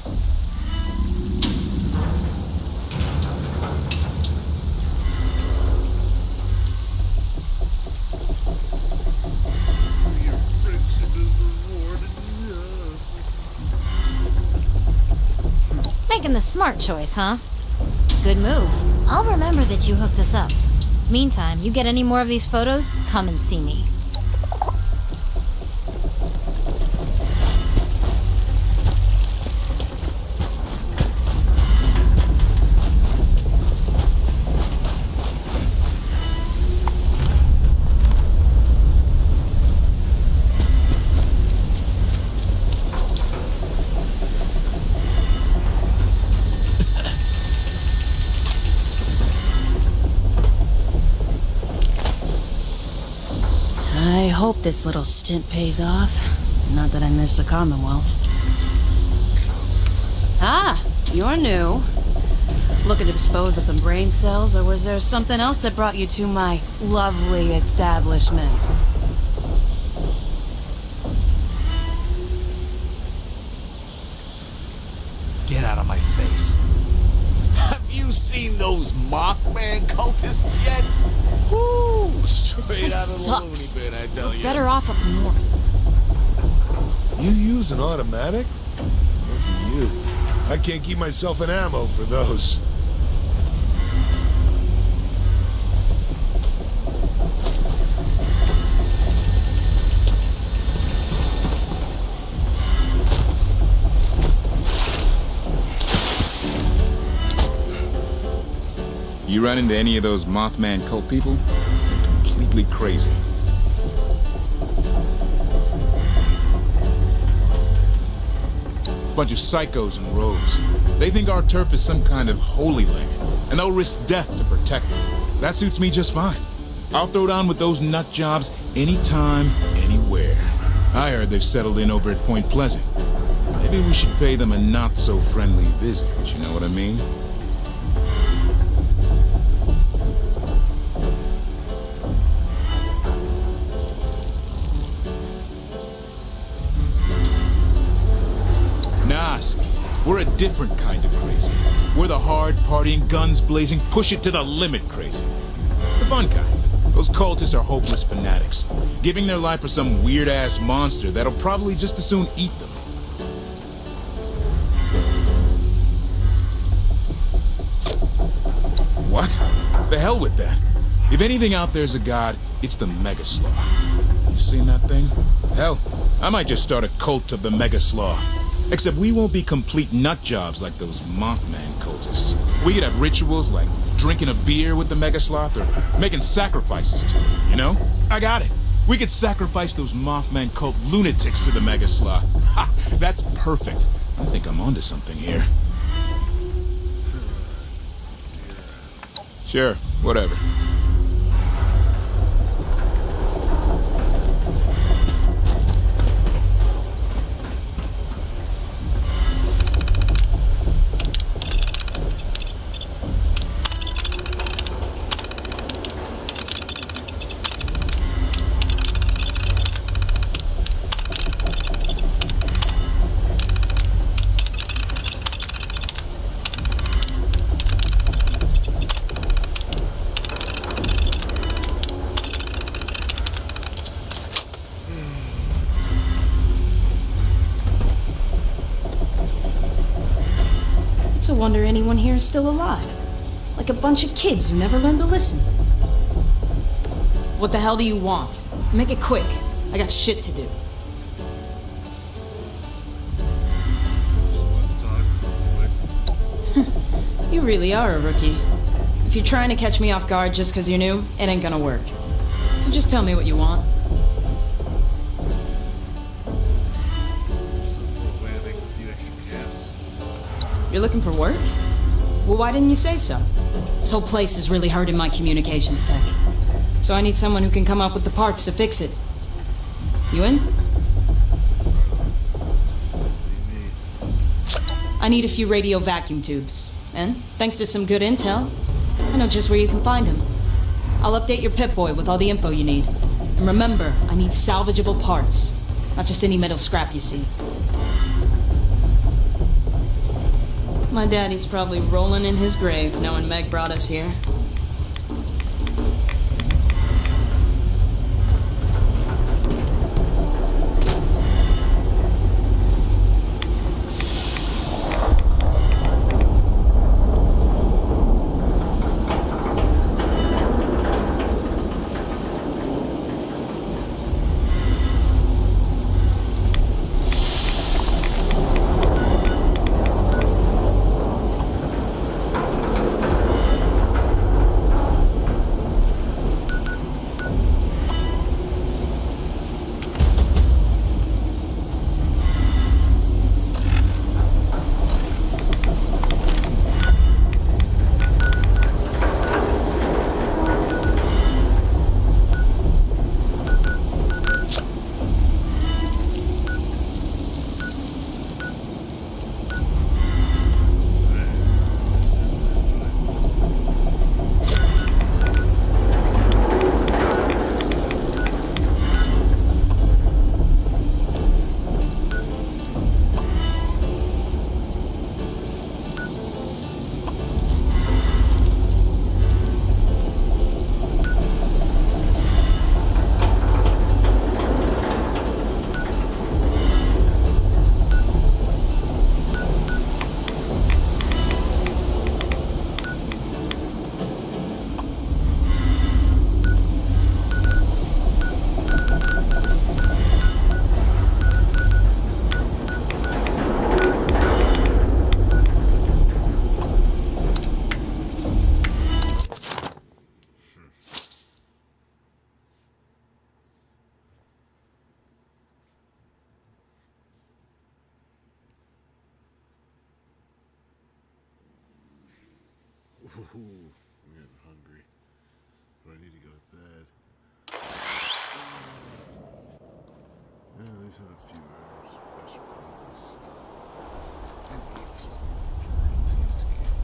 S17: Making the smart choice, huh? Good move. I'll remember that you hooked us up. Meantime, you get any more of these photos, come and see me.
S11: I hope this little stint pays off. Not that I miss the Commonwealth. Ah, you're new. Looking to dispose of some brain cells, or was there something else that brought you to my lovely establishment?
S10: Get out of my face. Have you seen those Mothman cultists yet? Woo! Straight out of the loony bin, I tell you.
S4: Better off up north.
S5: You use an automatic? Look at you. I can't keep myself in ammo for those.
S9: You run into any of those Mothman cult people? They're completely crazy. Bunch of psychos and rogues. They think our turf is some kind of holy land, and they'll risk death to protect it. That suits me just fine. I'll throw down with those nut jobs anytime, anywhere. I heard they've settled in over at Point Pleasant. Maybe we should pay them a not-so-friendly visit, you know what I mean? Nah, see, we're a different kind of crazy. We're the hard-partying, guns-blazing, push-it-to-the-limit crazy. The fun kind. Those cultists are hopeless fanatics, giving their life for some weird-ass monster that'll probably just as soon eat them. What? The hell with that. If anything out there's a god, it's the Mega Sloth. You seen that thing? Hell, I might just start a cult of the Mega Sloth. Except we won't be complete nut jobs like those Mothman cultists. We could have rituals like drinking a beer with the Mega Sloth or making sacrifices to it, you know? I got it. We could sacrifice those Mothman cult lunatics to the Megaslaw. Ha! That's perfect. I think I'm onto something here. Sure, whatever.
S11: It's a wonder anyone here is still alive. Like a bunch of kids who never learned to listen. What the hell do you want? Make it quick. I got shit to do. You really are a rookie. If you're trying to catch me off guard just because you're new, it ain't gonna work. So just tell me what you want. You're looking for work? Well, why didn't you say so? This whole place is really hurting my communications tech. So I need someone who can come up with the parts to fix it. You in? I need a few radio vacuum tubes. And, thanks to some good intel, I know just where you can find them. I'll update your Pip-Boy with all the info you need. And remember, I need salvageable parts. Not just any metal scrap you see. My daddy's probably rolling in his grave knowing Meg brought us here.
S1: Ooh, I'm getting hungry. But I need to go to bed. Yeah, at least in a few hours. I should probably stop and eat some proteins again.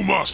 S19: Yuma!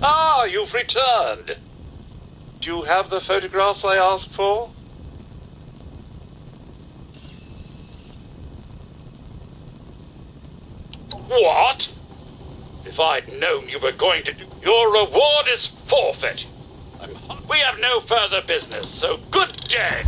S8: Ah, you've returned. Do you have the photographs I asked for? What? If I'd known you were going to do... Your reward is forfeit. We have no further business, so good day.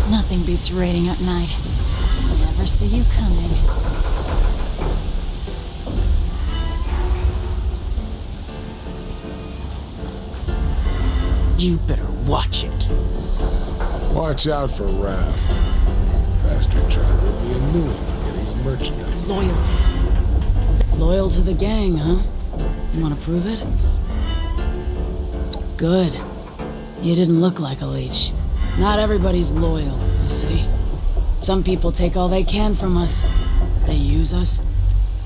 S11: Nothing beats raiding at night. Never see you coming. You better watch it.
S5: Watch out for Raph. Bastard trying to rip me a new one for getting his merchandise.
S11: Loyalty. Loyal to the gang, huh? You want to prove it? Good. You didn't look like a leech. Not everybody's loyal, you see. Some people take all they can from us. They use us,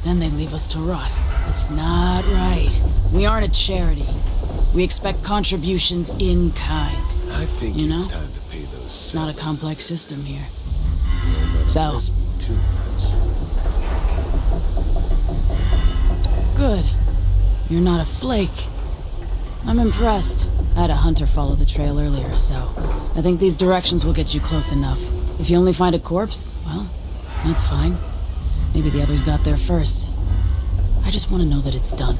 S11: then they leave us to rot. It's not right. We aren't a charity. We expect contributions in kind.
S5: I think
S11: you
S5: it's
S11: know?
S5: time to pay those.
S11: It's not a complex system here.
S5: Don't let 'em
S11: So,
S5: miss me too much.
S12: Good. You're not a flake. I'm impressed. I had a hunter follow the trail earlier, so I think these directions will get you close enough. If you only find a corpse, well, that's fine. Maybe the others got there first. I just want to know that it's done.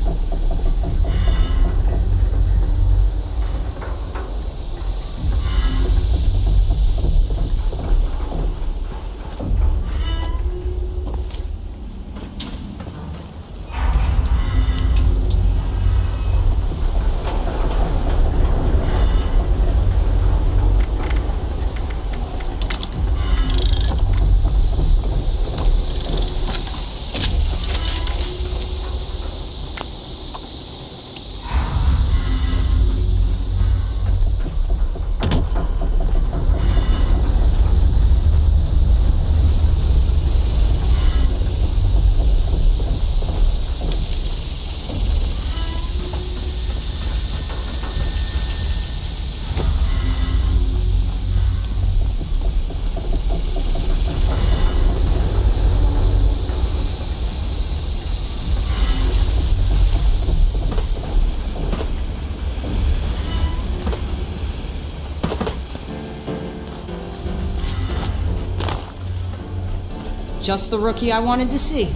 S11: Just the rookie I wanted to see.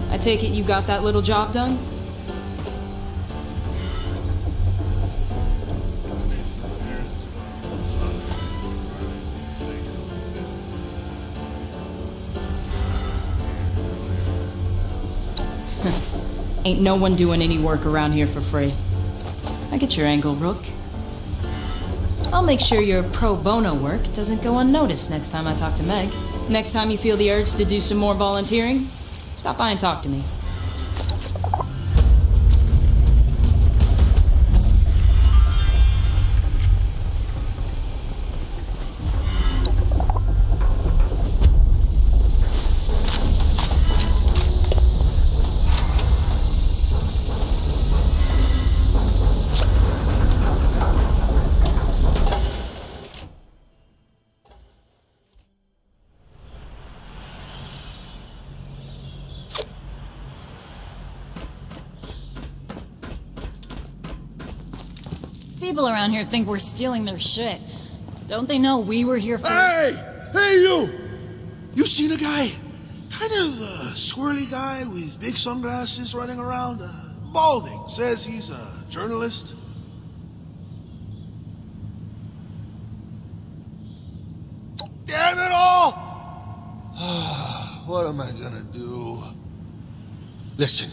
S11: I take it you got that little job done? Ain't no one doing any work around here for free. I get your angle, Rook. I'll make sure your pro bono work doesn't go unnoticed next time I talk to Meg. Next time you feel the urge to do some more volunteering, stop by and talk to me.
S13: People around here think we're stealing their shit. Don't they know we were here first?
S5: Hey, you! You seen a guy? Kind of a squirrely guy with big sunglasses running around? Balding. Says he's a journalist. Damn it all! What am I gonna do? Listen,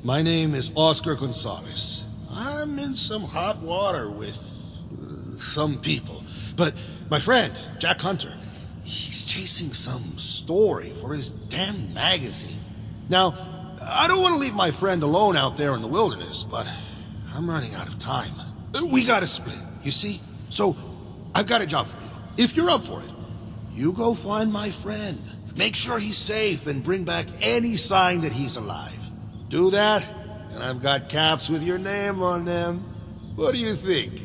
S5: my name is Oscar Gonzalez. I'm in some hot water with some people. But my friend, Jack Hunter, he's chasing some story for his damn magazine. Now, I don't want to leave my friend alone out there in the wilderness, but I'm running out of time. We gotta split, you see? So, I've got a job for you. If you're up for it, you go find my friend. Make sure he's safe and bring back any sign that he's alive. Do that, and I've got caps with your name on them. What do you think?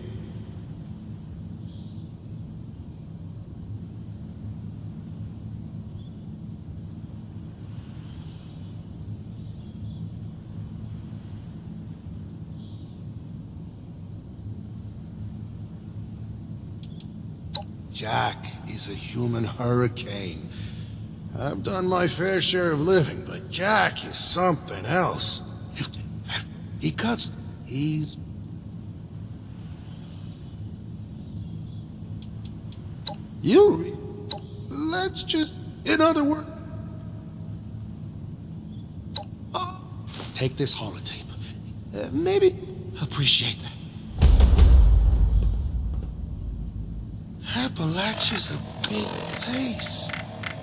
S5: Jack is a human hurricane. I've done my fair share of living, but Jack is something else. He cuts. He's... You... Let's just... In other words... Take this holotape. Maybe appreciate that. Appalachia's a big place.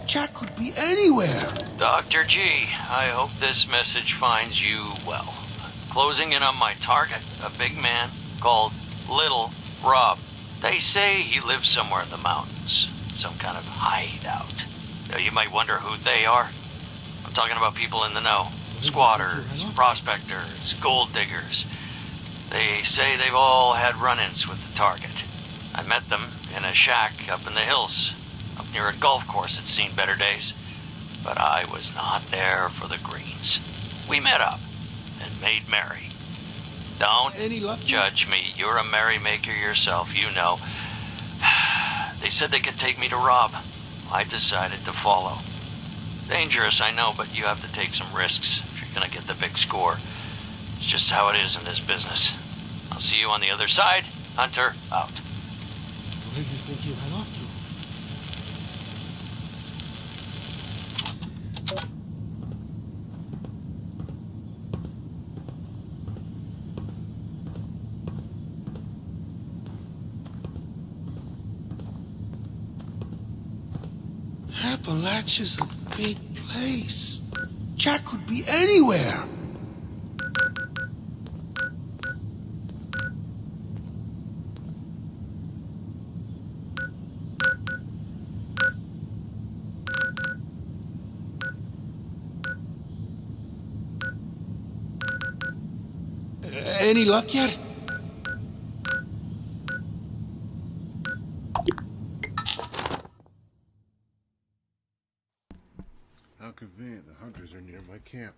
S5: Jack could be anywhere.
S14: Dr. G, I hope this message finds you well. Closing in on my target, a big man called Little Rob. They say he lives somewhere in the mountains, some kind of hideout. Now, you might wonder who they are. I'm talking about people in the know. Squatters, prospectors, gold diggers. They say they've all had run-ins with the target. I met them in a shack up in the hills, up near a golf course that's seen better days. But I was not there for the greens. We met up. and made merry. Don't judge me. You're a merrymaker yourself, you know. They said they could take me to Rob. I decided to follow. Dangerous, I know, but you have to take some risks if you're gonna get the big score. It's just how it is in this business. I'll see you on the other side. Hunter, out.
S5: Where do you think he ran off to? Appalachia's a big place. Jack could be anywhere. Any luck yet?
S1: How convenient, the hunters are near my camp.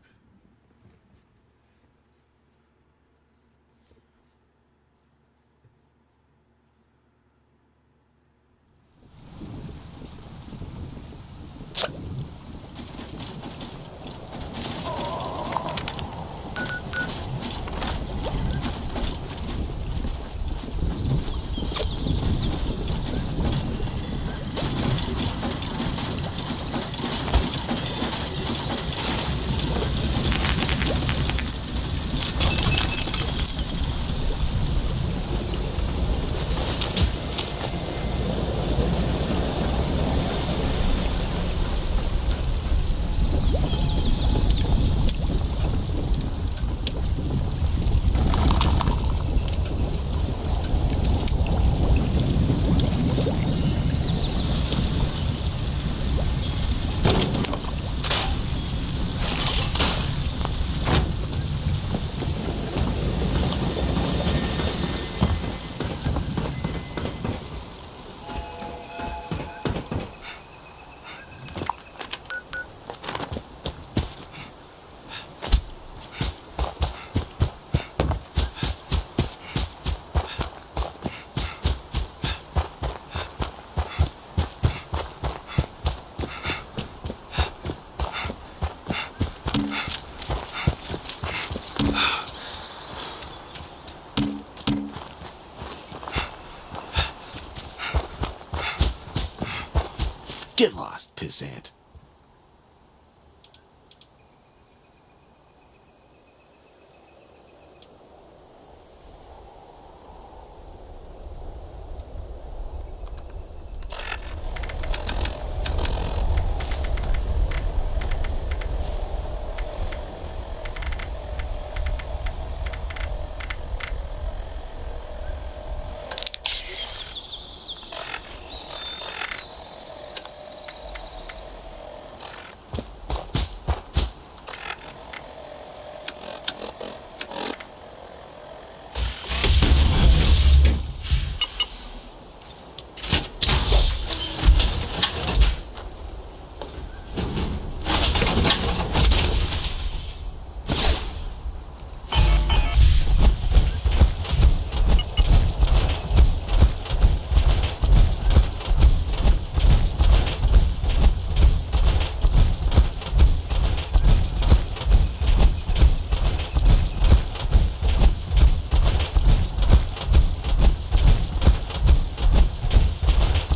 S10: Get lost, pissant.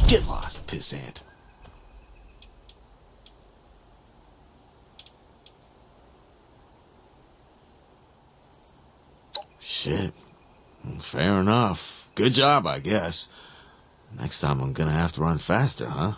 S10: Get lost, pissant. Shit. Fair enough. Good job, I guess. Next time I'm gonna have to run faster, huh?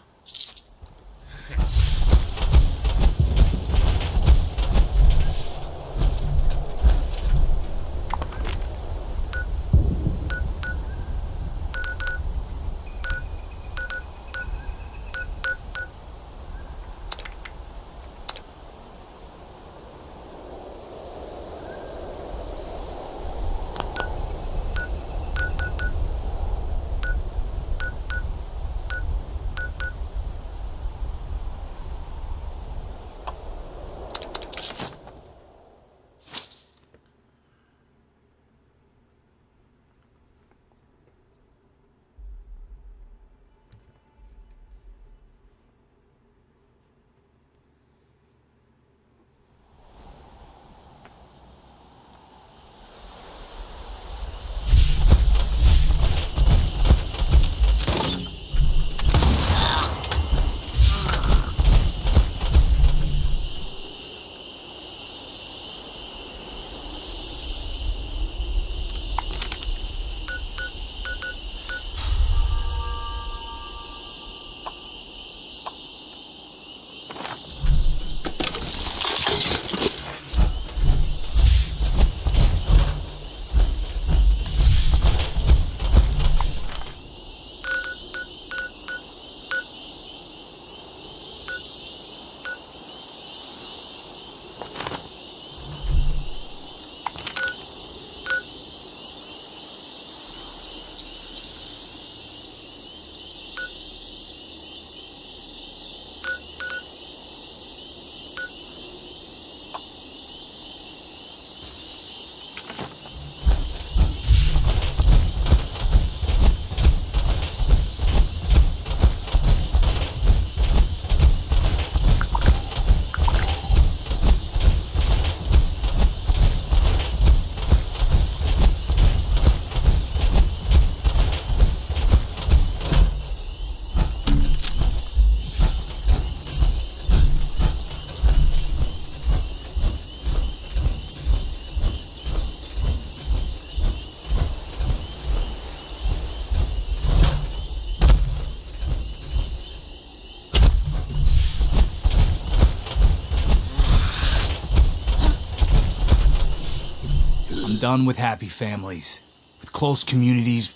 S10: done with happy families, with close communities,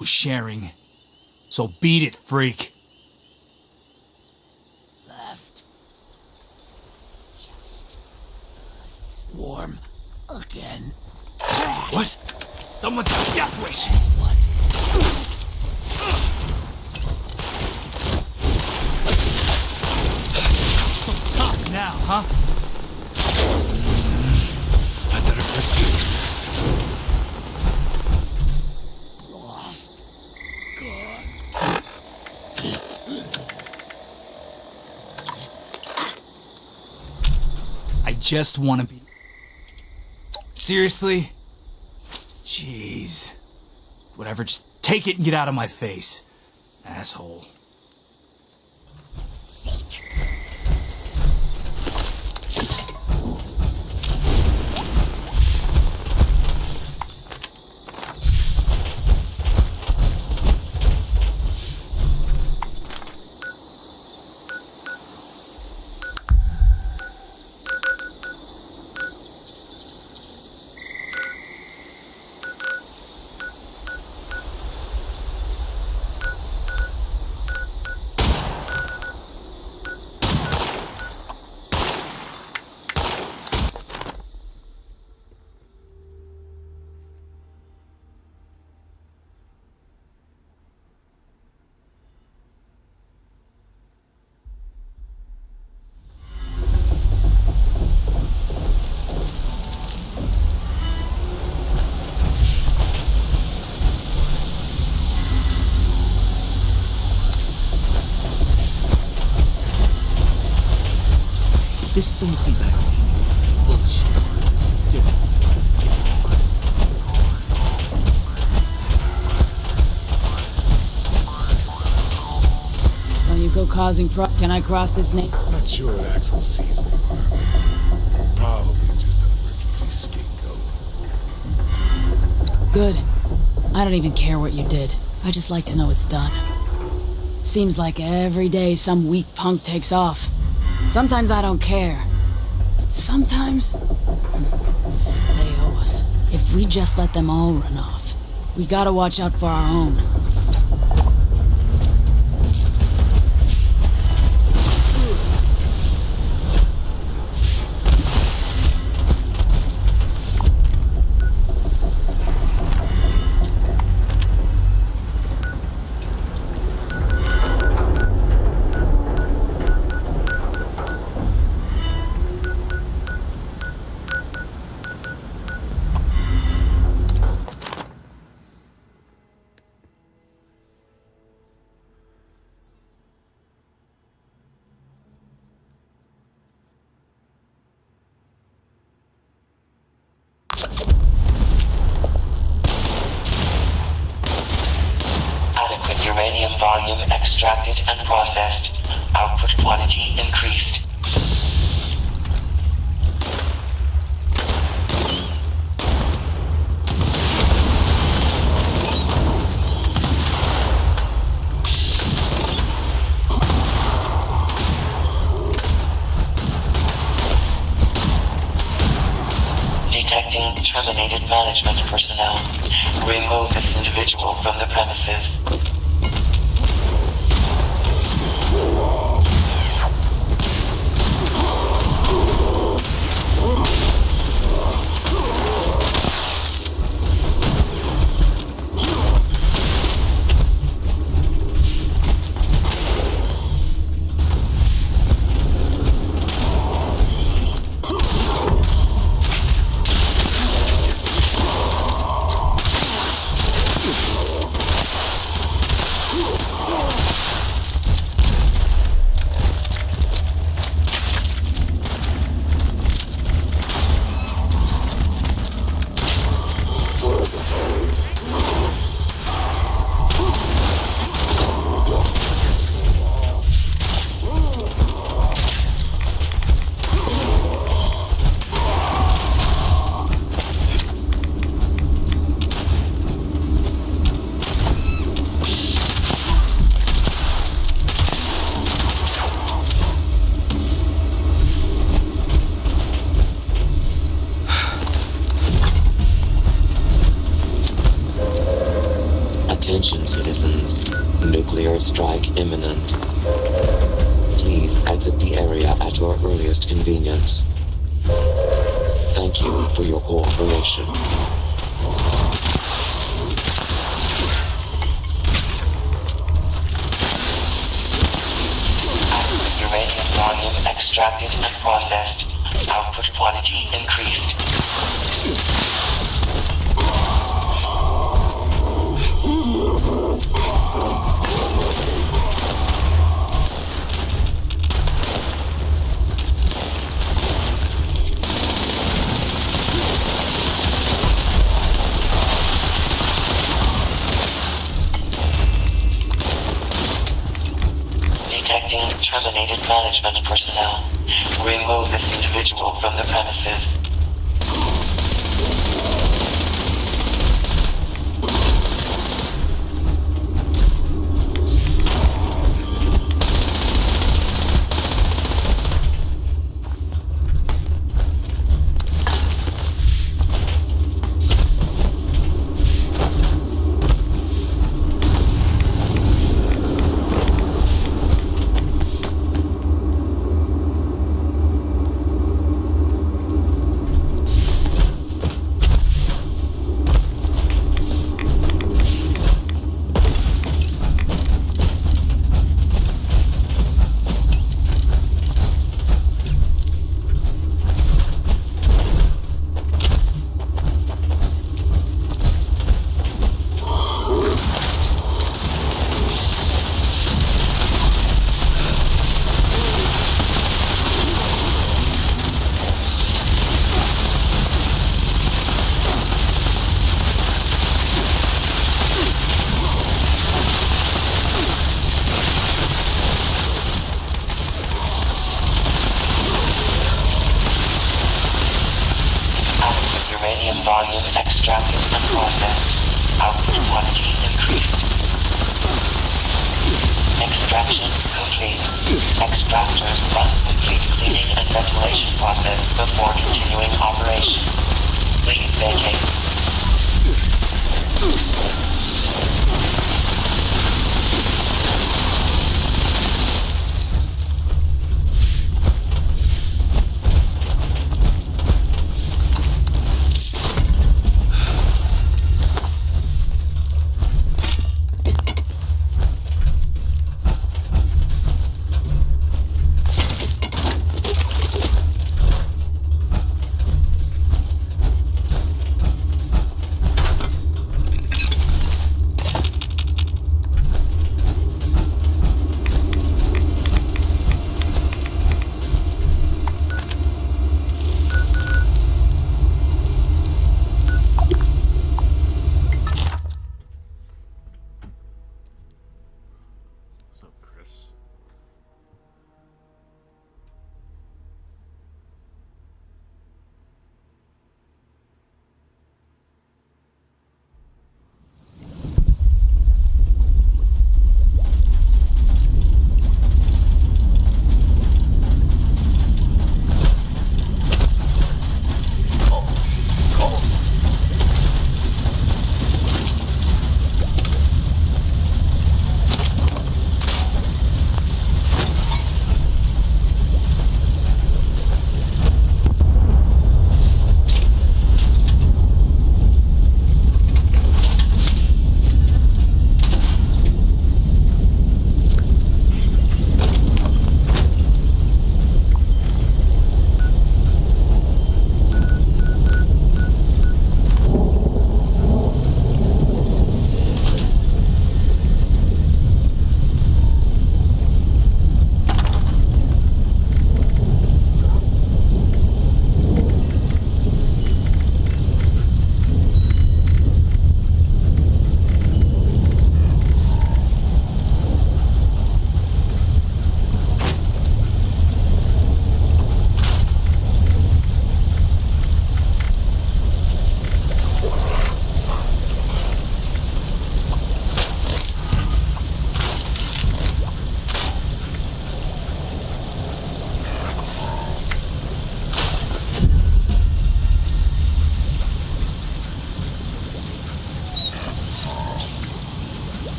S10: with sharing. So beat it, freak.
S6: Left. Just swarm again.
S10: What? Someone's got death wish.
S6: What?
S10: So tough now, huh?
S1: I thought it hurts you.
S6: Lost. Gone.
S10: I just want to be... Seriously? Jeez. Whatever, just take it and get out of my face. Asshole.
S6: Sick. This fancy vaccine is bullshit.
S12: Don't you go causing Can I cross this name?
S9: Not sure what Axel sees in the arm. Probably just an emergency scapegoat.
S12: Good. I don't even care what you did. I just like to know it's done. Seems like every day some weak punk takes off. Sometimes I don't care. But sometimes... they owe us. If we just let them all run off, we gotta watch out for our own.
S22: Adequate uranium volume extracted and processed. Output quantity increased. Detecting terminated management personnel. Remove this individual from the premises. Attention citizens, nuclear strike imminent. Please exit the area at your earliest convenience. Thank you for your cooperation.
S23: Uranium volume extracted and processed. Output quantity increased. Detecting terminated management personnel. Remove this individual from the premises. Uranium volume extracted and processed. Output quantity increased. Extraction complete. Extractors must complete cleaning and ventilation process before continuing operation. Please vacate.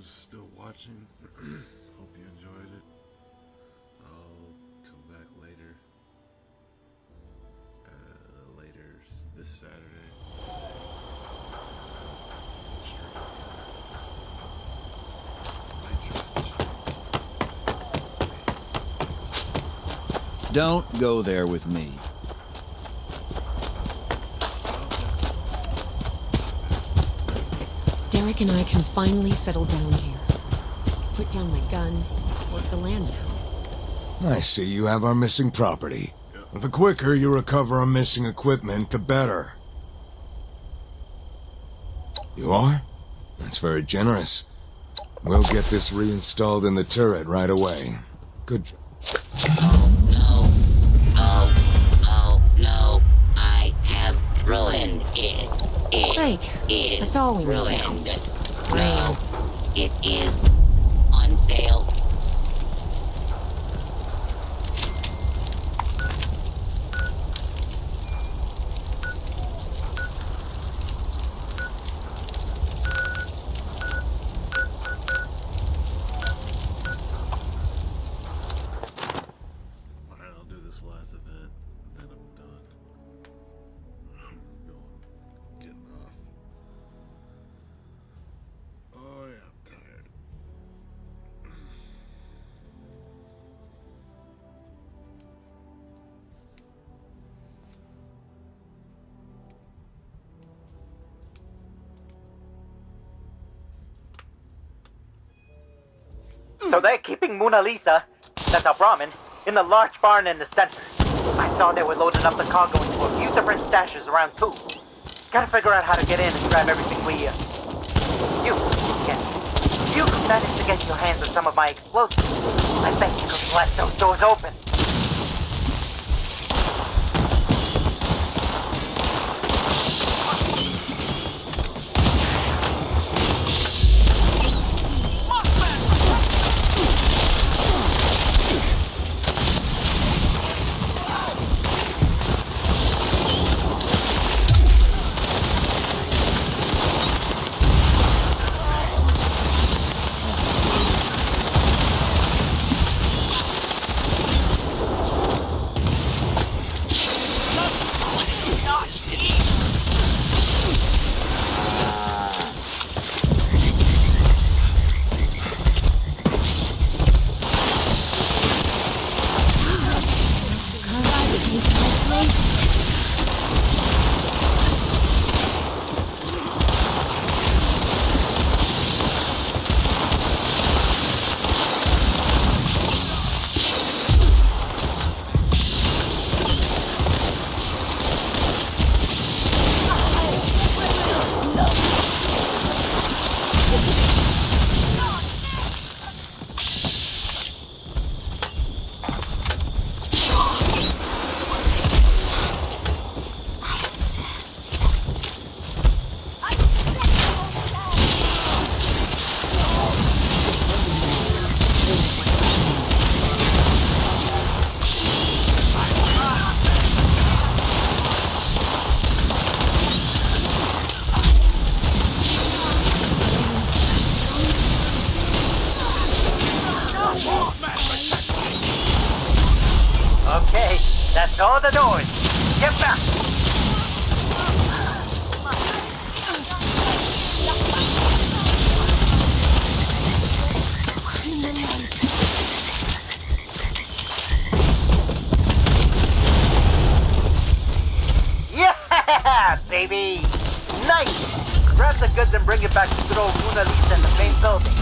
S1: Still watching. Hope you enjoyed it. I'll come back later. Later this Saturday.
S15: Don't go there with me.
S18: Derek and I can finally settle down here. Put down my guns, work the land now.
S10: I see you have our missing property. The quicker you recover our missing equipment, the better. You are? That's very generous. We'll get this reinstalled in the turret right away. Good job.
S3: Oh no. Oh no. I have ruined it.
S18: Right. That's all we
S3: ruined.
S18: need.
S3: No. It is on sale.
S7: So they're keeping Mona Lisa, that's our Brahmin, in the large barn in the center. I saw they were loading up the cargo into a few different stashes around too. Gotta figure out how to get in and grab everything we, You could manage to get your hands on some of my explosives. I bet you could blast those doors open. all the doors. Get back. Yeah, baby. Nice. Grab the goods and bring it back to good old Mona Lisa in the main building.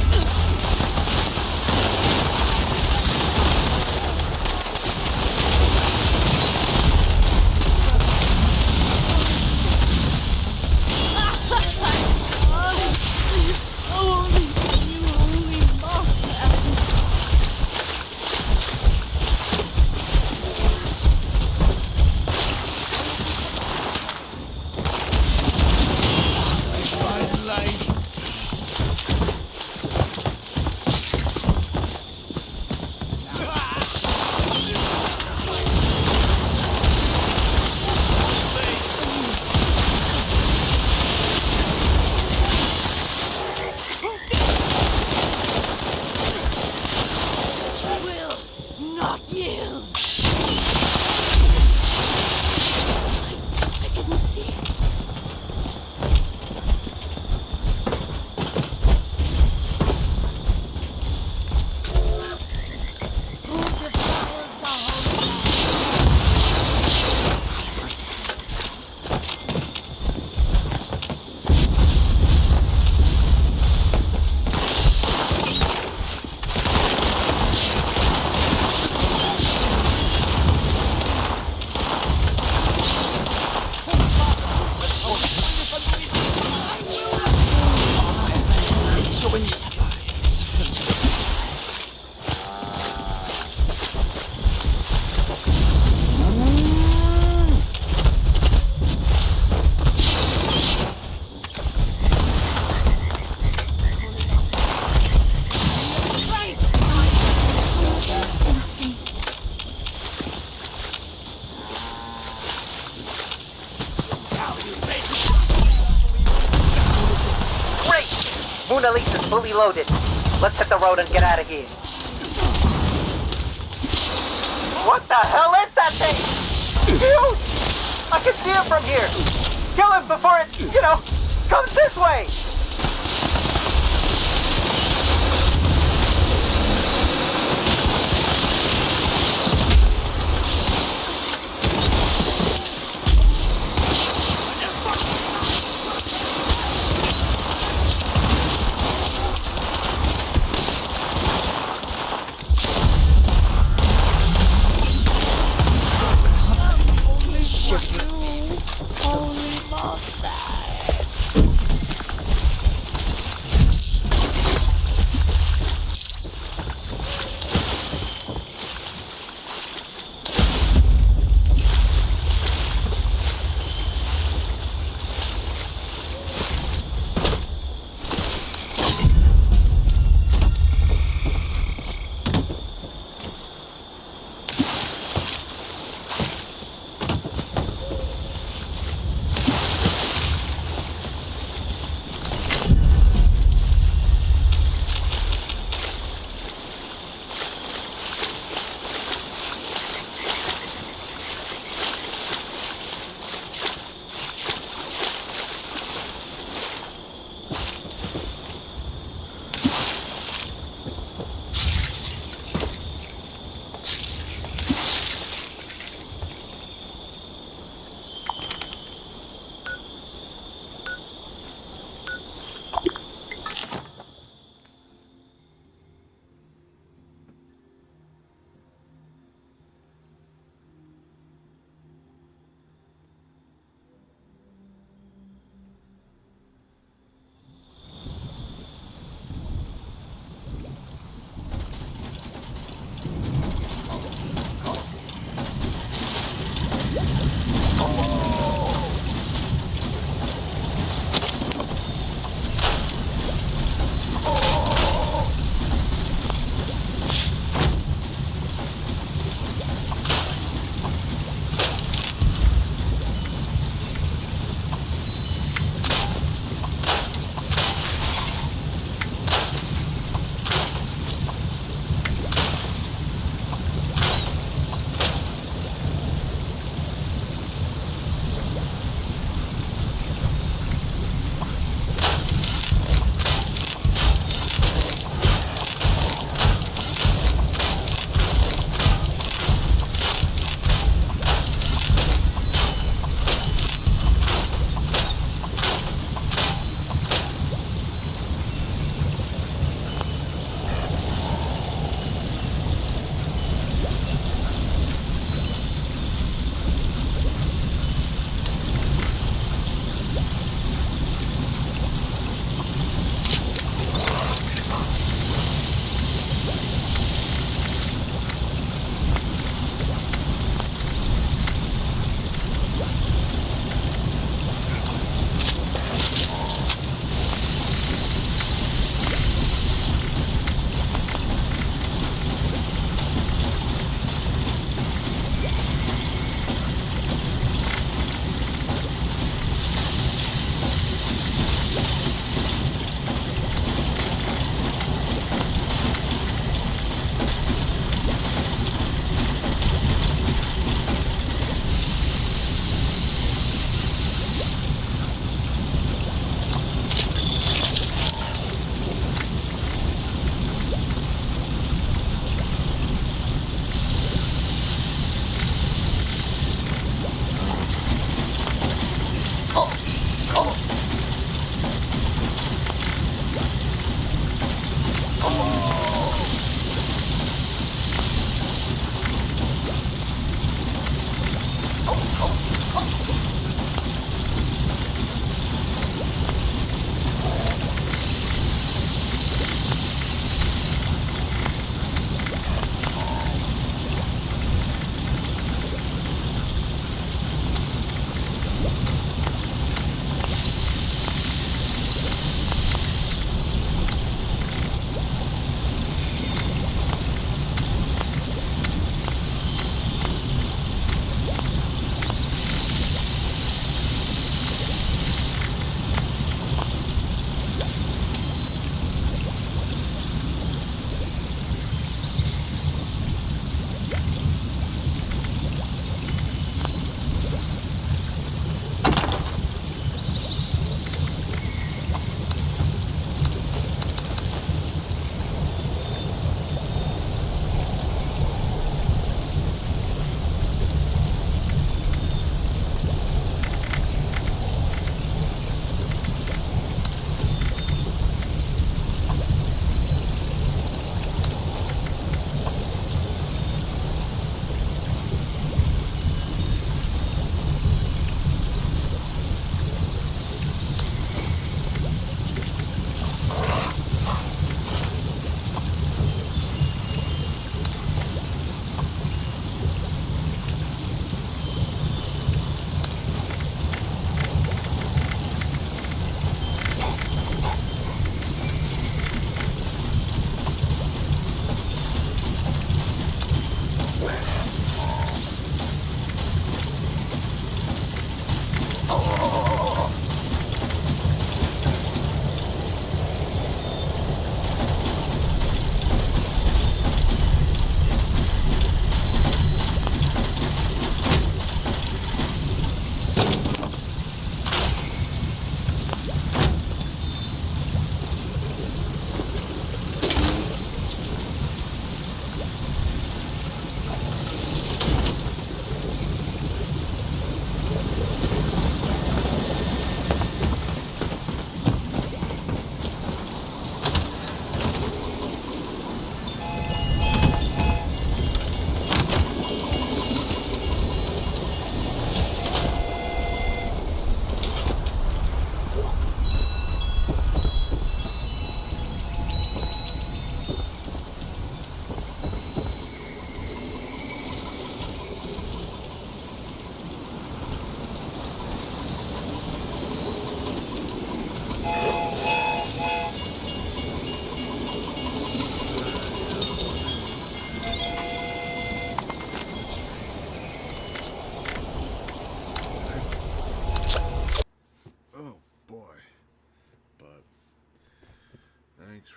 S7: Mona Lisa's fully loaded. Let's hit the road and get out of here. What the hell is that thing? Huge! I can see it from here. Kill it before it, comes this way.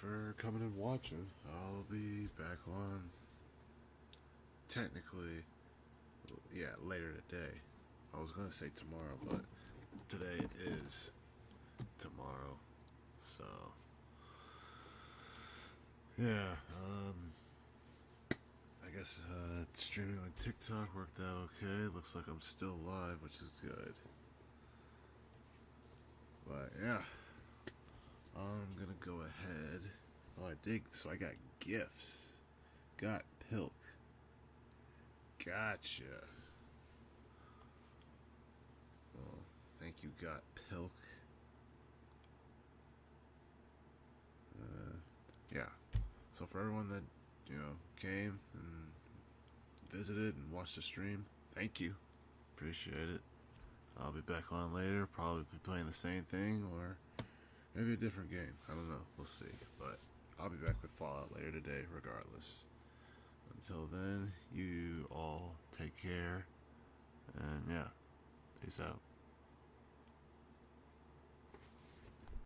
S1: for coming and watching. I'll be back on, technically, yeah, later today. I was gonna say tomorrow, but today is tomorrow. So, yeah, I guess streaming on TikTok worked out okay. Looks like I'm still live, which is good. But yeah, I'm gonna go ahead. Oh, so I got gifts. Got Pilk. Gotcha. Well, thank you, Got Pilk. Yeah. So for everyone that, came and visited and watched the stream, thank you. Appreciate it. I'll be back on later, probably be playing the same thing or maybe a different game. I don't know. We'll see. But I'll be back with Fallout later today regardless. Until then, you all take care. And yeah, peace out.